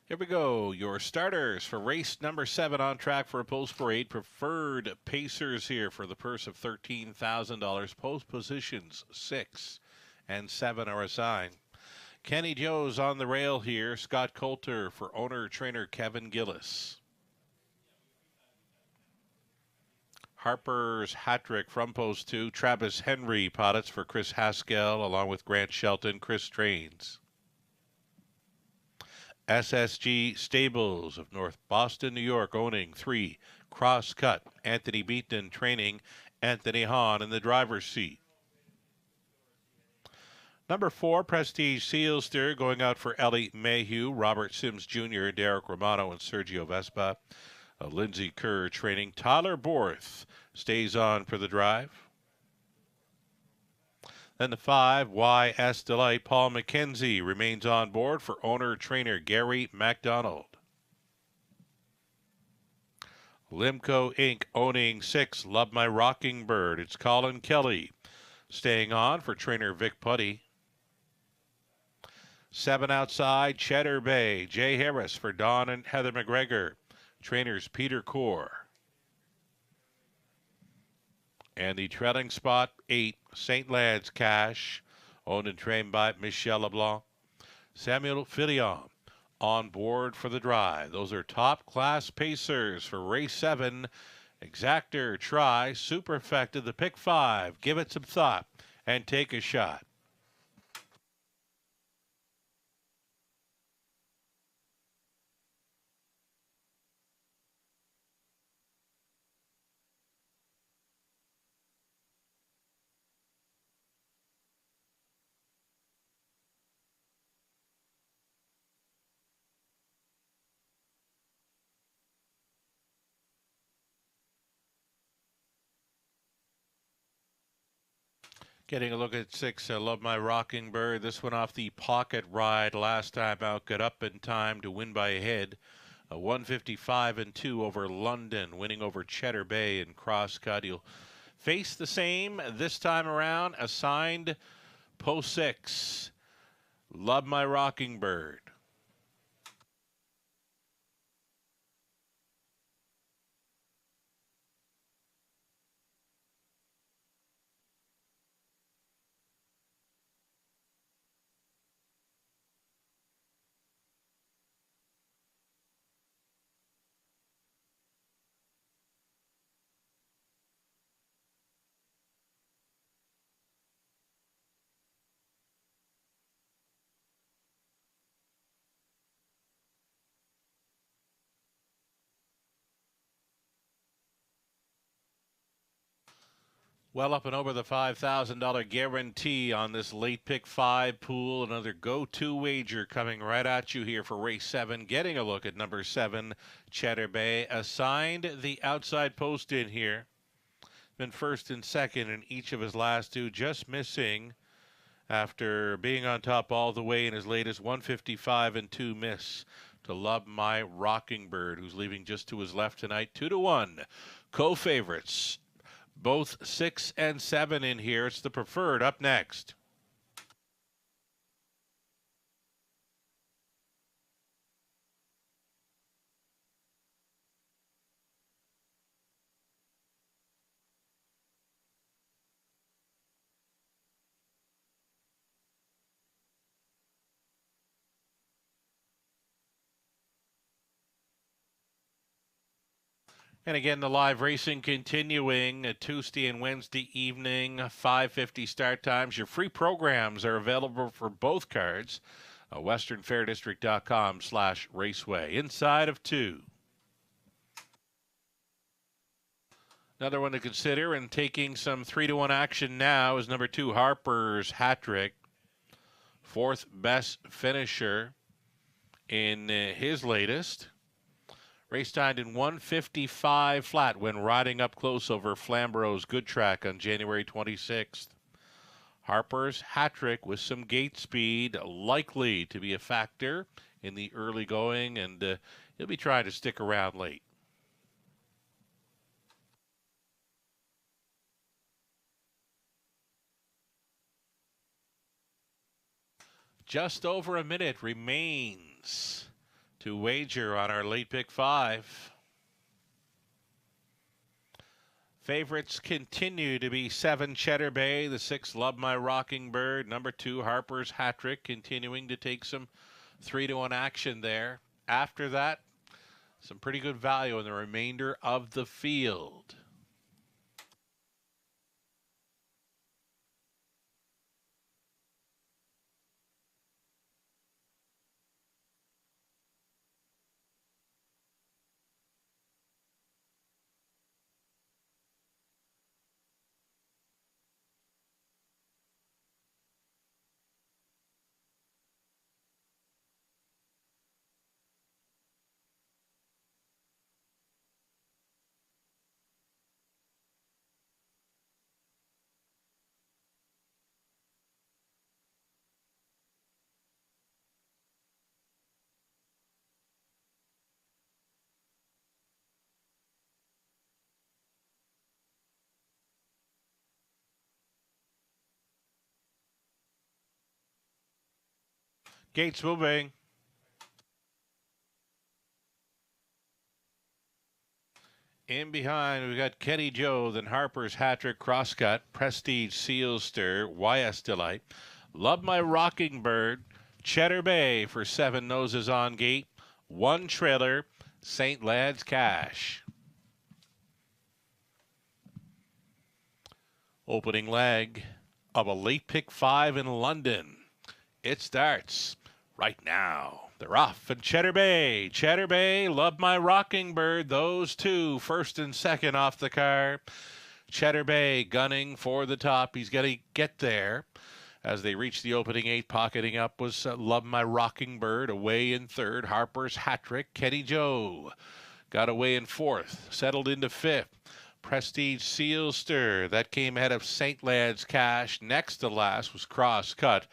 Here we go. Your starters for race number 7 on track for a post parade. Preferred Pacers here for the purse of $13,000. Post positions 6 and 7 are assigned. Kenny Joe's on the rail here. Scott Coulter for owner-trainer Kevin Gillis. Harper's hat-trick from post 2. Travis Henry Poddits for Chris Haskell along with Grant Shelton, Chris Trains. SSG Stables of North Boston, New York, owning 3. Crosscut, Anthony Beaton training, Anthony Hahn in the driver's seat. Number 4, Prestige Sealster, going out for Ellie Mayhew, Robert Sims Jr., Derek Romano, and Sergio Vespa. Lindsey Kerr training. Tyler Borth stays on for the drive. Then the 5, YS Delight, Paul McKenzie remains on board for owner-trainer Gary MacDonald. Limco Inc. owning 6, Love My Rocking Bird. It's Colin Kelly staying on for trainer Vic Putty. 7 outside, Cheddar Bay, Jay Harris for Don and Heather McGregor. Trainers Peter Core. And the trailing spot 8, St. Lad's Cash, owned and trained by Michel LeBlanc. Samuel Filion on board for the drive. Those are top class pacers for race 7. Exactor, Try, Superfecta, the pick 5. Give it some thought and take a shot. Getting a look at 6, Love My Rocking Bird. This one off the pocket ride last time out. Got up in time to win by a head. 155-2 over London, winning over Cheddar Bay and Crosscut. He'll face the same this time around. Assigned post 6, Love My Rocking Bird. Well up and over the $5,000 guarantee on this late pick 5 pool. Another go-to wager coming right at you here for race 7. Getting a look at number 7, Cheddar Bay. Assigned the outside post in here. Been first and second in each of his last 2. Just missing after being on top all the way in his latest 155-2 miss to Love My Rocking Bird, who's leaving just to his left tonight. 2-1. Co-favorites. Both 6 and 7 in here. It's the preferred up next. And again, the live racing continuing Tuesday and Wednesday evening, 5:50 start times. Your free programs are available for both cards. westernfairdistrict.com/raceway. Inside of 2. Another one to consider, and taking some 3-1 action now is number 2, Harper's hat-trick. 4th best finisher in his latest. Race timed in 155 flat when riding up close over Flamborough's Good Track on January 26th. Harper's hat-trick with some gate speed likely to be a factor in the early going, and he'll be trying to stick around late. Just over a minute remains to wager on our late pick 5. Favorites continue to be 7 Cheddar Bay, the 6 Love My Rocking Bird, number 2 Harper's Hat Trick continuing to take some 3-1 action there. After that, some pretty good value in the remainder of the field. Gates moving. In behind, we've got Kenny Joe, then Harper's Hat Trick, Crosscut, Prestige, Seal Stir, YS Delight, Love My Rocking Bird, Cheddar Bay for 7 noses on gate, 1 trailer, St. Lad's Cash. Opening leg of a late pick 5 in London. It starts right now. They're off. And Cheddar Bay, Love My Rocking Bird. Those two, first and second off the car. Cheddar Bay gunning for the top. He's going to get there. As they reach the opening 8, pocketing up was Love My Rocking Bird. Away in third, Harper's Hat Trick. Kenny Joe got away in fourth. Settled into fifth. Prestige Seal Stir. That came ahead of St. Lad's Cash. Next to last was Crosscut.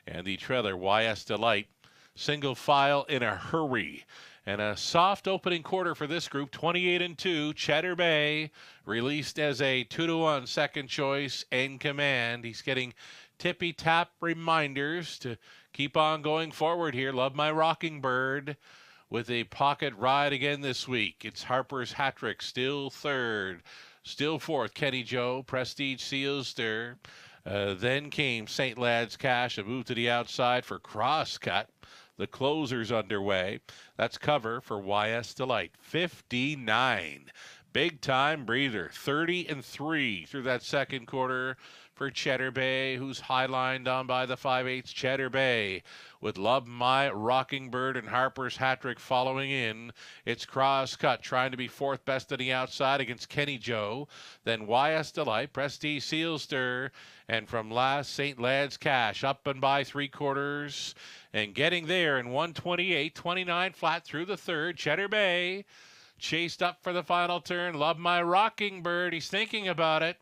And the trailer, YS Delight. Single file in a hurry. And a soft opening quarter for this group, 28-2. Cheddar Bay released as a 2-1 second choice in command. He's getting tippy-tap reminders to keep on going forward here. Love My Rocking Bird with a pocket ride again this week. It's Harper's Hat Trick still third. Still fourth, Kenny Joe, Prestige Seal Stir. Then came St. Lad's Cash, a move to the outside for Crosscut. The closer's underway. That's cover for YS Delight. 59. Big time breather. 30-3 through that second quarter for Cheddar Bay, who's highlined down by the 5/8 Cheddar Bay. With Love My Rocking Bird and Harper's Hat Trick following in. It's Crosscut trying to be fourth best on the outside against Kenny Joe. Then YS Delight, Prestige Seal Stir, and from last, St. Lad's Cash up and by 3/4 and getting there in 128-29 flat through the third. Cheddar Bay chased up for the final turn. Love My Rocking Bird. He's thinking about it.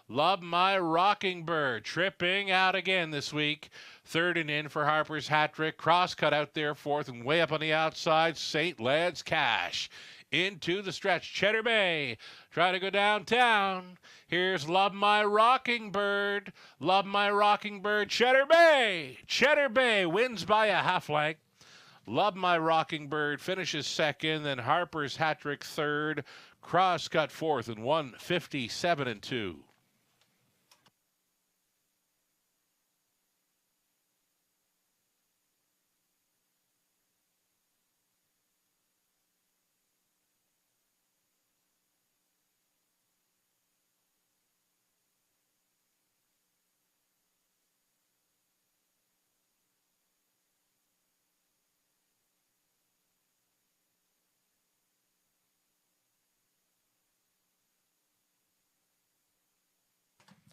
Love My Rocking Bird tripping out again this week. Third and in for Harper's Hat Trick. Crosscut out there fourth and way up on the outside. St. Lad's Cash into the stretch. Cheddar Bay trying to go downtown. Here's Love My Rocking Bird. Love My Rocking Bird. Cheddar Bay. Cheddar Bay wins by a half length. Love My Rocking Bird finishes second. Then Harper's Hat Trick third. Crosscut fourth and 157-2.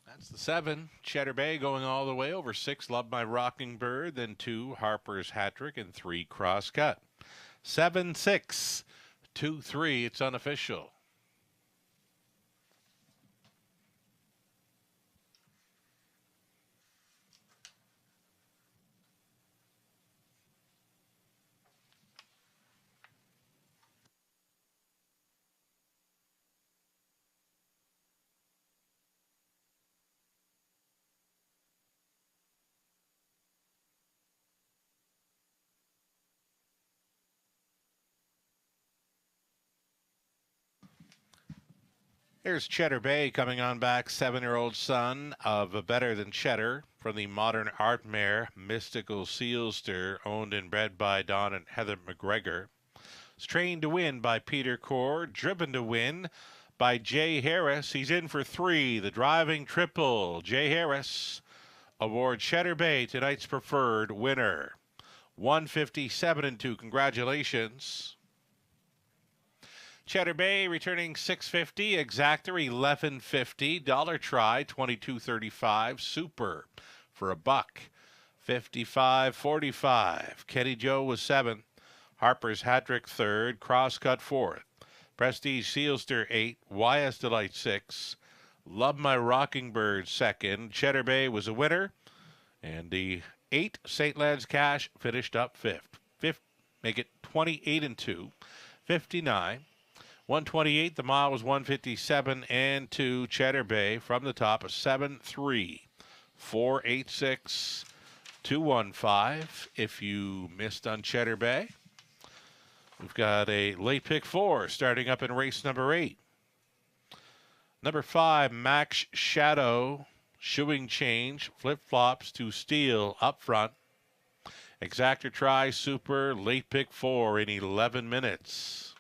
That's the 7. Cheddar Bay going all the way over 6. Love My Rocking Bird. Then 2. Harper's Hat Trick. And 3. Crosscut. 7-6. 2-3. It's unofficial. Here's Cheddar Bay coming on back, 7-year-old son of a Better Than Cheddar from the modern art mare Mystical Sealster, owned and bred by Don and Heather McGregor. It's trained to win by Peter Core, driven to win by Jay Harris. He's in for 3, the driving triple. Jay Harris award Cheddar Bay tonight's preferred winner. 157-2. Congratulations. Cheddar Bay returning $6.50, exactor $11.50, dollar try $22.35, super for $1, $55.45. Kenny Joe was 7th, Harper's Hattrick 3rd, Crosscut 4th, Prestige Sealster 8th, YS Delight 6th, Love My Rocking Bird 2nd. Cheddar Bay was a winner, and the 8 St. Lad's Cash finished up 5th. Make it 28-2, 59. 128, the mile was 157 and 2. Cheddar Bay from the top, a 7-3, 486, 215. If you missed on Cheddar Bay, we've got a late pick 4 starting up in race number 8. Number 5, Max Shadow, shoeing change, flip flops to steal up front. Exactor try, super, late pick 4 in 11 minutes.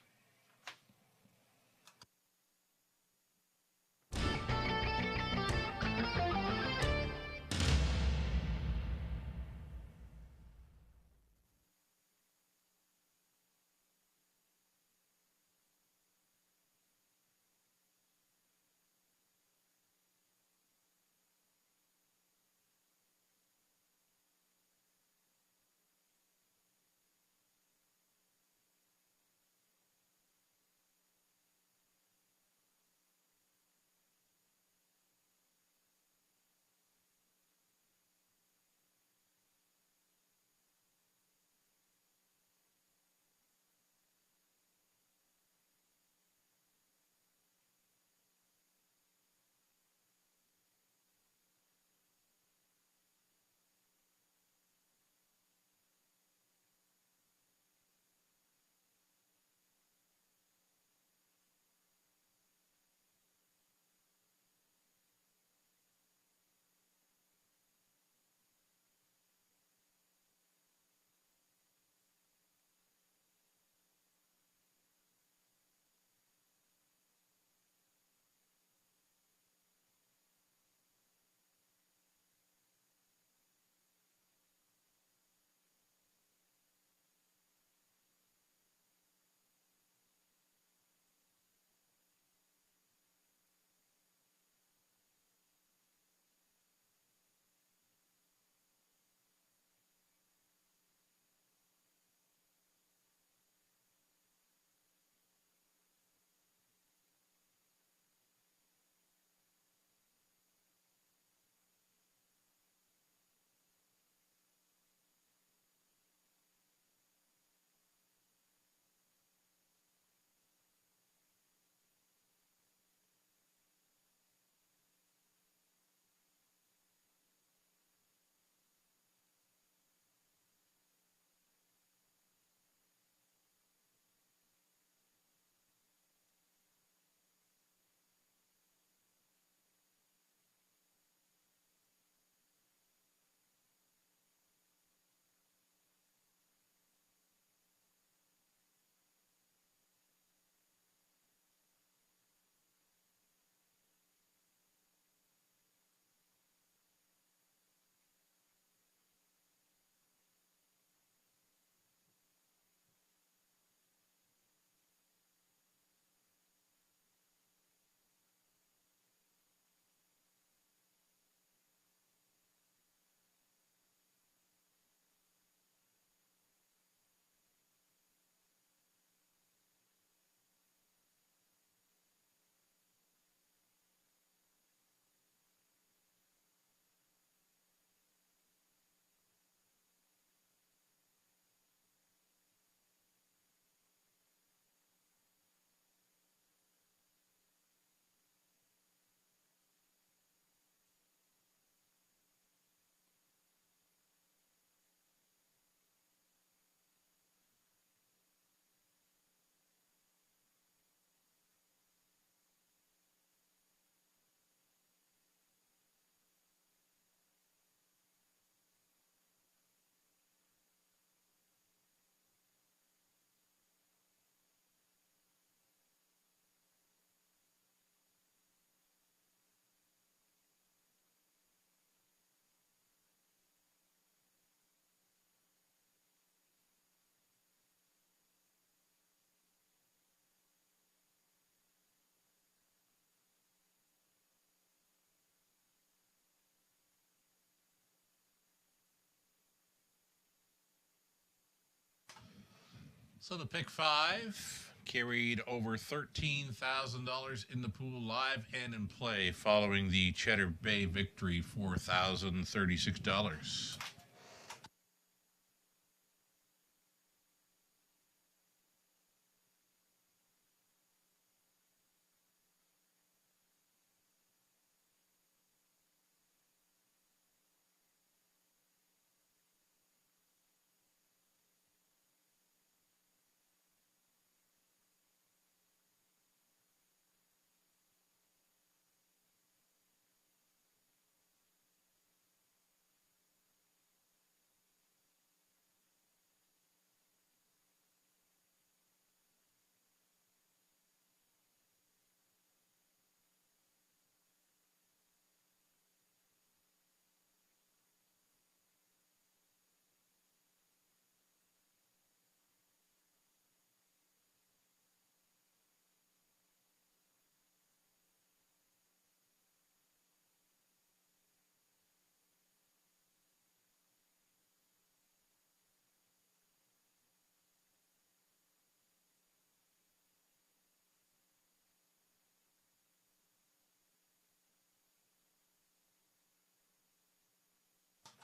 So the pick five carried over $13,000 in the pool live and in play following the Cheddar Bay victory, $4,036.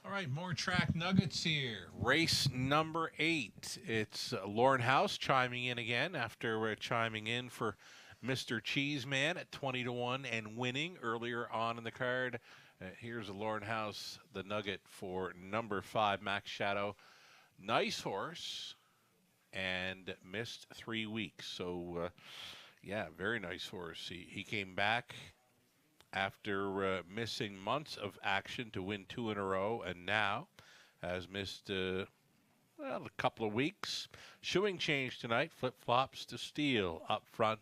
All right, more track nuggets here. Race number 8. It's Lauren House chiming in again after chiming in for Mr. Cheeseman at 20-1 and winning earlier on in the card. Here's Lauren House, the nugget for number 5, Max Shadow. Nice horse and missed 3 weeks. So, yeah, very nice horse. He came back after missing months of action to win 2 in a row, and now has missed a couple of weeks. Shoeing change tonight. Flip-flops to Steel up front.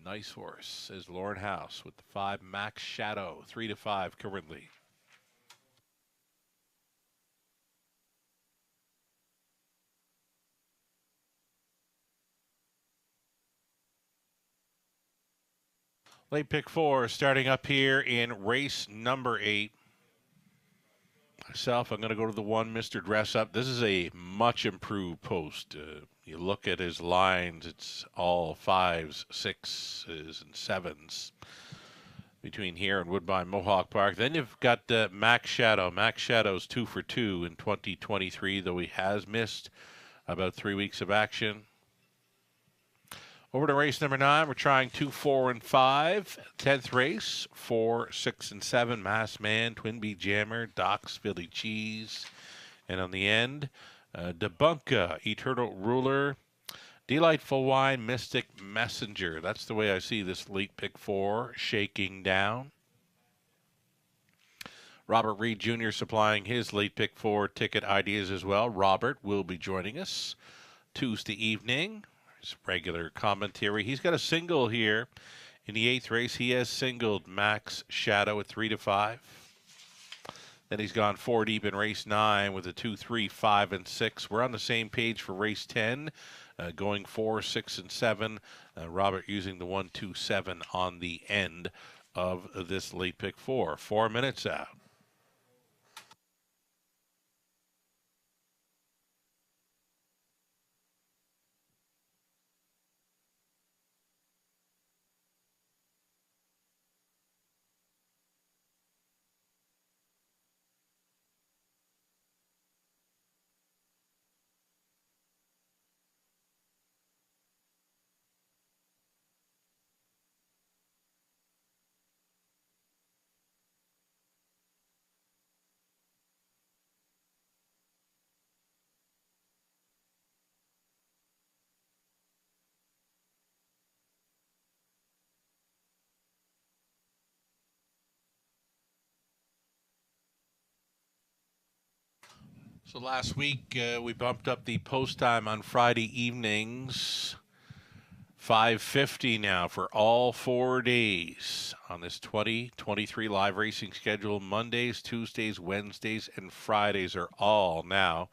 Nice horse, says Lauren House with the 5 Max Shadow, 3-5 currently. Late pick 4 starting up here in race number 8. Myself, I'm going to go to the 1, Mr. Dress Up. This is a much improved post. You look at his lines, it's all 5s, 6s, and 7s between here and Woodbine Mohawk Park. Then you've got Max Shadow. Max Shadow's 2 for 2 in 2023, though he has missed about 3 weeks of action. Over to race number 9. We're trying 2, 4, and 5. 10th race, 4, 6, and 7. Mass Man, Twin Bee Jammer, Doc's Philly Cheese. And on the end, Debunka, Eternal Ruler, Delightful Wine, Mystic Messenger. That's the way I see this late pick 4 shaking down. Robert Reed Jr. supplying his late pick 4 ticket ideas as well. Robert will be joining us Tuesday evening. Regular commentary. He's got a single here in the 8th race. He has singled Max Shadow at 3-5. Then he's gone 4 deep in race 9 with a 2, 3, 5, and 6. We're on the same page for race 10, going 4, 6, and 7. Robert using the 1, 2, 7 on the end of this late pick 4. 4 minutes out. So last week, we bumped up the post time on Friday evenings. 5:50 now for all 4 days on this 2023 live racing schedule. Mondays, Tuesdays, Wednesdays, and Fridays are all now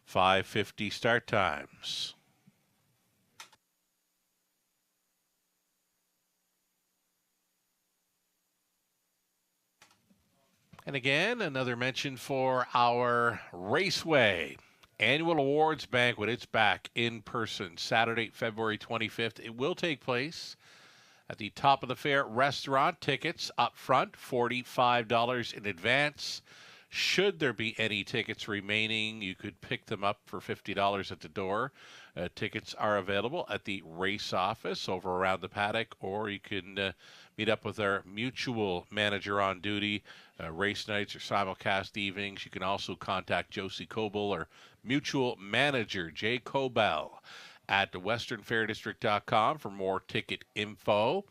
5:50 start times. And again, another mention for our Raceway Annual Awards Banquet, it's back in person Saturday, February 25th. It will take place at the Top of the Fair restaurant. Tickets up front, $45 in advance. Should there be any tickets remaining, you could pick them up for $50 at the door. Tickets are available at the race office over around the paddock, or you can meet up with our mutual manager on duty, race nights or simulcast evenings. You can also contact Josie Coble or mutual manager Jay Cobell at westernfairdistrict.com for more ticket info.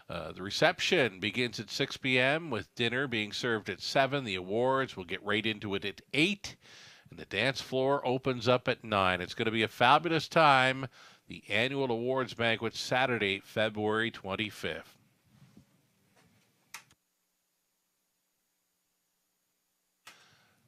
The reception begins at 6 p.m. with dinner being served at 7. The awards, we'll get right into it at 8. And the dance floor opens up at 9. It's going to be a fabulous time. The annual awards banquet Saturday, February 25th.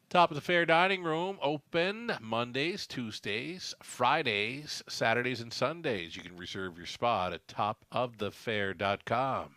Top of the Fair dining room open Mondays, Tuesdays, Fridays, Saturdays, and Sundays. You can reserve your spot at topofthefair.com.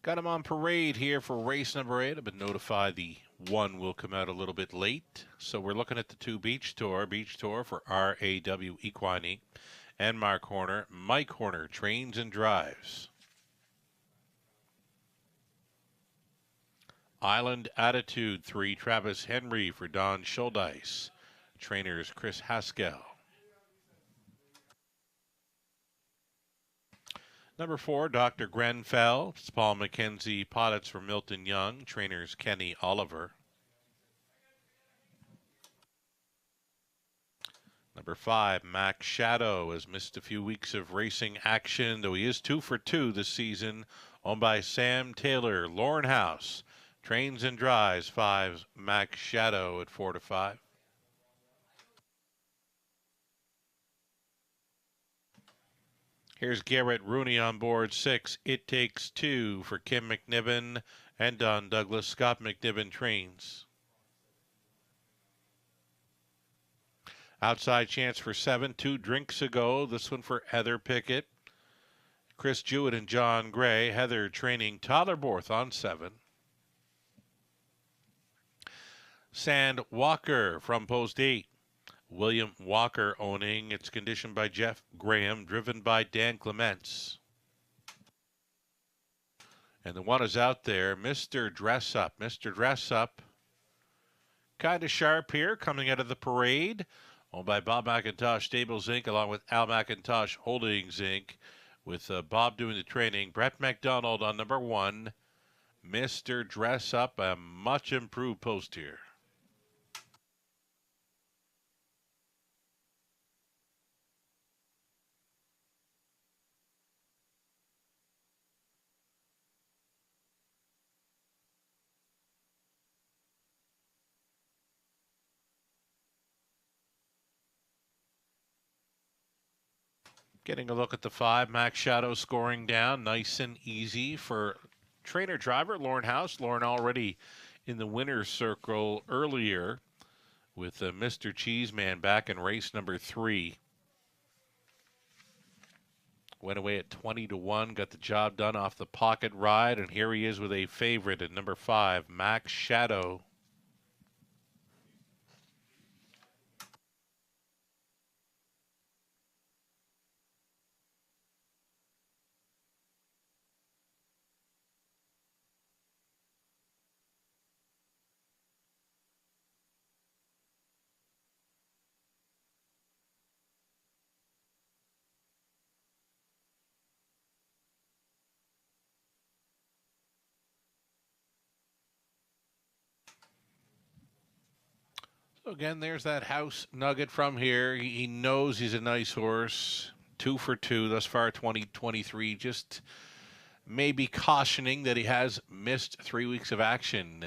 Got them on parade here for race number 8. I've been notified the 1 will come out a little bit late. So we're looking at the 2 Beach Tour for RAW Equine and Mark Horner. Mike Horner trains and drives. Island Attitude 3, Travis Henry for Don Schuldeis. Trainers Chris Haskell. Number 4, Dr. Grenfell. It's Paul McKenzie Poddits for Milton Young. Trainers Kenny Oliver. Number 5, Max Shadow has missed a few weeks of racing action, though he is 2 for 2 this season. Owned by Sam Taylor, Lauren House. Trains and Drives, 5's Max Shadow at 4-5. Here's Garrett Rooney on board 6. It Takes Two for Kim McNiven and Don Douglas. Scott McNiven trains. Outside chance for 7. 2 Drinks Ago. This one for Heather Pickett. Chris Jewett and John Gray. Heather training Tyler Borth on 7. Sand Walker from post 8. William Walker owning. It's conditioned by Jeff Graham, driven by Dan Clements. And the one is out there, Mr. Dress Up. Mr. Dress Up, kind of sharp here, coming out of the parade. Owned by Bob McIntosh Stables Inc., along with Al McIntosh Holdings Inc., with Bob doing the training. Brett McDonald on number 1. Mr. Dress Up, a much improved post here. Getting a look at the 5, Max Shadow scoring down, nice and easy for trainer driver Lauren House. Lauren already in the winner's circle earlier with Mr. Cheeseman back in race number 3. Went away at 20-1, got the job done off the pocket ride, and here he is with a favorite at number 5, Max Shadow. So again, there's that House nugget from here. He knows he's a nice horse. 2 for 2 thus far, 2023. Just maybe cautioning that he has missed 3 weeks of action.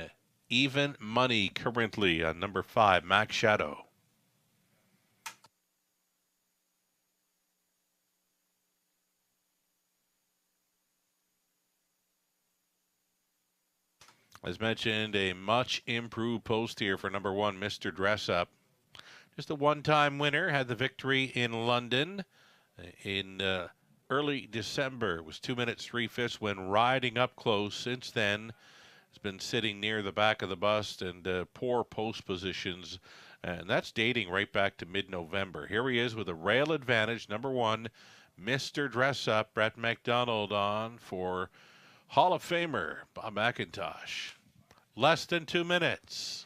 Even money currently on number 5, Max Shadow. As mentioned, a much improved post here for number 1, Mr. Dress Up. Just a one-time winner, had the victory in London in early December. It was 2 minutes 3/5 when riding up close. Since then, it's been sitting near the back of the bus and poor post positions. And that's dating right back to mid-November. Here he is with a rail advantage, number 1, Mr. Dress Up. Brett McDonald on for Hall of Famer Bob McIntosh. Less than 2 minutes.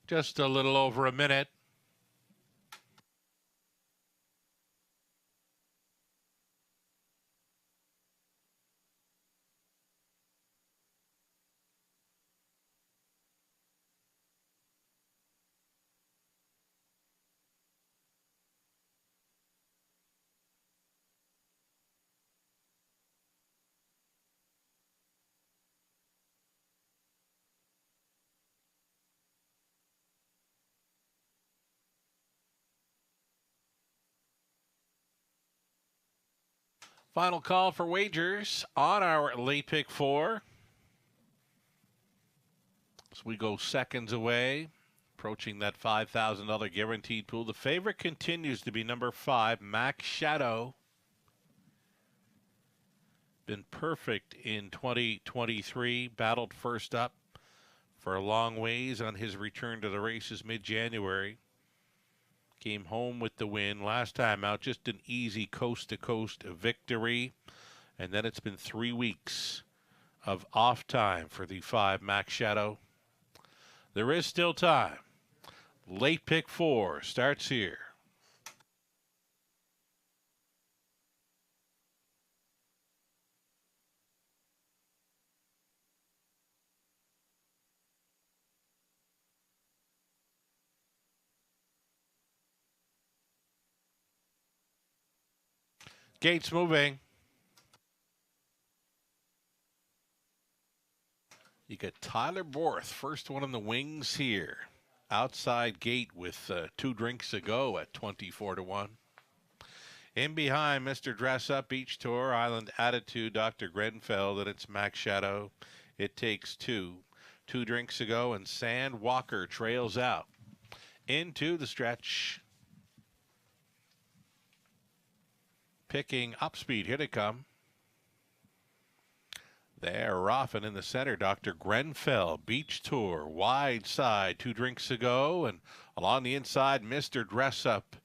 Just a little over a minute. Final call for wagers on our late pick 4. As we go seconds away, approaching that $5,000 guaranteed pool. The favorite continues to be number 5, Max Shadow. Been perfect in 2023. Battled first up for a long ways on his return to the races mid-January. Came home with the win. Last time out, just an easy coast-to-coast victory. And then it's been 3 weeks of off time for the 5 Max Shadow. There is still time. Late pick 4 starts here. Gates moving. You get Tyler Borth, first one in the wings here. Outside gate with 2 drinks to go at 24-1. In behind, Mr. Dress Up, Beach Tour, Island Attitude, Dr. Grenfell, and it's Max Shadow. It takes 2. 2 drinks to go, and Sand Walker trails out into the stretch. Picking up speed. Here they come. They're off and in the center. Dr. Grenfell, Beach Tour, wide side. 2 drinks to go, and along the inside, Mr. Dress Up.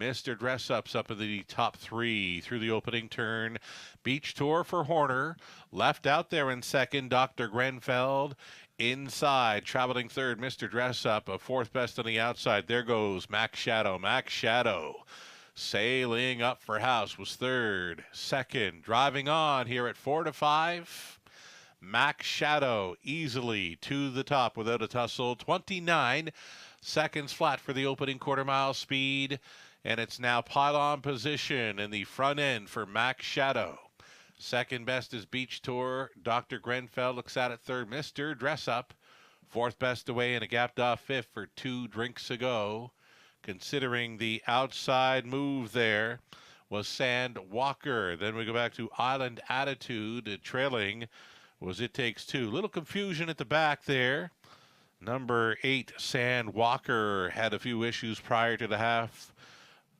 Mr. Dress Up's up in the top 3 through the opening turn. Beach Tour for Horner. Left out there in second, Dr. Grenfell. Inside, traveling third, Mr. Dress Up. A 4th best on the outside. There goes Max Shadow. Max Shadow sailing up for house was 3rd. 2nd, driving on here at 4-5. Max Shadow easily to the top without a tussle. 29 seconds flat for the opening quarter-mile speed. And it's now pylon position in the front end for Max Shadow. Second best is Beach Tour. Dr. Grenfell looks at it 3rd. Mr. Dress Up. 4th best away and a gapped off 5th for 2 drinks to go. Considering the outside move there was Sand Walker. Then we go back to Island Attitude. Trailing was It Takes 2. Little confusion at the back there. Number 8, Sand Walker, had a few issues prior to the half.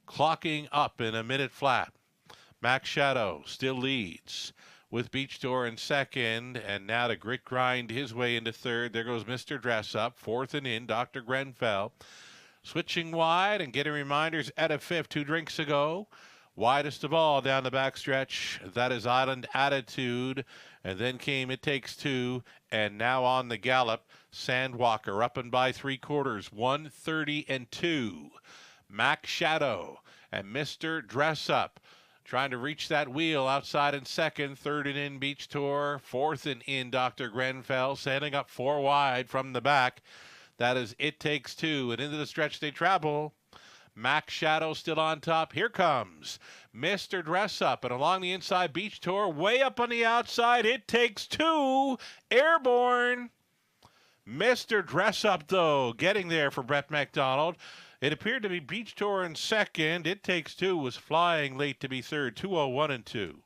Clocking up in a minute flat. Max Shadow still leads with Beach Tour in second, and now to grit grind his way into 3rd. There goes Mr. Dress Up. 4th and in, Dr. Grenfell. Switching wide and getting reminders at a 5th. 2 drinks to go. Widest of all down the backstretch. That is Island Attitude. And then came It Takes 2. And now on the gallop, Sand Walker up and by 3/4. 1:30-2. Max Shadow and Mr. Dress Up trying to reach that wheel outside in second. 3rd and in, Beach Tour. 4th and in, Dr. Grenfell. Sanding up 4 wide from the back. That is It Takes 2. And into the stretch they travel. Max Shadow still on top. Here comes Mr. Dress Up. And along the inside, Beach Tour. Way up on the outside. It Takes 2. Airborne. Mr. Dress Up, though, getting there for Brett McDonald. It appeared to be Beach Tour in second. It Takes 2 was flying late to be 3rd. 2:01-2.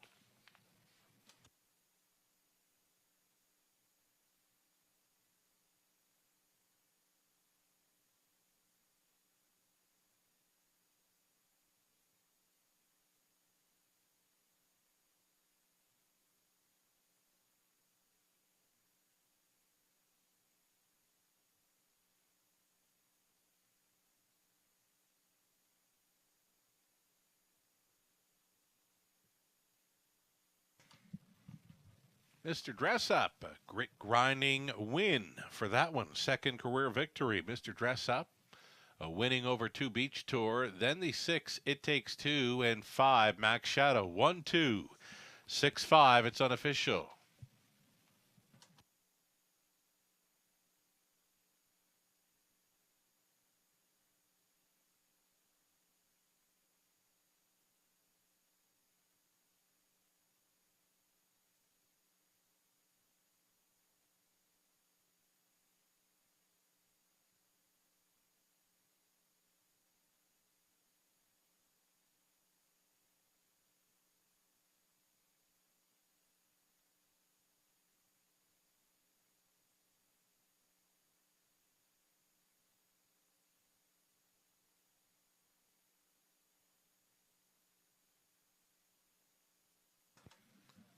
Mr. Dress Up, a grit grinding win for that one. 2nd career victory. Mr. Dress Up, a winning over 2 Beach Tour. Then the 6, It Takes 2, and 5, Max Shadow. 1-2. 6-5, it's unofficial.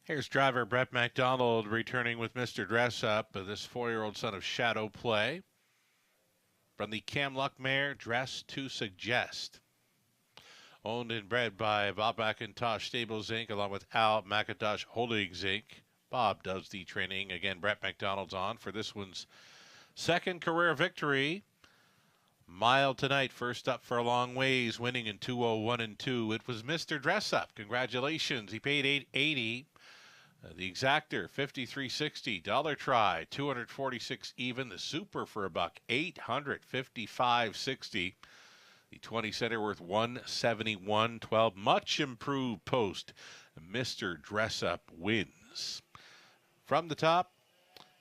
Here's driver Brett McDonald returning with Mr. Dress Up, this 4-year-old son of Shadow Play. From the Cam Luck mare, Dress to Suggest. Owned and bred by Bob McIntosh Stables Inc., along with Al McIntosh Holdings Inc. Bob does the training. Again, Brett McDonald's on for this one's second career victory. Mile tonight, first up for a long ways, winning in 2:01 and 2. It was Mr. Dress Up. Congratulations. He paid $8.80. The exactor, $53.60. Dollar try, $246 even. The super for a buck, $855.60. The 20 center worth $171.12. Much improved post. Mr. Dress Up wins. From the top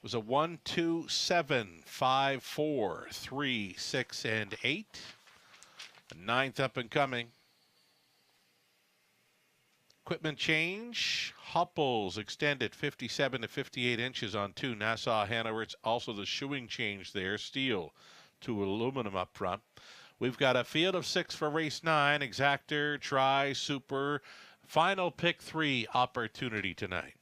was a 1, 2, 7, 5, 4, 3, 6, and 8. A ninth up and coming. Equipment change. Hupples extended 57 to 58 inches on 2. Nassau Hanover. It's also the shoeing change there. Steel to aluminum up front. We've got a field of 6 for race 9. Exactor, try, super. Final pick 3 opportunity tonight.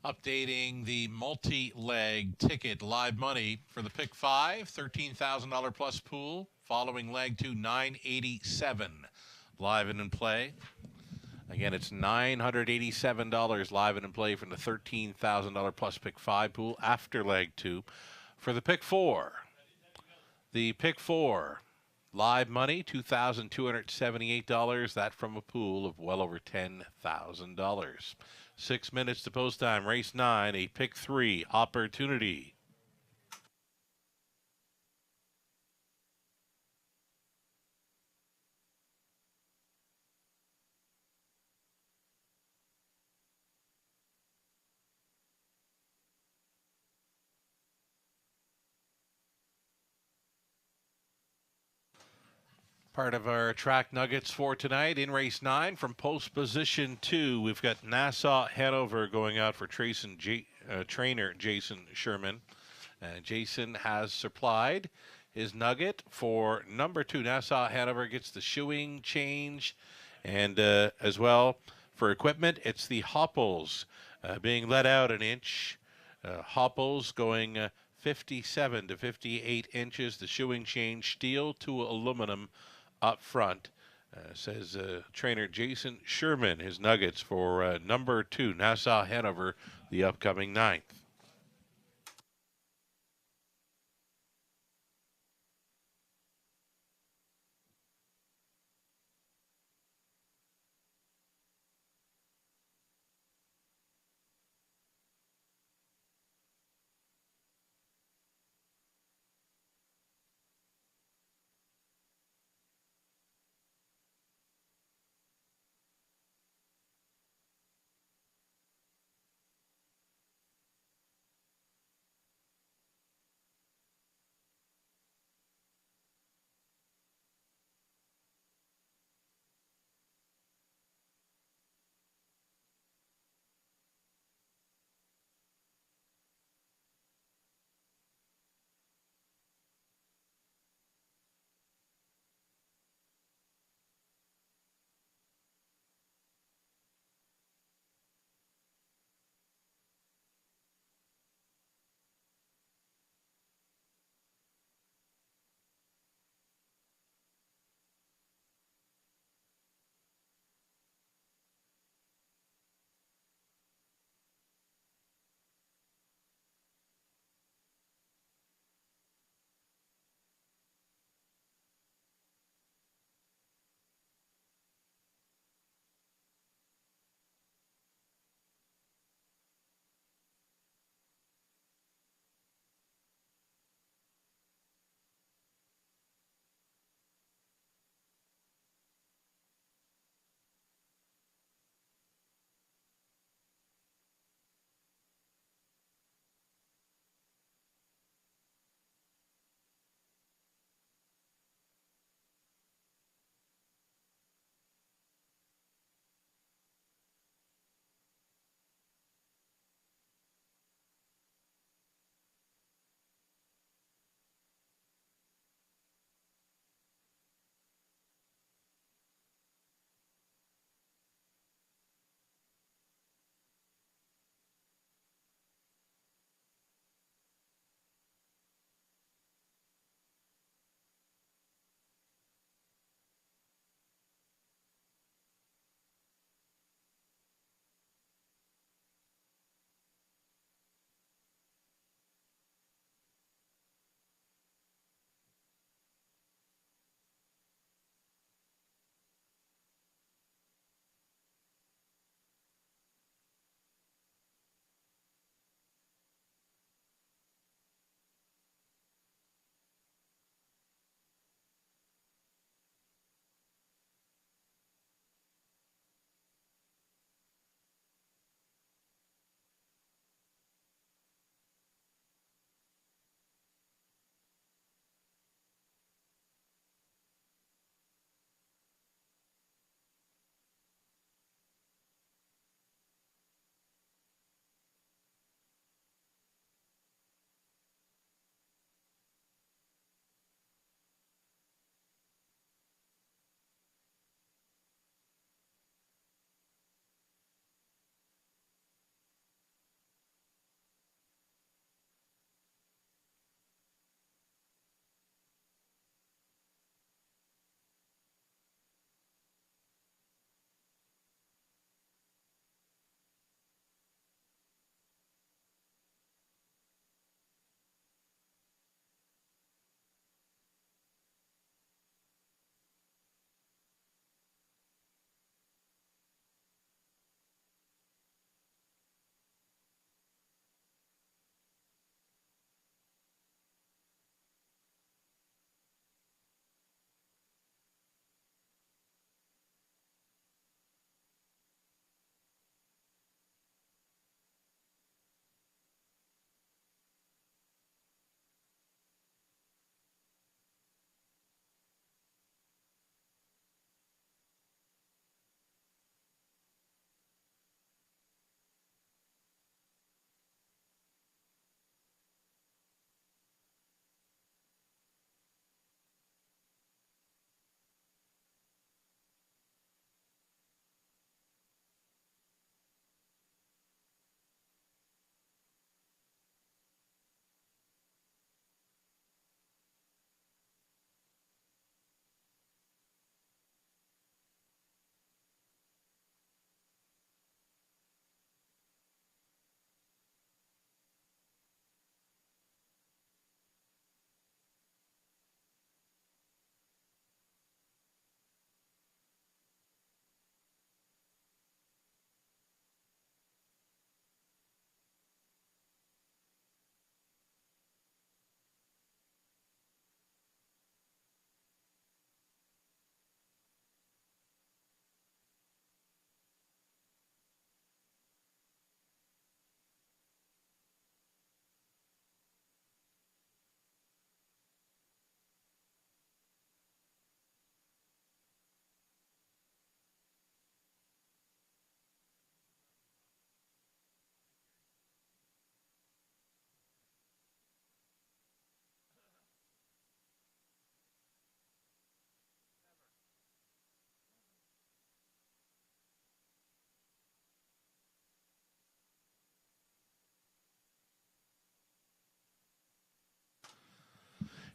Updating the multi-leg ticket live money for the pick 5, $13,000 plus pool. Following leg 2, $987 live and in play. Again, it's $987 live and in play from the $13,000 plus pick 5 pool after leg 2. For the pick 4, the pick 4 live money, $2,278. That from a pool of well over $10,000. 6 minutes to post time. Race 9, a pick 3 opportunity. Part of our track nuggets for tonight in race 9 from post position 2. We've got Nassau Hanover going out for trainer Jason Sherman. Jason has supplied his nugget for number 2. Nassau Hanover gets the shoeing change, and as well for equipment, it's the Hopples being let out an inch. Hopples going 57 to 58 inches. The shoeing change, steel to aluminum up front. Says trainer Jason Sherman, his nuggets for number 2, Nassau Hanover, the upcoming 9th.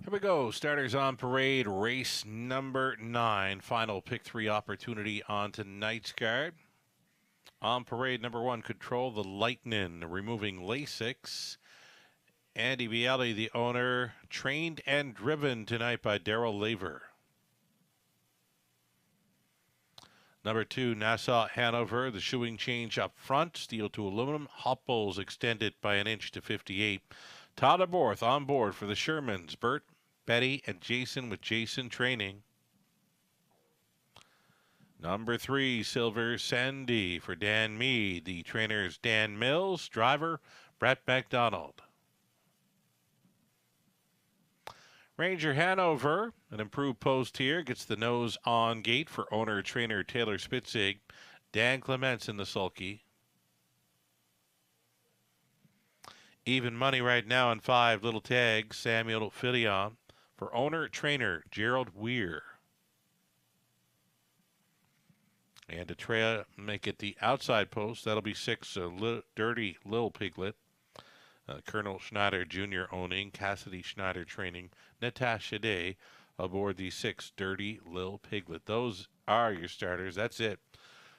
Here we go. Starters on parade. Race number 9. Final pick 3 opportunity on tonight's card. On parade number 1, Control the Lightning, removing Lasix. Andy Bialy, the owner, trained and driven tonight by Daryl Laver. Number 2, Nassau Hanover, the shoeing change up front, steel to aluminum, hop bowls extended by 1 inch to 58. Tyler Borth on board for the Shermans, Bert, Betty, and Jason with Jason training. Number 3, Silver Sandy for Dan Mead. The trainers Dan Mills, driver Brett McDonald. Ranger Hanover, an improved post here, gets the nose on gate for owner-trainer Taylor Spitzig. Dan Clements in the sulky. Even money right now on 5, Little Tag, Samuel Filion for owner-trainer Gerald Weir. And to make it the outside post, that'll be 6, Dirty Lil Piglet. Colonel Schneider Jr. owning, Cassidy Schneider training, Natasha Day aboard the 6, Dirty Lil Piglet. Those are your starters. That's it.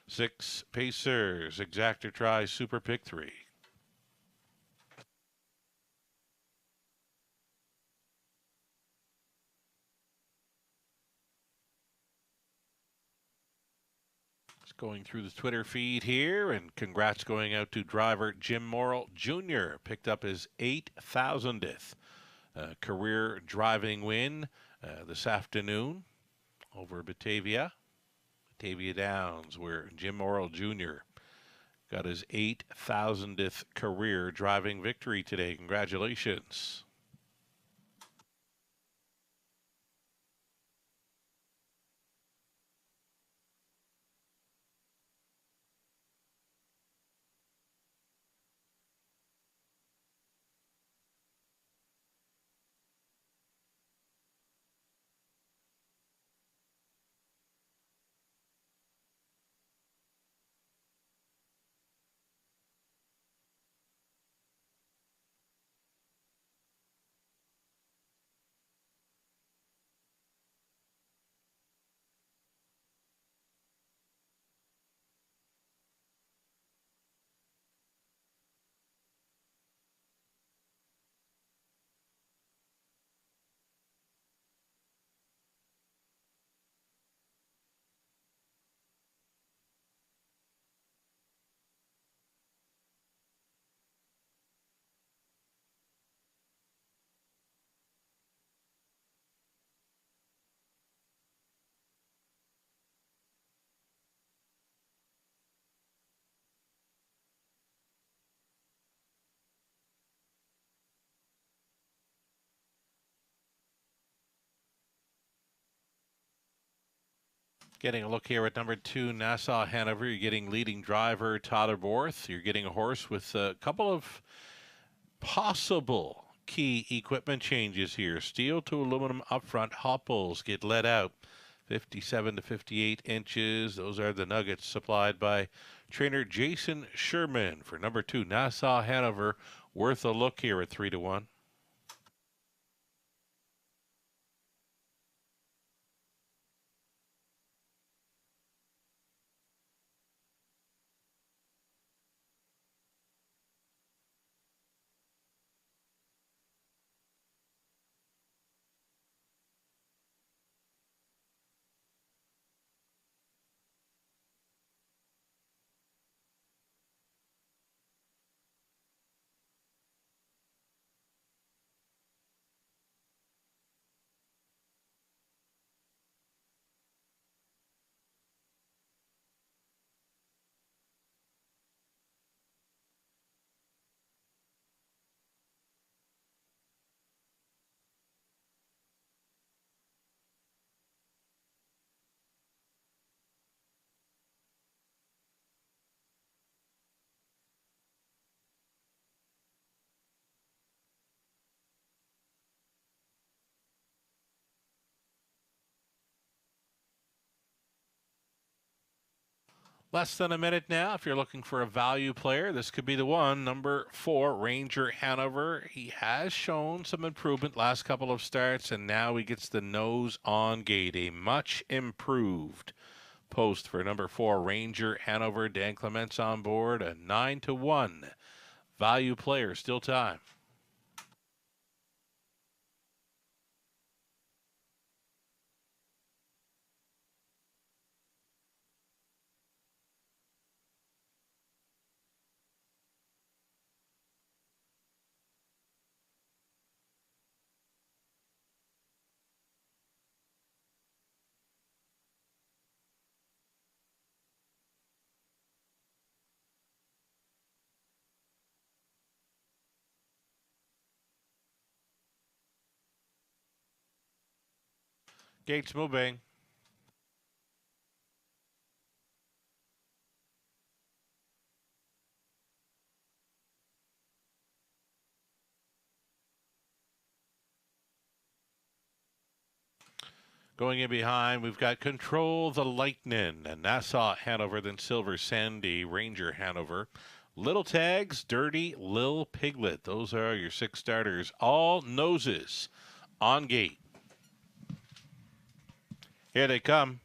6 Pacers, Exactor Try, Super Pick 3. Going through the Twitter feed here, and congrats going out to driver Jim Morrill Jr. Picked up his 8,000th career driving win this afternoon over Batavia Downs, where Jim Morrill Jr. got his 8,000th career driving victory today. Congratulations. Getting a look here at number 2, Nassau Hanover. You're getting leading driver Tyler Borth. You're getting a horse with a couple of possible key equipment changes here. Steel to aluminum up front. Hop bowls get let out 57 to 58 inches. Those are the nuggets supplied by trainer Jason Sherman for number 2, Nassau Hanover. Worth a look here at 3 to 1. Less than a minute now. If you're looking for a value player, this could be the one. Number 4, Ranger Hanover. He has shown some improvement last couple of starts, and now he gets the nose on gate. A much improved post for number 4, Ranger Hanover. Dan Clements on board. A 9-1 value player. Still time. Gates moving. Going in behind, we've got Control the Lightning and Nassau Hanover, then Silver Sandy, Ranger Hanover. Little Tags, Dirty Lil Piglet. Those are your 6 starters. All noses on gate. Here they come.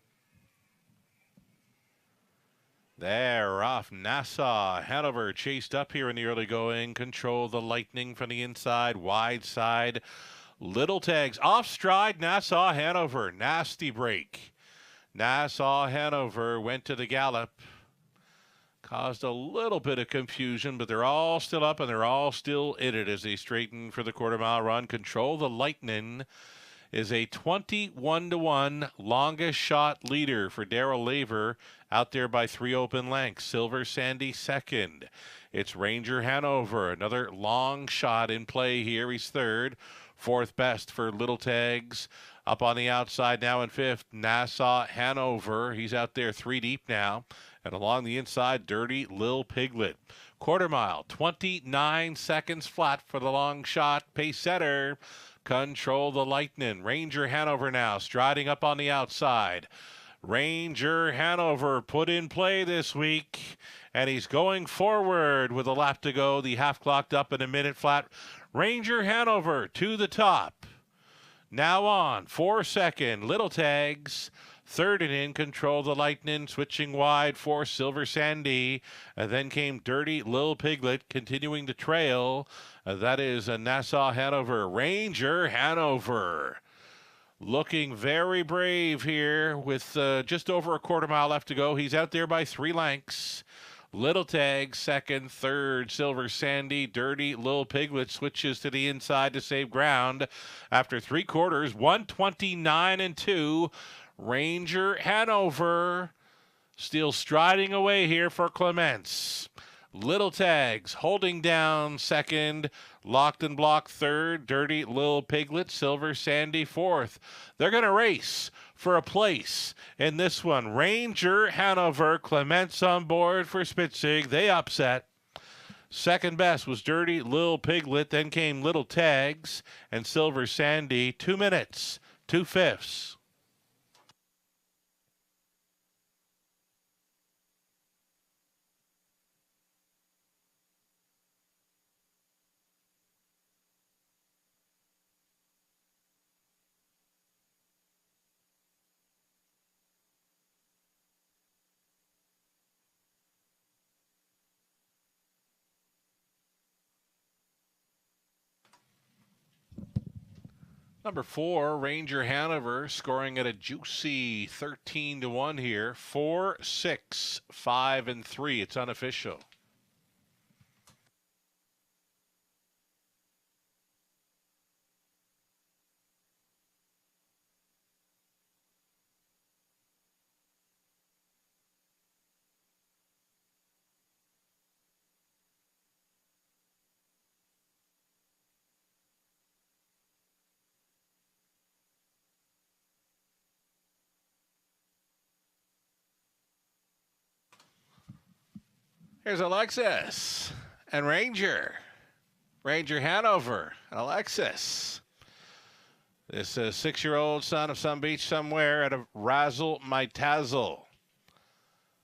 They're off. Nassau Hanover chased up here in the early going. Control the Lightning from the inside, wide side. Little Tags off stride. Nassau Hanover. Nasty break. Nassau Hanover went to the gallop. Caused a little bit of confusion, but they're all still up and they're all still in it as they straighten for the quarter-mile run. Control the Lightning is a 21-1 longest shot leader for Darrell Laver out there by 3 open lengths. Silver Sandy second. It's Ranger Hanover, another long shot in play here. He's third. 4th best for Little Tags. Up on the outside now in 5th, Nassau Hanover. He's out there 3 deep now. And along the inside, Dirty Lil Piglet. Quarter mile, 29 seconds flat for the long shot. Pace setter, Control the Lightning. Ranger Hanover now striding up on the outside. Ranger Hanover put in play this week, and he's going forward with a lap to go. The half clocked up in a minute flat. Ranger Hanover to the top. Now on 4-second, Little Tags. 3rd and in, Control the Lightning, switching wide for Silver Sandy. Then came Dirty Lil Piglet, continuing to trail. That is a Nassau Hanover. Ranger Hanover looking very brave here with just over a quarter mile left to go. He's out there by 3 lengths. Little Tag second, 3rd, Silver Sandy. Dirty Lil Piglet switches to the inside to save ground. After 3 quarters, 129-2. Ranger Hanover still striding away here for Clements. Little Tags holding down second. Locked and blocked 3rd. Dirty Lil Piglet. Silver Sandy 4th. They're going to race for a place in this one. Ranger Hanover. Clements on board for Spitzig. They upset. Second best was Dirty Lil Piglet. Then came Little Tags and Silver Sandy. 2 minutes, 2/5. Number 4, Ranger Hanover, scoring at a juicy 13-1 here. 4, 6, 5, and 3. It's unofficial. Here's Alexis and Ranger. Ranger Hanover and Alexis. This 6-year-old son of some beach somewhere at a Razzle My Tazzle.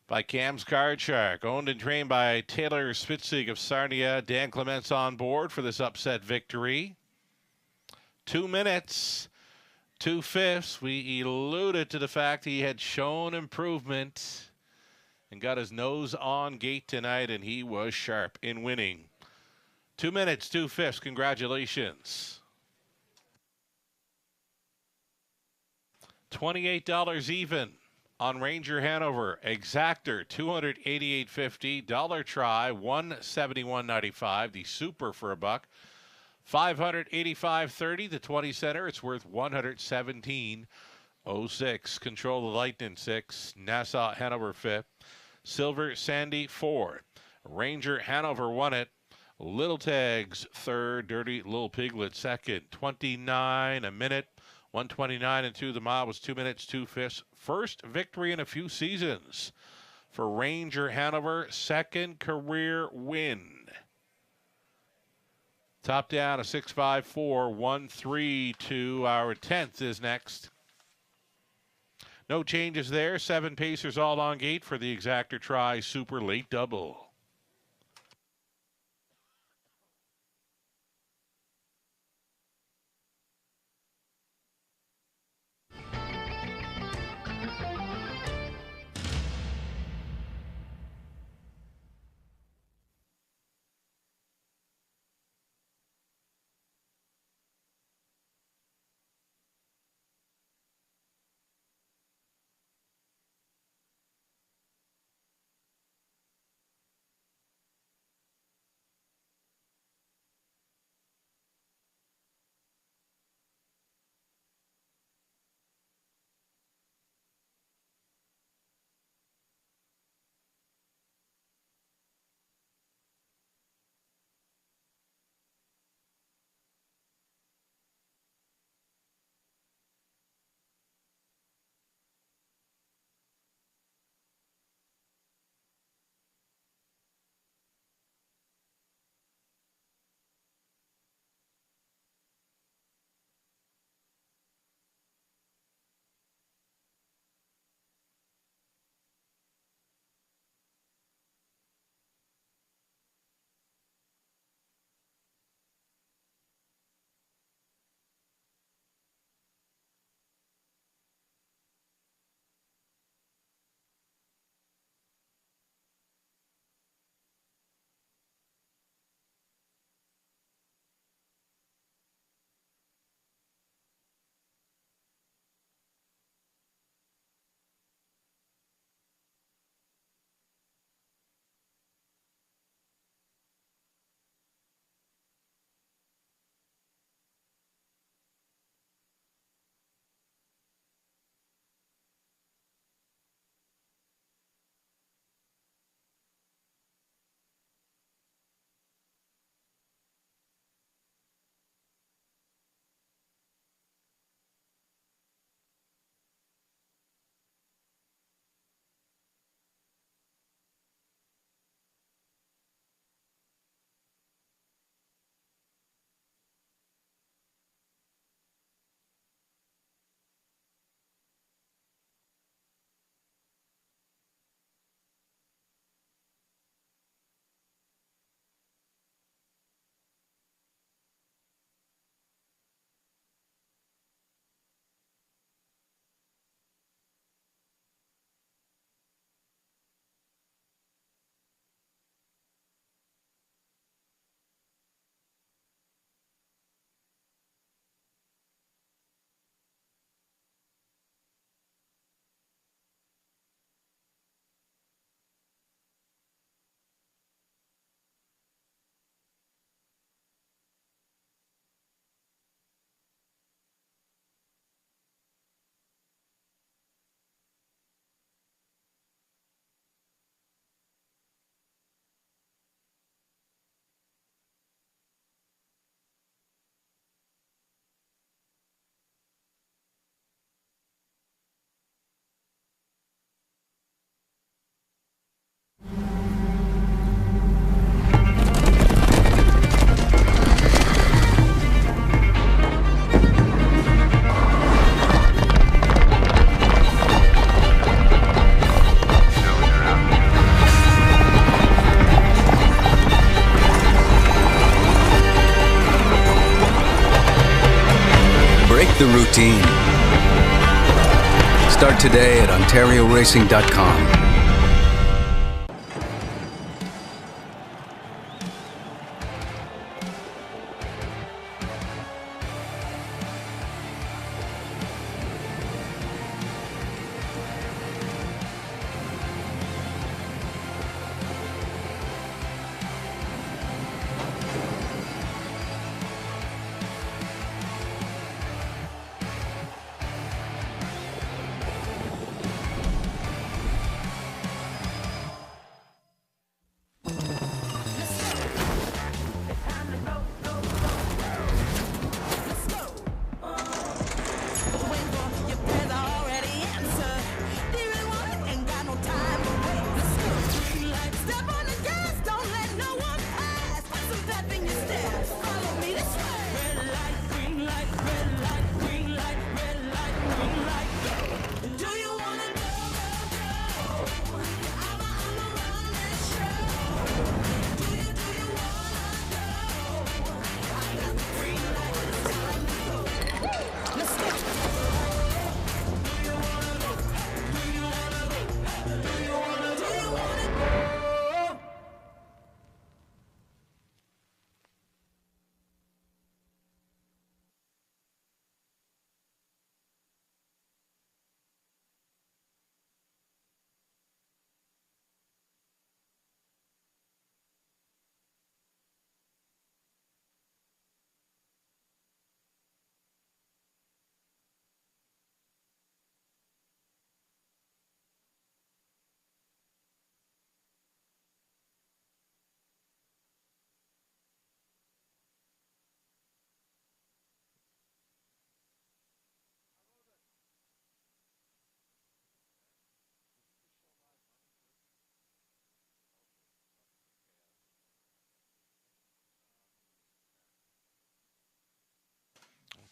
by Cam's Card Shark. Owned and trained by Taylor Spitzig of Sarnia. Dan Clements on board for this upset victory. 2 minutes, 2/5. We alluded to the fact he had shown improvement and got his nose on gate tonight, and he was sharp in winning. 2 minutes, 2/5. Congratulations. $28 even on Ranger Hanover. Exactor, $288.50. Dollar Try, $171.95. The Super for $1. $585.30. The 20 center, it's worth $117.06. Control the Lightning, 6. Nassau Hanover, 5th. Silver Sandy, 4. Ranger Hanover won it. Little Tags, 3rd. Dirty Little Piglet, 2nd. 29 a minute. 129 and 2 the mile was 2 minutes, 2/5. First victory in a few seasons for Ranger Hanover. 2nd career win. Top down a 6.54, 1.32. Our 10th is next. No changes there. 7 pacers all on gate for the Exactor Try Super Late Double. the routine. Start today at OntarioRacing.com.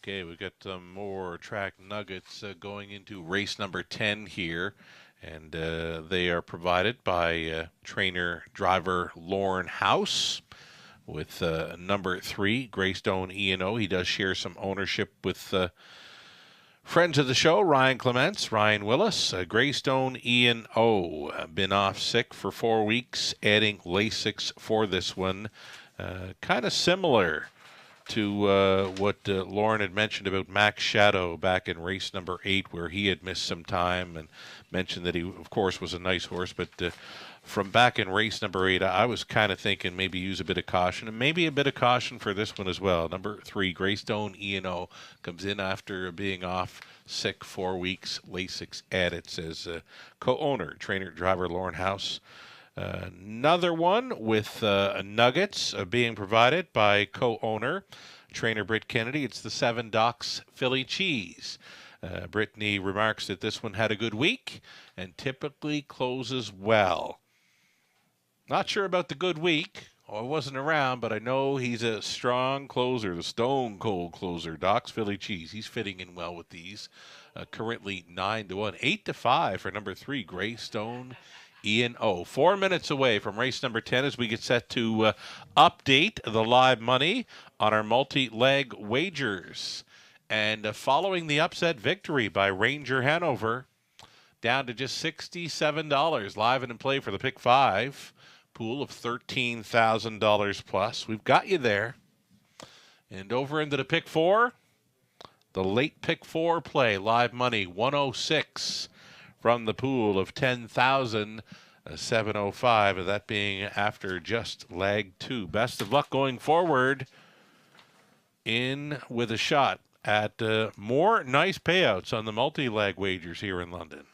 Okay, we've got some more track nuggets going into race number 10 here. And they are provided by trainer driver Lauren House with number 3, Greystone E&O. He does share some ownership with friends of the show, Ryan Clements, Ryan Willis. Greystone E&O been off sick for 4 weeks, adding Lasix for this one. Kind of similar to what Lauren had mentioned about Max Shadow back in race number 8, where he had missed some time, and mentioned that he, of course, was a nice horse. But from back in race number 8, I was kind of thinking maybe use a bit of caution, and maybe a bit of caution for this one as well. Number 3, Greystone E&O, comes in after being off sick 4 weeks. Lasix added, says co-owner, trainer, driver Lauren House. Another one with nuggets being provided by co-owner, trainer Britt Kennedy. It's the 7 Docks Philly Cheese. Brittany remarks that this one had a good week and typically closes well. Not sure about the good week. I wasn't around, but I know he's a strong closer, the stone cold closer, Docks Philly Cheese. He's fitting in well with these. Currently 9-1, 8-5 for number 3, Greystone E&O. 4 minutes away from race number 10 as we get set to update the live money on our multi-leg wagers. And following the upset victory by Ranger Hanover, down to just $67 live and in play for the pick 5 pool of $13,000 plus. We've got you there. And over into the pick 4, the late pick 4 play, live money 106 from the pool of 10,000, 705, and that being after just leg 2. Best of luck going forward. In with a shot at more nice payouts on the multi-leg wagers here in London.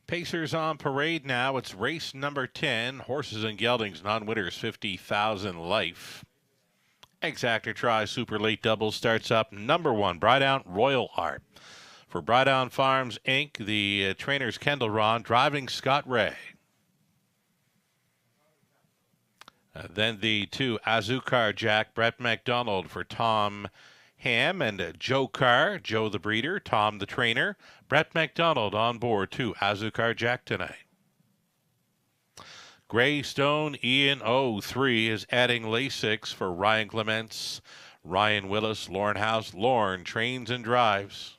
Pacers on parade now. It's race number 10. Horses and Geldings, non-winners, 50,000 life. Exactor Try Super Late Double starts up. Number 1, Brydown Royal Art. For Brydown Farms, Inc., the trainers Kendall Ron, driving Scott Ray. Then the 2, Azucar Jack, Brett McDonald for Tom Ham and Joe Carr, Joe the breeder, Tom the trainer. Brett McDonald on board to Azucar Jack tonight. Greystone Ian 03 is adding Lasix for Ryan Clements, Ryan Willis, Lauren House. Lauren trains and drives.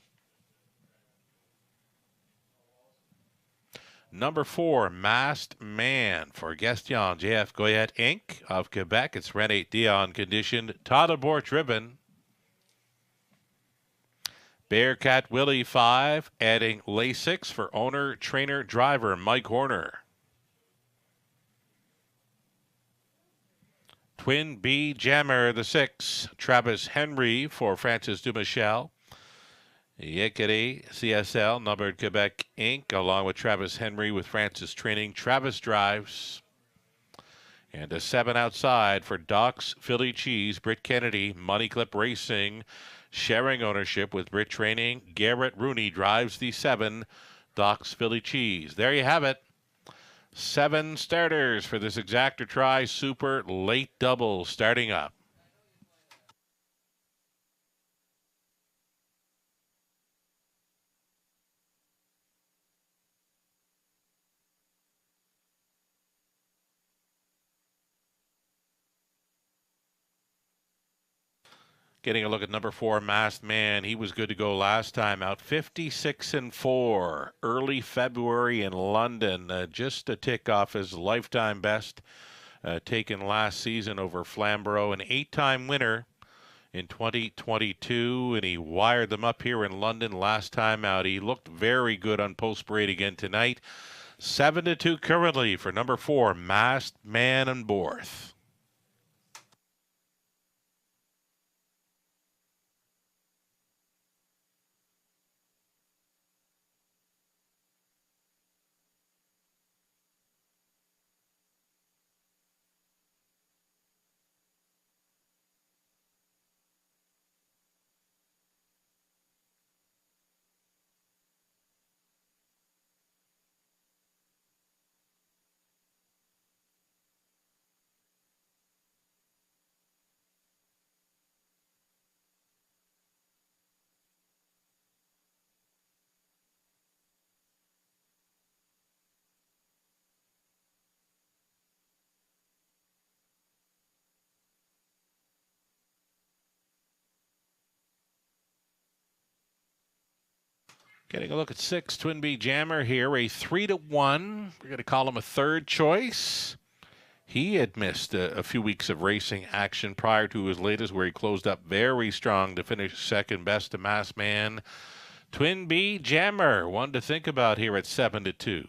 Number 4, Masked Man for Gaston JF Goyette Inc. of Quebec. It's Rene Dion conditioned. Todd Abort Ribbon. Bearcat Willie 5 adding Lasix for owner, trainer, driver Mike Horner. Twin B Jammer the 6, Travis Henry for Francis Dumichel. Yekere CSL, numbered Quebec Inc., along with Travis Henry with Francis training. Travis drives. And a 7 outside for Doc's Philly Cheese, Britt Kennedy, Money Clip Racing, sharing ownership with Britt Training. Garrett Rooney drives the 7, Doc's Philly Cheese. There you have it. 7 starters for this Exactor Try Super Late Double starting up. Getting a look at number 4, Masked Man. He was good to go last time out. 56-4. Early February in London. Just a tick off his lifetime best taken last season over Flamborough. An 8-time winner in 2022. And he wired them up here in London last time out. He looked very good on post parade again tonight. 7-2 currently for number 4, Masked Man and Borth. Getting a look at 6, Twin B Jammer here, a 3-1. We're going to call him a third choice. He had missed a few weeks of racing action prior to his latest, where he closed up very strong to finish second best to Masked Man. Twin B Jammer, one to think about here at 7-2.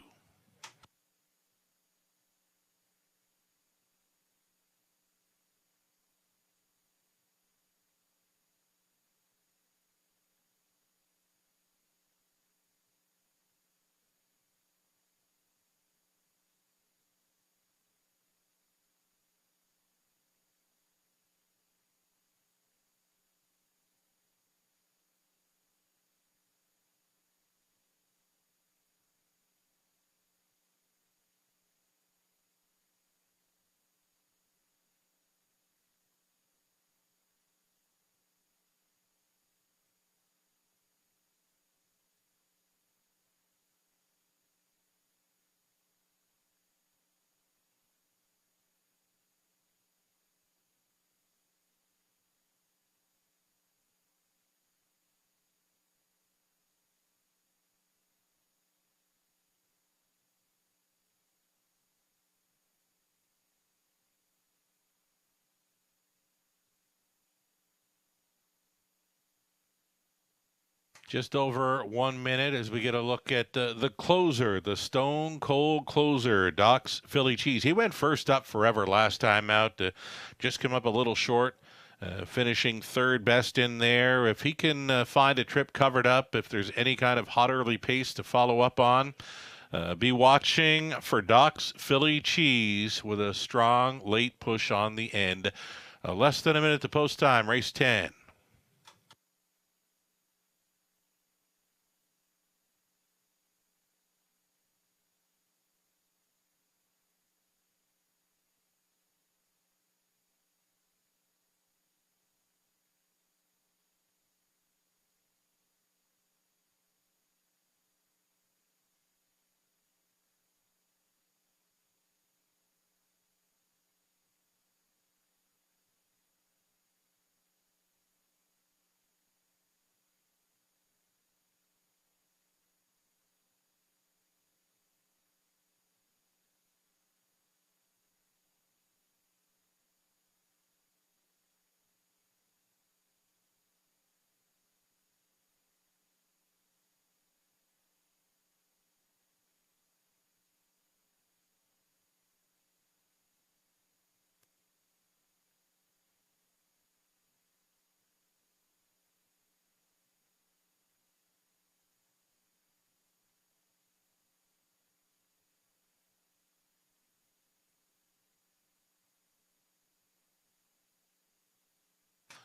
Just over 1 minute as we get a look at the closer, the Stone Cold Closer, Doc's Philly Cheese. He went first up forever last time out. Just come up a little short, finishing third best in there. If he can find a trip covered up, if there's any kind of hot early pace to follow up on, Be watching for Doc's Philly Cheese with a strong late push on the end. Less than a minute to post time, race 10.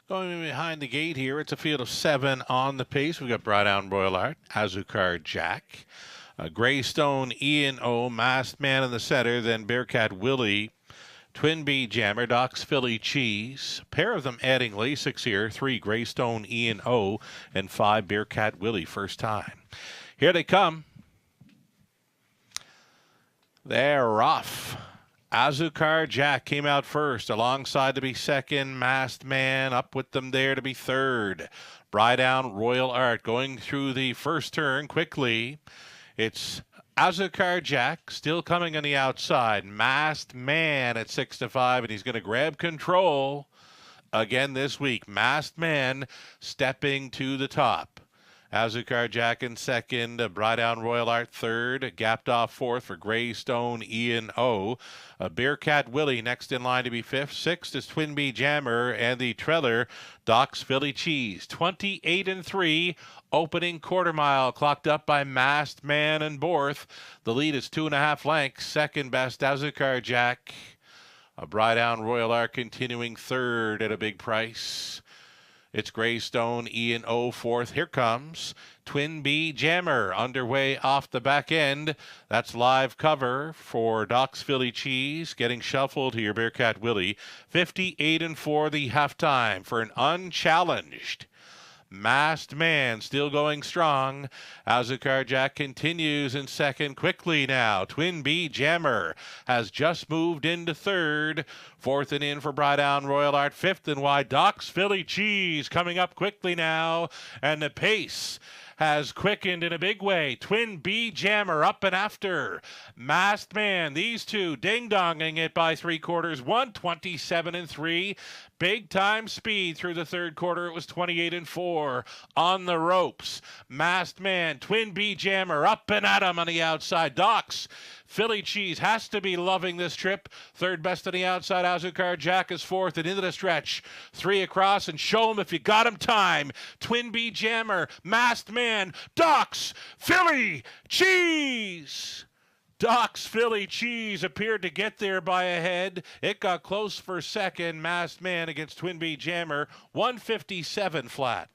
Going behind the gate here, it's a field of 7 on the pace. We've got Brightdown Royal Art, Azucar Jack, Greystone Ian O, Masked Man in the center, then Bearcat Willie, Twin Bee Jammer, Doc's Philly Cheese. Pair of them adding Lasix here, 3 Greystone Ian O, and 5 Bearcat Willie, first time. Here they come. They're rough. Azucar Jack came out first, alongside to be second. Masked Man up with them there to be third. Brightdown Royal Art going through the first turn quickly. It's Azucar Jack still coming on the outside. Masked Man at 6-5, and he's going to grab control again this week. Masked Man stepping to the top. Azucar Jack in second, Brightdown Royal Art third, gapped off fourth for Greystone Ian O. Bearcat Willie next in line to be fifth. Sixth is Twin Bee Jammer, and the trailer, Doc's Philly Cheese. 28-3, opening quarter mile, clocked up by Masked Man and Borth. The lead is 2.5 lengths. Second best, Azucar Jack. Brightdown Royal Art continuing third at a big price. It's Greystone Ian O fourth. Here comes Twin Bee Jammer underway off the back end. That's live cover for Doc's Philly Cheese. Getting shuffled here, Bearcat Willie. 58-4 the halftime for an unchallenged Masked Man still going strong. Azucar Jack continues in second quickly now. Twin Bee Jammer has just moved into third. Fourth and in for Brightdown Royal Art. Fifth and wide, Doc's Philly Cheese coming up quickly now. And the pace has quickened in a big way. Twin Bee Jammer up and after. Masked Man, these two ding-donging it by 3/4. 127-3. Big time speed through the third quarter. It was 28-4 on the ropes. Masked Man, Twin Bee Jammer up and at him on the outside. Doc's Philly Cheese has to be loving this trip. Third best on the outside. Azucar Jack is fourth and into the stretch. 3 across, and show him if you got him time. Twin Bee Jammer, Masked Man, Doc's Philly Cheese. Doc's Philly Cheese appeared to get there by a head. It got close for second. Masked Man against Twin Bee Jammer, 157 flat.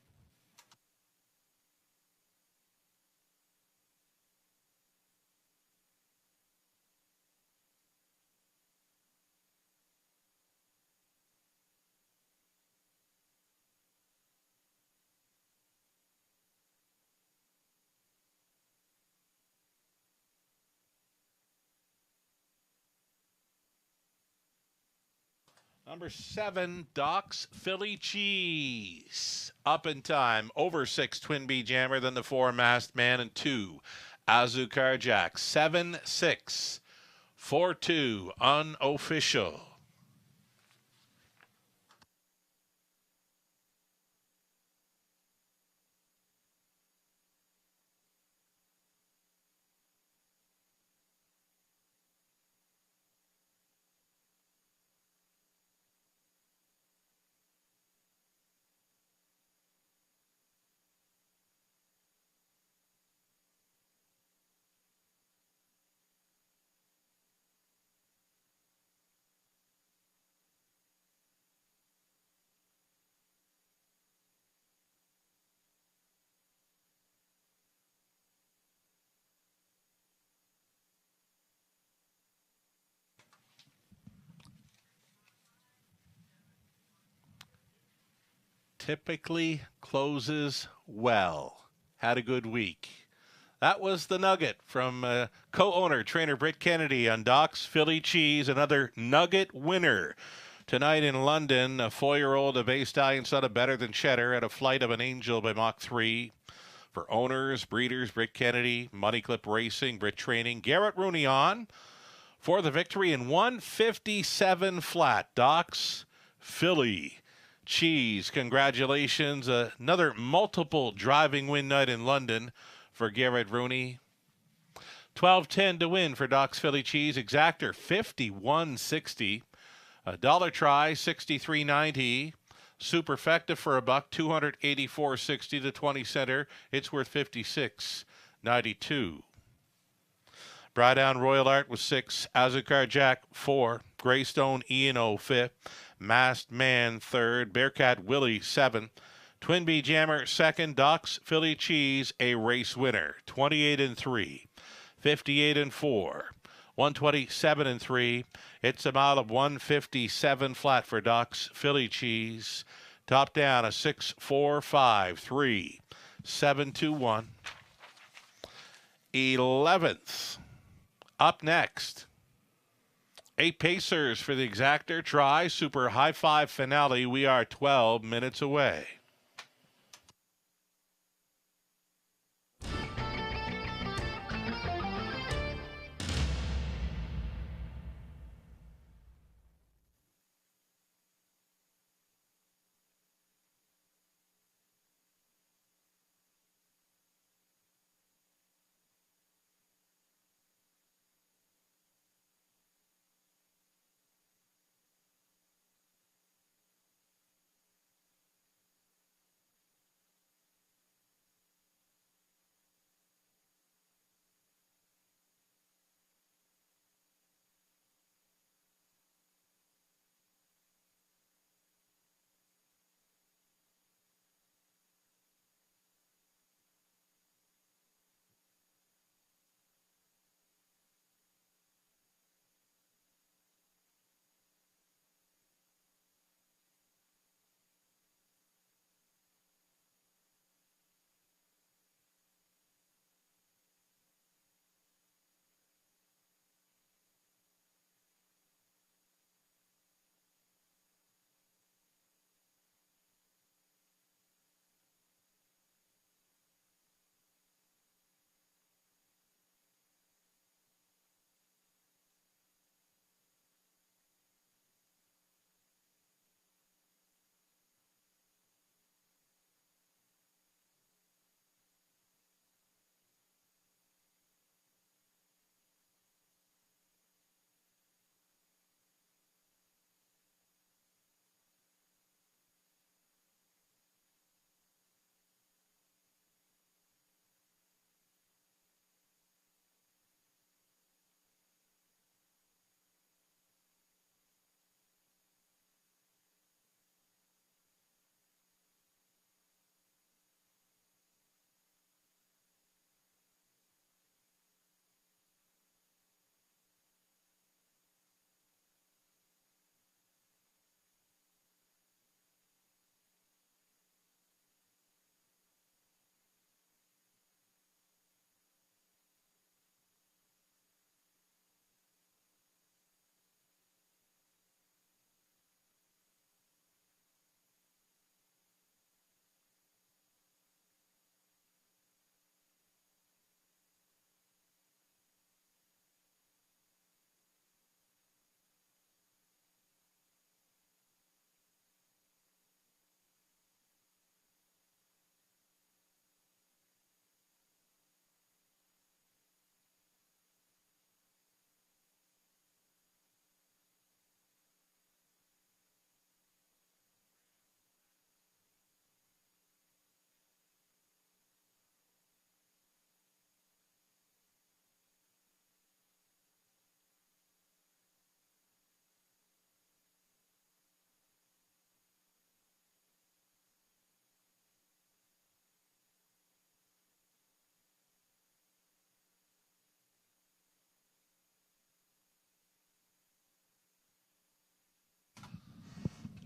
Number 7, Doc's Philly Cheese. Up in time. Over 6, Twin Bee Jammer. Then the 4, Masked Man. And 2, Azucar Jack. 7-6. 4-2. Unofficial. typically closes well. Had a good week. That was the nugget from co-owner, trainer Britt Kennedy on Doc's Philly Cheese, another nugget winner. Tonight in London, a 4-year-old, a Bay Stallion son of Better Than Cheddar at a Flight of an Angel by Mach 3. For owners, breeders, Britt Kennedy, Money Clip Racing, Britt Training, Garrett Rooney on for the victory in 157 flat. Doc's Philly Cheese. Congratulations. Another multiple driving win night in London for Garrett Rooney. 12.10 to win for Doc's Philly Cheese. Exactor 51.60. A dollar try 63.90. Superfecta for $1, 284.60 to 20 center. It's worth 56.92. Brydown Royal Art was 6. Azucar Jack 4. Greystone E&O 5th. Masked Man 3rd. Bearcat Willie 7. Twin Bee Jammer 2nd. Doc's Philly Cheese a race winner. 28-3. 58-4. 127-3. It's a mile of 157 flat for Doc's Philly Cheese. Top down a 6-4-5-3. 7-2-1. 11th. Up next. 8 Pacers for the Exactor Try Super High Five Finale. We are 12 minutes away.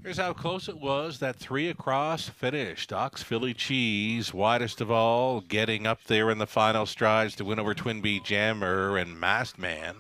Here's how close it was. That 3 across finish. Doc's Philly Cheese, widest of all, getting up there in the final strides to win over Twin Bee Jammer and Masked Man.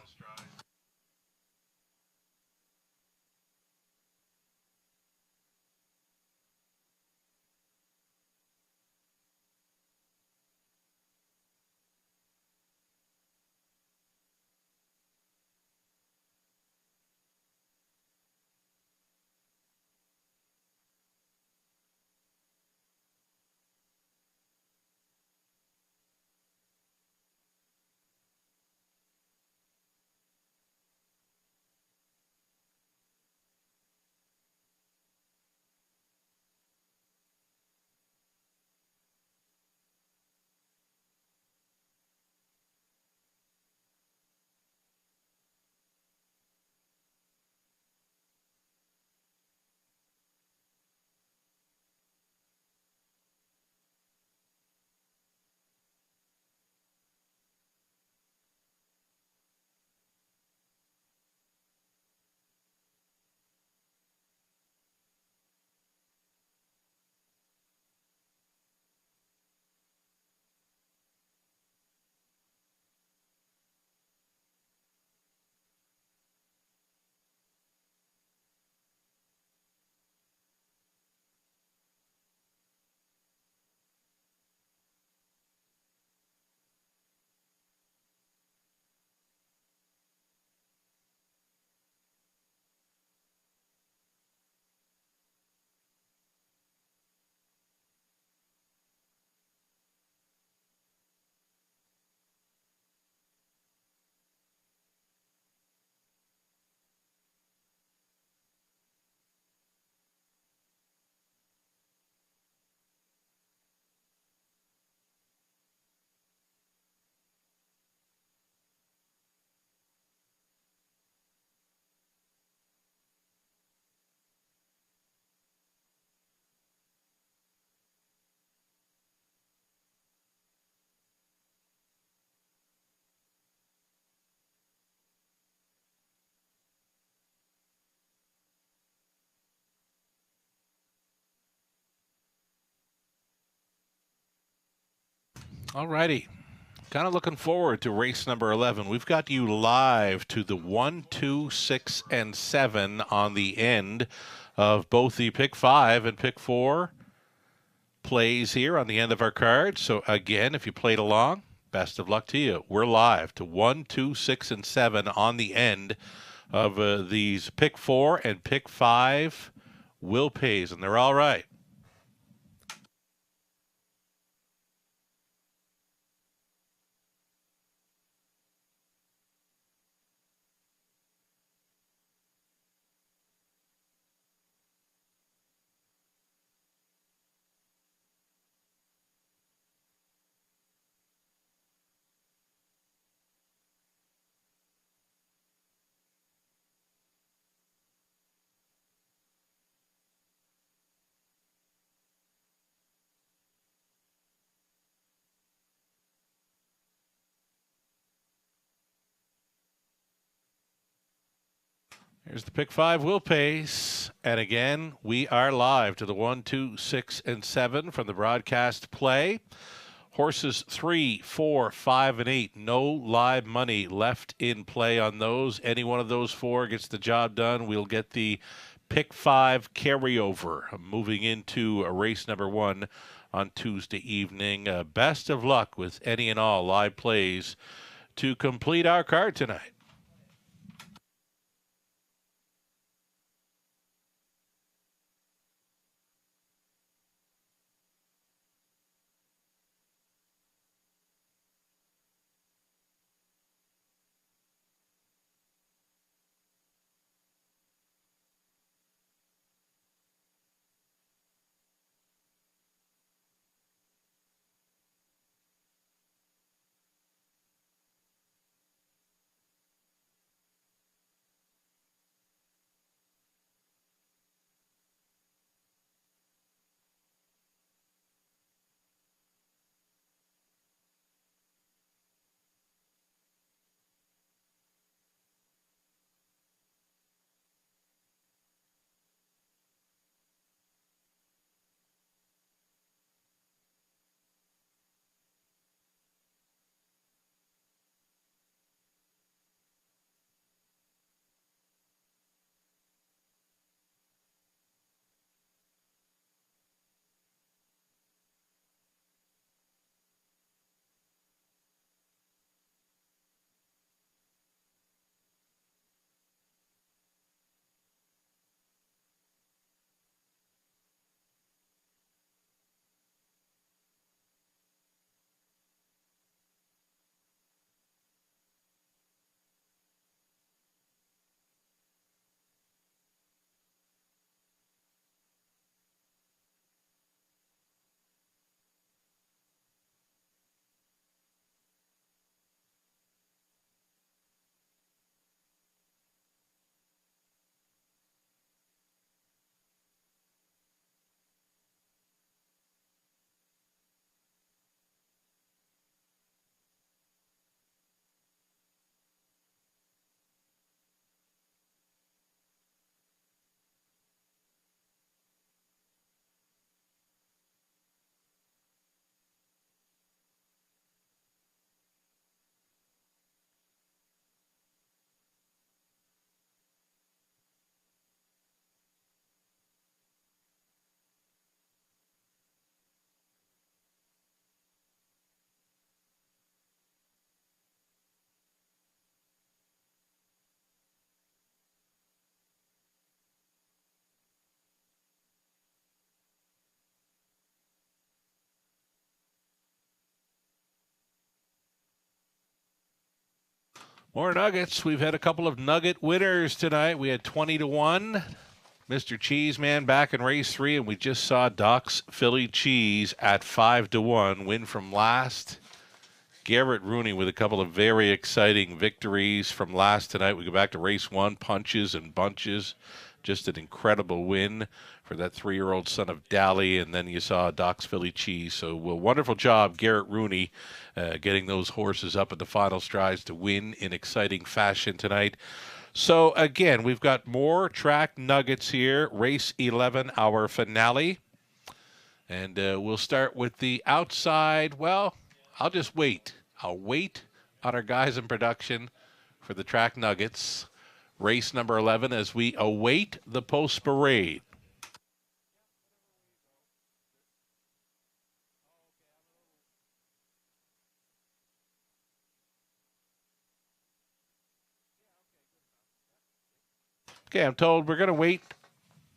All righty. Kind of looking forward to race number 11. We've got you live to the 1, 2, 6, and 7 on the end of both the pick 5 and pick 4 plays here on the end of our card. So again, if you played along, best of luck to you. We're live to 1, 2, 6, and 7 on the end of these pick 4 and pick 5 will pays, and they're all right. Here's the pick 5 will pace. And again, we are live to the 1, 2, 6, and 7 from the broadcast play. Horses 3, 4, 5, and 8. No live money left in play on those. Any one of those 4 gets the job done. We'll get the pick 5 carryover moving into race number 1 on Tuesday evening. Best of luck with any and all live plays to complete our card tonight. More nuggets. We've had a couple of nugget winners tonight. We had 20-1. Mr. Cheeseman back in race 3, and we just saw Doc's Philly Cheese at 5-1 win from last. Garrett Rooney with a couple of very exciting victories from last tonight. We go back to race 1, Punches and Bunches. Just an incredible win for that 3-year-old son of Dally, and then you saw Doc's Philly Cheese. So, wonderful job, Garrett Rooney, getting those horses up at the final strides to win in exciting fashion tonight. So, again, we've got more track nuggets here. Race 11, our finale. And we'll start with the outside. Well, I'll just wait. I'll wait on our guys in production for the track nuggets. Race number 11 as we await the post parade. Okay, I'm told we're going to wait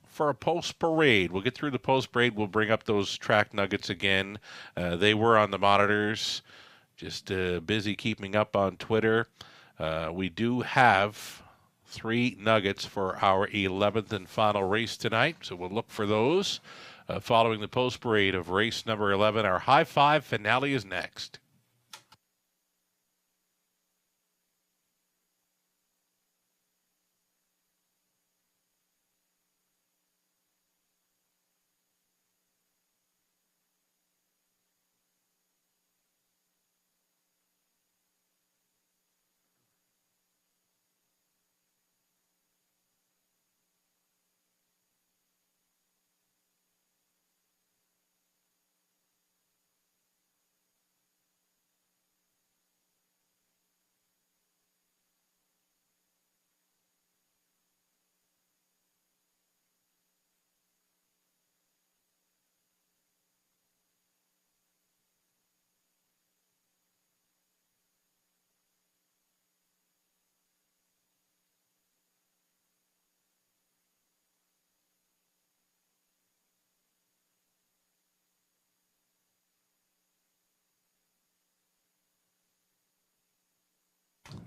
for a post parade. We'll get through the post parade. We'll bring up those track nuggets again. They were on the monitors. Just busy keeping up on Twitter. We do have 3 nuggets for our 11th and final race tonight, so we'll look for those following the post parade of race number 11. Our high five finale is next.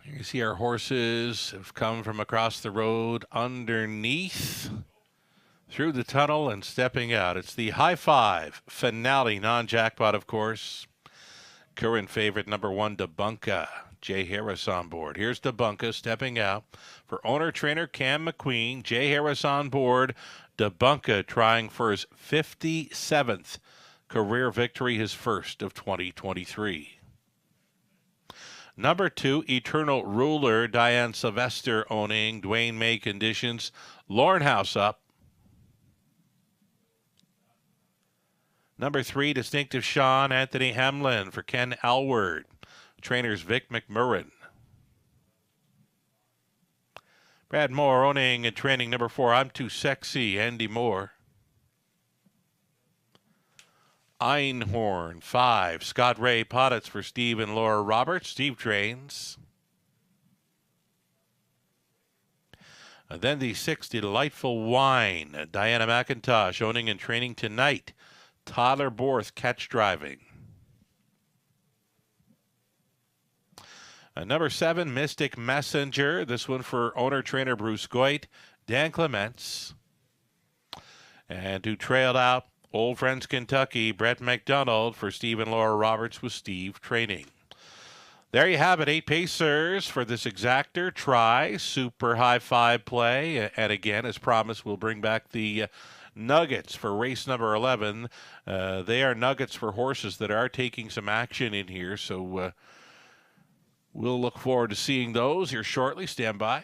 You see our horses have come from across the road underneath through the tunnel and stepping out. It's the high five finale, non-jackpot, of course. Current favorite number 1, Debunka. Jay Harris on board. Here's Debunka stepping out for owner-trainer Cam McQueen. Jay Harris on board. Debunka trying for his 57th career victory, his first of 2023. Number 2, Eternal Ruler, Diane Sylvester owning, Dwayne May conditions. Lauren House up. Number 3, Distinctive Sean, Anthony Hamlin for Ken Alward. Trainers Vic McMurrin. Brad Moore owning and training number 4, I'm Too Sexy, Andy Moore. Einhorn, 5. Scott Ray Pottitz for Steve and Laura Roberts. Steve trains. And then the 6, Delightful Wine. Diana McIntosh owning and training tonight. Tyler Borth catch driving. Number 7, Mystic Messenger. This one for owner-trainer Bruce Goit. Dan Clements. And who trailed out Old Friends Kentucky, Brett McDonald for Steve and Laura Roberts with Steve training. There you have it, 8 pacers for this exactor try, super high five play. And again, as promised, we'll bring back the nuggets for race number 11. They are nuggets for horses that are taking some action in here. So we'll look forward to seeing those here shortly. Stand by.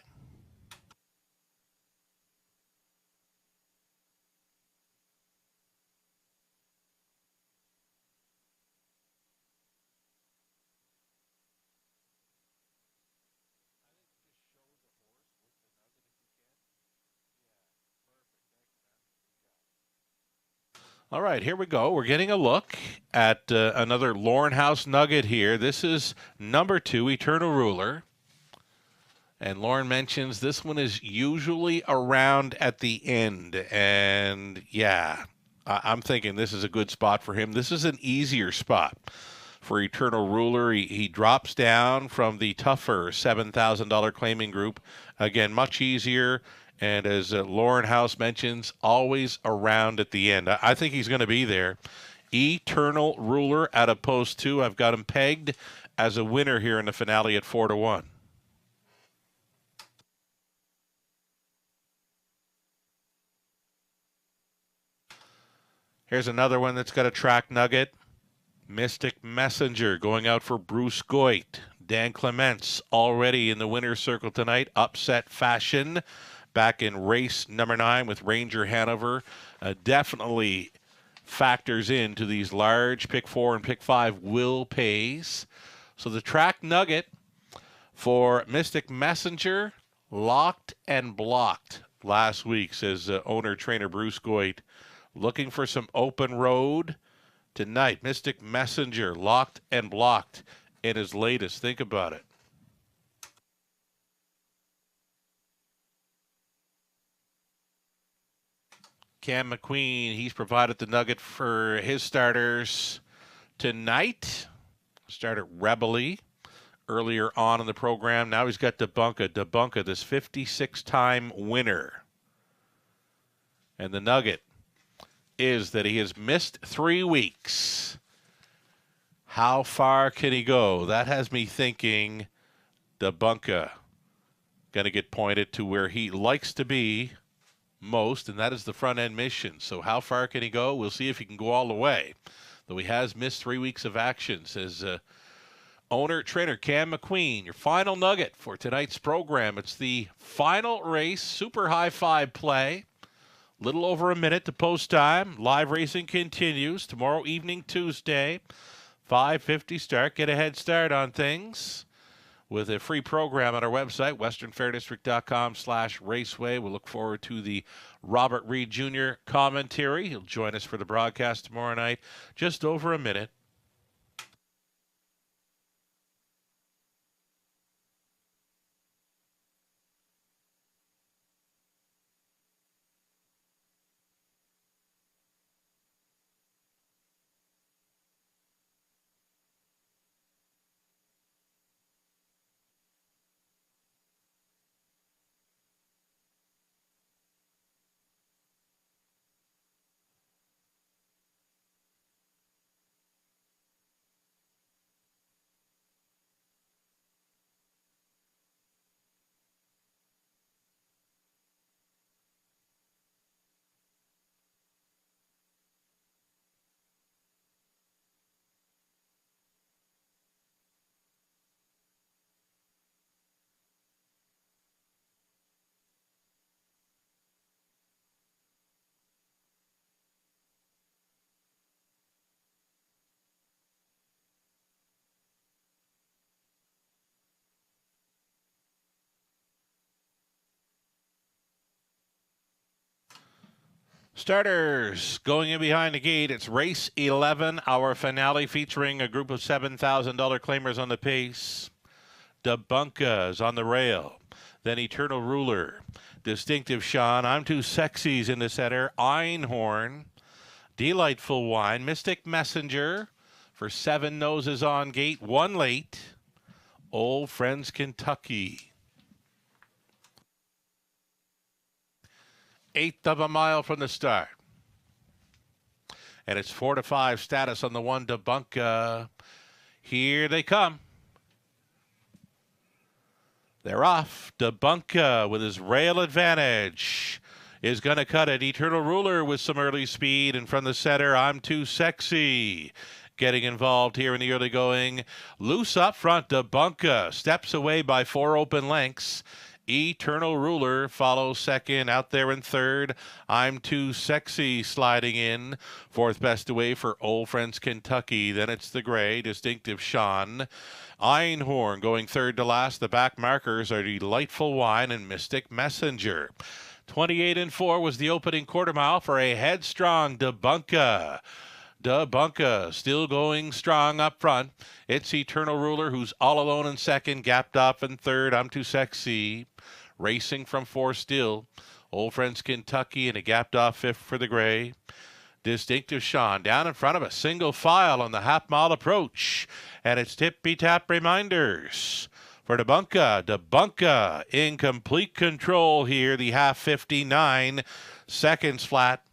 All right, here we go. We're getting a look at another Lauren House nugget here. This is number 2, Eternal Ruler. And Lauren mentions this one is usually around at the end. And, yeah, I'm thinking this is a good spot for him. This is an easier spot for Eternal Ruler. He drops down from the tougher $7,000 claiming group. Again, much easier. And as Lauren House mentions, always around at the end. I think he's going to be there. Eternal Ruler out of post 2. I've got him pegged as a winner here in the finale at 4-1. Here's another one that's got a track nugget. Mystic Messenger going out for Bruce Goit. Dan Clements already in the winner's circle tonight. Upset fashion back in race number 9 with Ranger Hanover. Definitely factors into these large pick 4 and pick 5 will pays. So the track nugget for Mystic Messenger, locked and blocked last week, says owner-trainer Bruce Goit. Looking for some open road tonight. Mystic Messenger, locked and blocked in his latest. Think about it. Cam McQueen, he's provided the nugget for his starters tonight. Started Rebelly earlier on in the program. Now he's got Debunka. Debunka, this 56-time winner. And the nugget is that he has missed 3 weeks. How far can he go? That has me thinking Debunka going to get pointed to where he likes to be most, and that is the front end mission. So how far can he go? We'll see if he can go all the way. Though he has missed 3 weeks of action, says owner-trainer Cam McQueen. Your final nugget for tonight's program. It's the final race, Super High 5 play. Little over a minute to post time. Live racing continues tomorrow evening, Tuesday, 5:50 start. Get a head start on things with a free program on our website, westernfairdistrict.com/raceway. We'll look forward to the Robert Reed Jr. commentary. He'll join us for the broadcast tomorrow night. Just over a minute. Starters going in behind the gate. It's race 11, our finale featuring a group of $7,000 claimers on the pace. Debunka is on the rail. Then Eternal Ruler. Distinctive Sean. I'm Too Sexy's in the center. Einhorn. Delightful Wine. Mystic Messenger for 7 noses on gate. 1 late. Old Friends Kentucky. 1/8 of a mile from the start. And it's 4-5 status on the 1 Debunka. Here they come. They're off. Debunka with his rail advantage is going to cut it. Eternal Ruler with some early speed. And from the center, I'm Too Sexy getting involved here in the early going. Loose up front. Debunka steps away by 4 open lengths. Eternal Ruler follows second. Out there in third, I'm Too Sexy sliding in. 4th best away for Old Friends Kentucky. Then it's the gray, Distinctive Sean. Einhorn going 3rd to last. The back markers are Delightful Wine and Mystic Messenger. 28-4 was the opening quarter mile for a headstrong Debunka. Debunka still going strong up front. It's Eternal Ruler who's all alone in second, gapped off in third. I'm Too Sexy racing from 4 still. Old Friends Kentucky and a gapped off 5th for the gray. Distinctive Sean down in front of a single file on the half-mile approach. And it's tippy-tap reminders for DeBunka. DeBunka in complete control here, the half 59 seconds flat.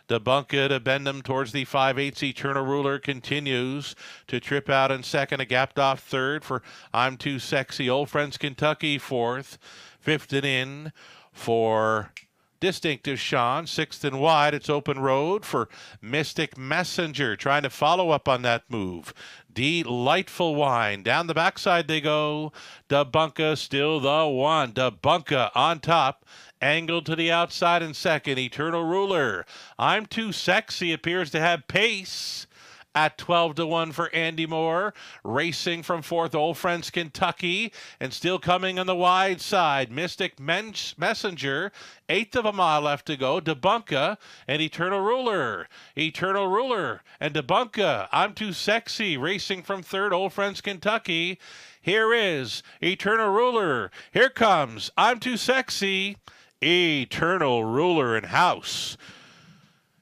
DeBunka to bend them towards the 5/8. Eternal Ruler continues to trip out in second. A gapped off third for I'm Too Sexy. Old Friends Kentucky fourth. Fifth and in for Distinctive Sean. Sixth and wide. It's open road for Mystic Messenger trying to follow up on that move. Delightful Wine. Down the backside they go. DeBunka still the one. DeBunka on top. Angled to the outside in second. Eternal Ruler. I'm Too Sexy appears to have pace at 12-1 for Andy Moore. Racing from fourth, Old Friends Kentucky. And still coming on the wide side, Mystic Messenger. Eighth of a mile left to go. DeBunka and Eternal Ruler. Eternal Ruler and DeBunka. I'm Too Sexy. Racing from third, Old Friends Kentucky. Here is Eternal Ruler. Here comes I'm Too Sexy. Eternal Ruler in house.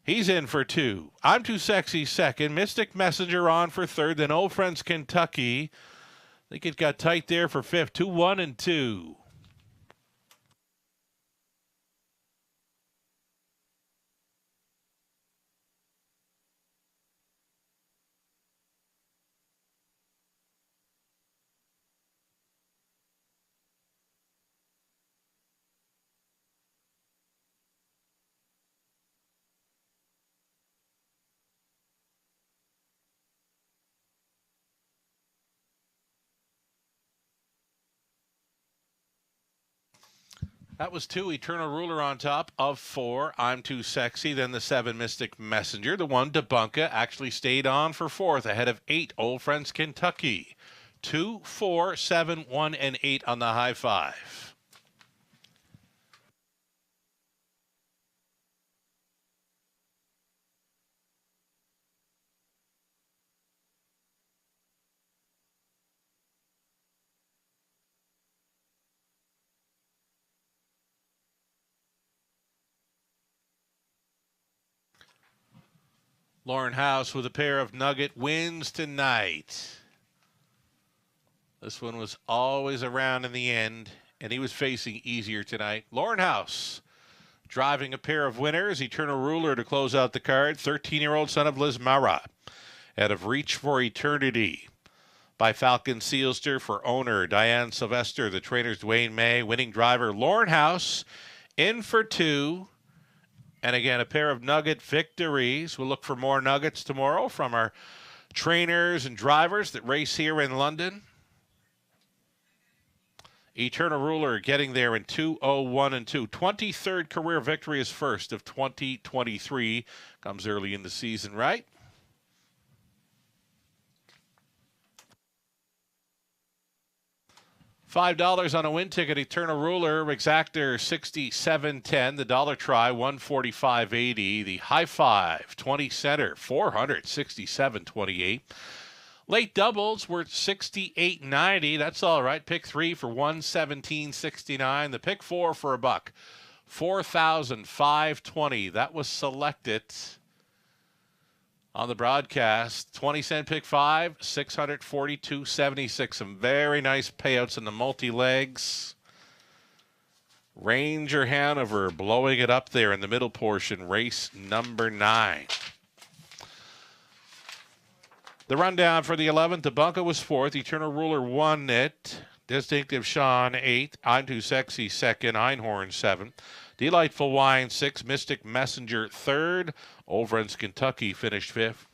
He's in for two. I'm Too Sexy second. Mystic Messenger on for third. Then Old Friends Kentucky. I think it got tight there for fifth. 2, 1, and 2. That was 2, Eternal Ruler on top of 4, I'm Too Sexy. Then the 7, Mystic Messenger. The 1, DeBunka, actually stayed on for fourth, ahead of 8, Old Friends Kentucky. 2, 4, 7, 1, and 8 on the high five. Lauren House with a pair of Nugget wins tonight. This one was always around in the end, and he was facing easier tonight. Lauren House driving a pair of winners. Eternal Ruler to close out the card. 13-year-old son of Liz Mara out of Reach for Eternity by Falcon Sealster for owner Diane Sylvester. The trainers Dwayne May. Winning driver Lauren House in for 2. And again, a pair of Nugget victories. We'll look for more Nuggets tomorrow from our trainers and drivers that race here in London. Eternal Ruler getting there in 2:01 and 2. 23rd career victory is first of 2023. Comes early in the season, right? $5 on a win ticket. Eternal Ruler, Exactor 67.10. The dollar try 145.80. The high five 20 center 467.28. Late doubles were 68.90. That's all right. Pick 3 for 117.69. The pick 4 for a buck 4,520. That was selected on the broadcast. 20-cent pick 5, 642.76. Some very nice payouts in the multi-legs. Ranger Hanover blowing it up there in the middle portion. Race number 9. The rundown for the 11th. DeBunka was 4th. Eternal Ruler won it. Distinctive Sean 8th. I'm Too Sexy 2nd. Einhorn 7th. Delightful Wine 6th. Mystic Messenger 3rd. Old Friends Kentucky finished 5th.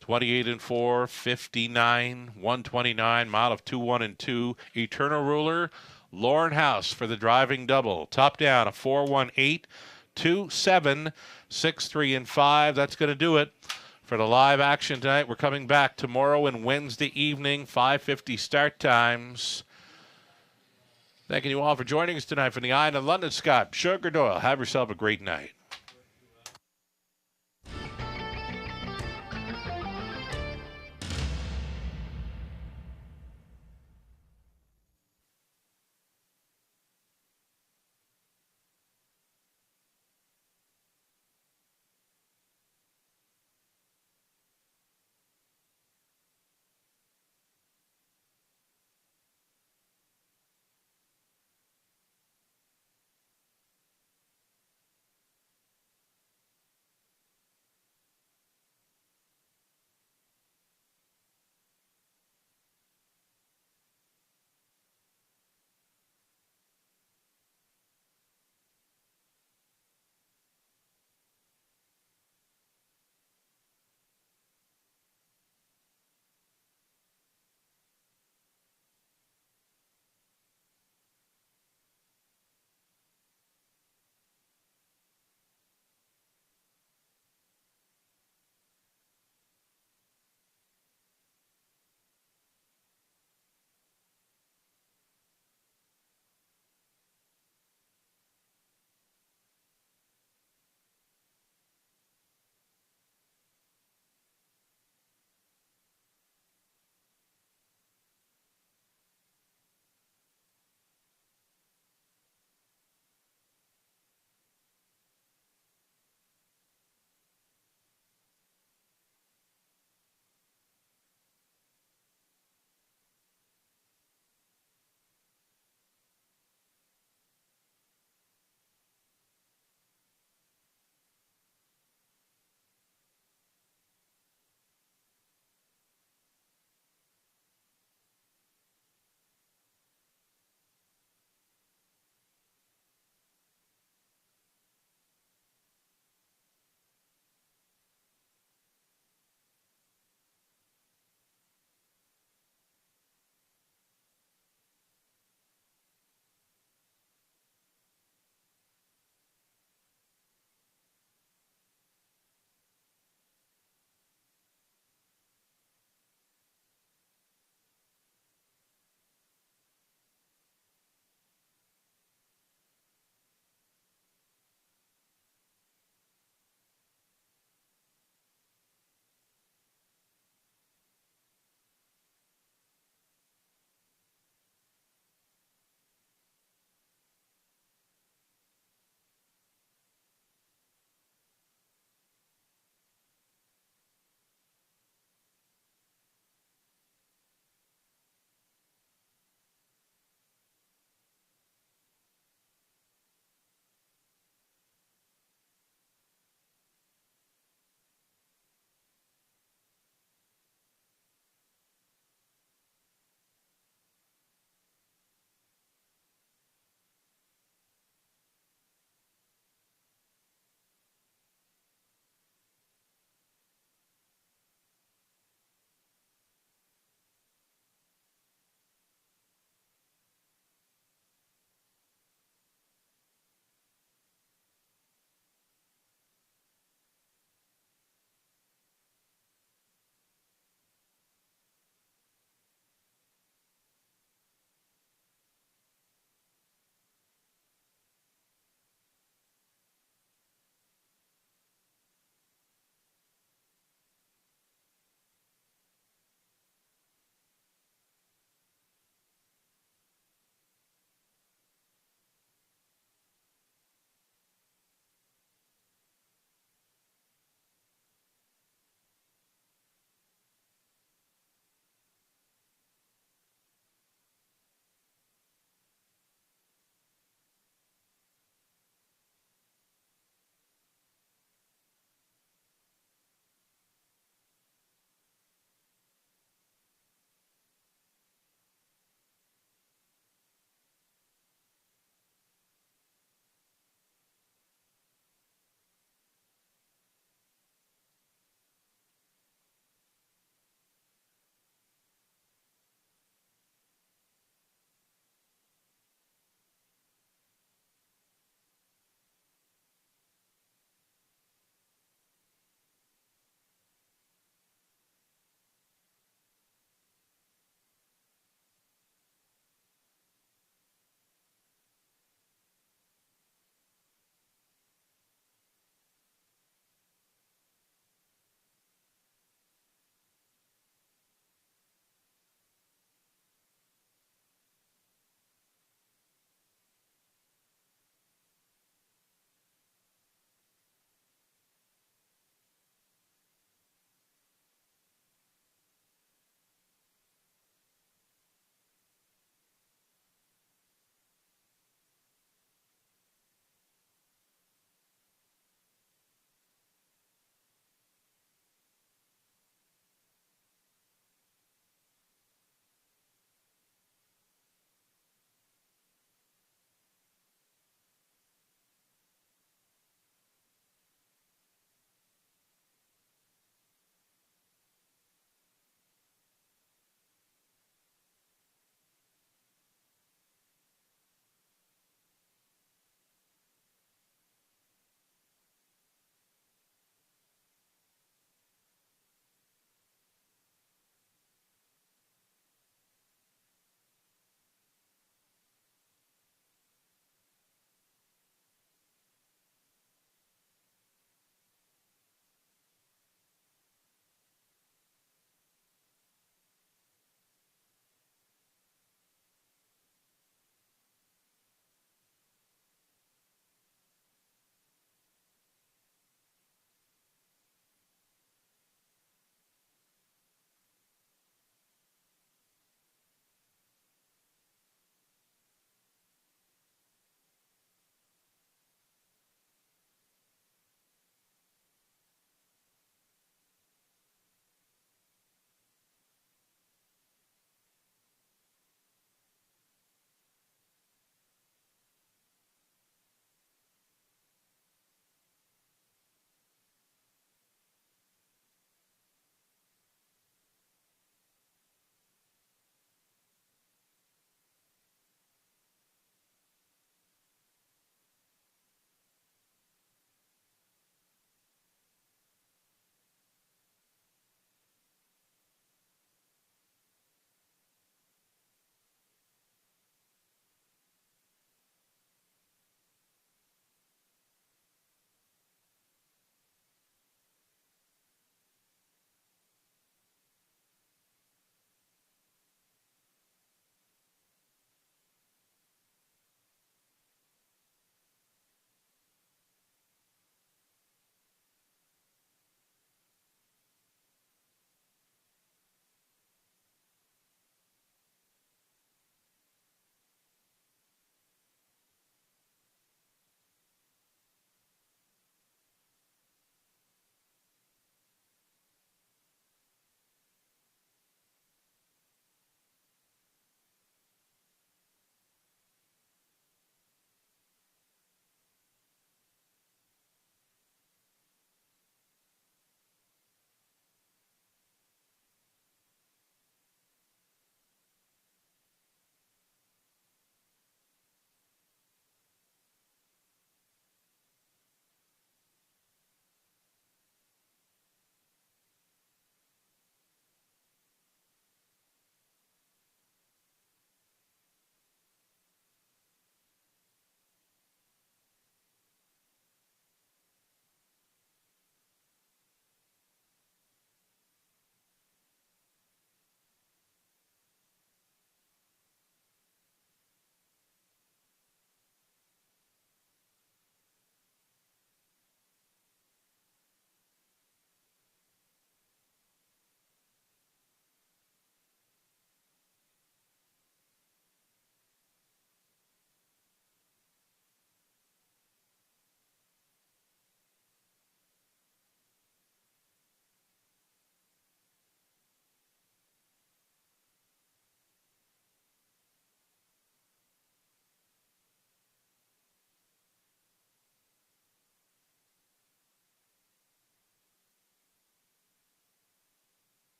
28 and 4, 59, 129, mile of 2, 1 and 2. Eternal Ruler, Lauren House for the driving double. Top down a 4, 1, 8, 2, 7, 6, 3, and 5. That's going to do it for the live action tonight. We're coming back tomorrow and Wednesday evening, 5:50 start times. Thanking you all for joining us tonight from the Eye in London. Scott Sugar Doyle. Have yourself a great night.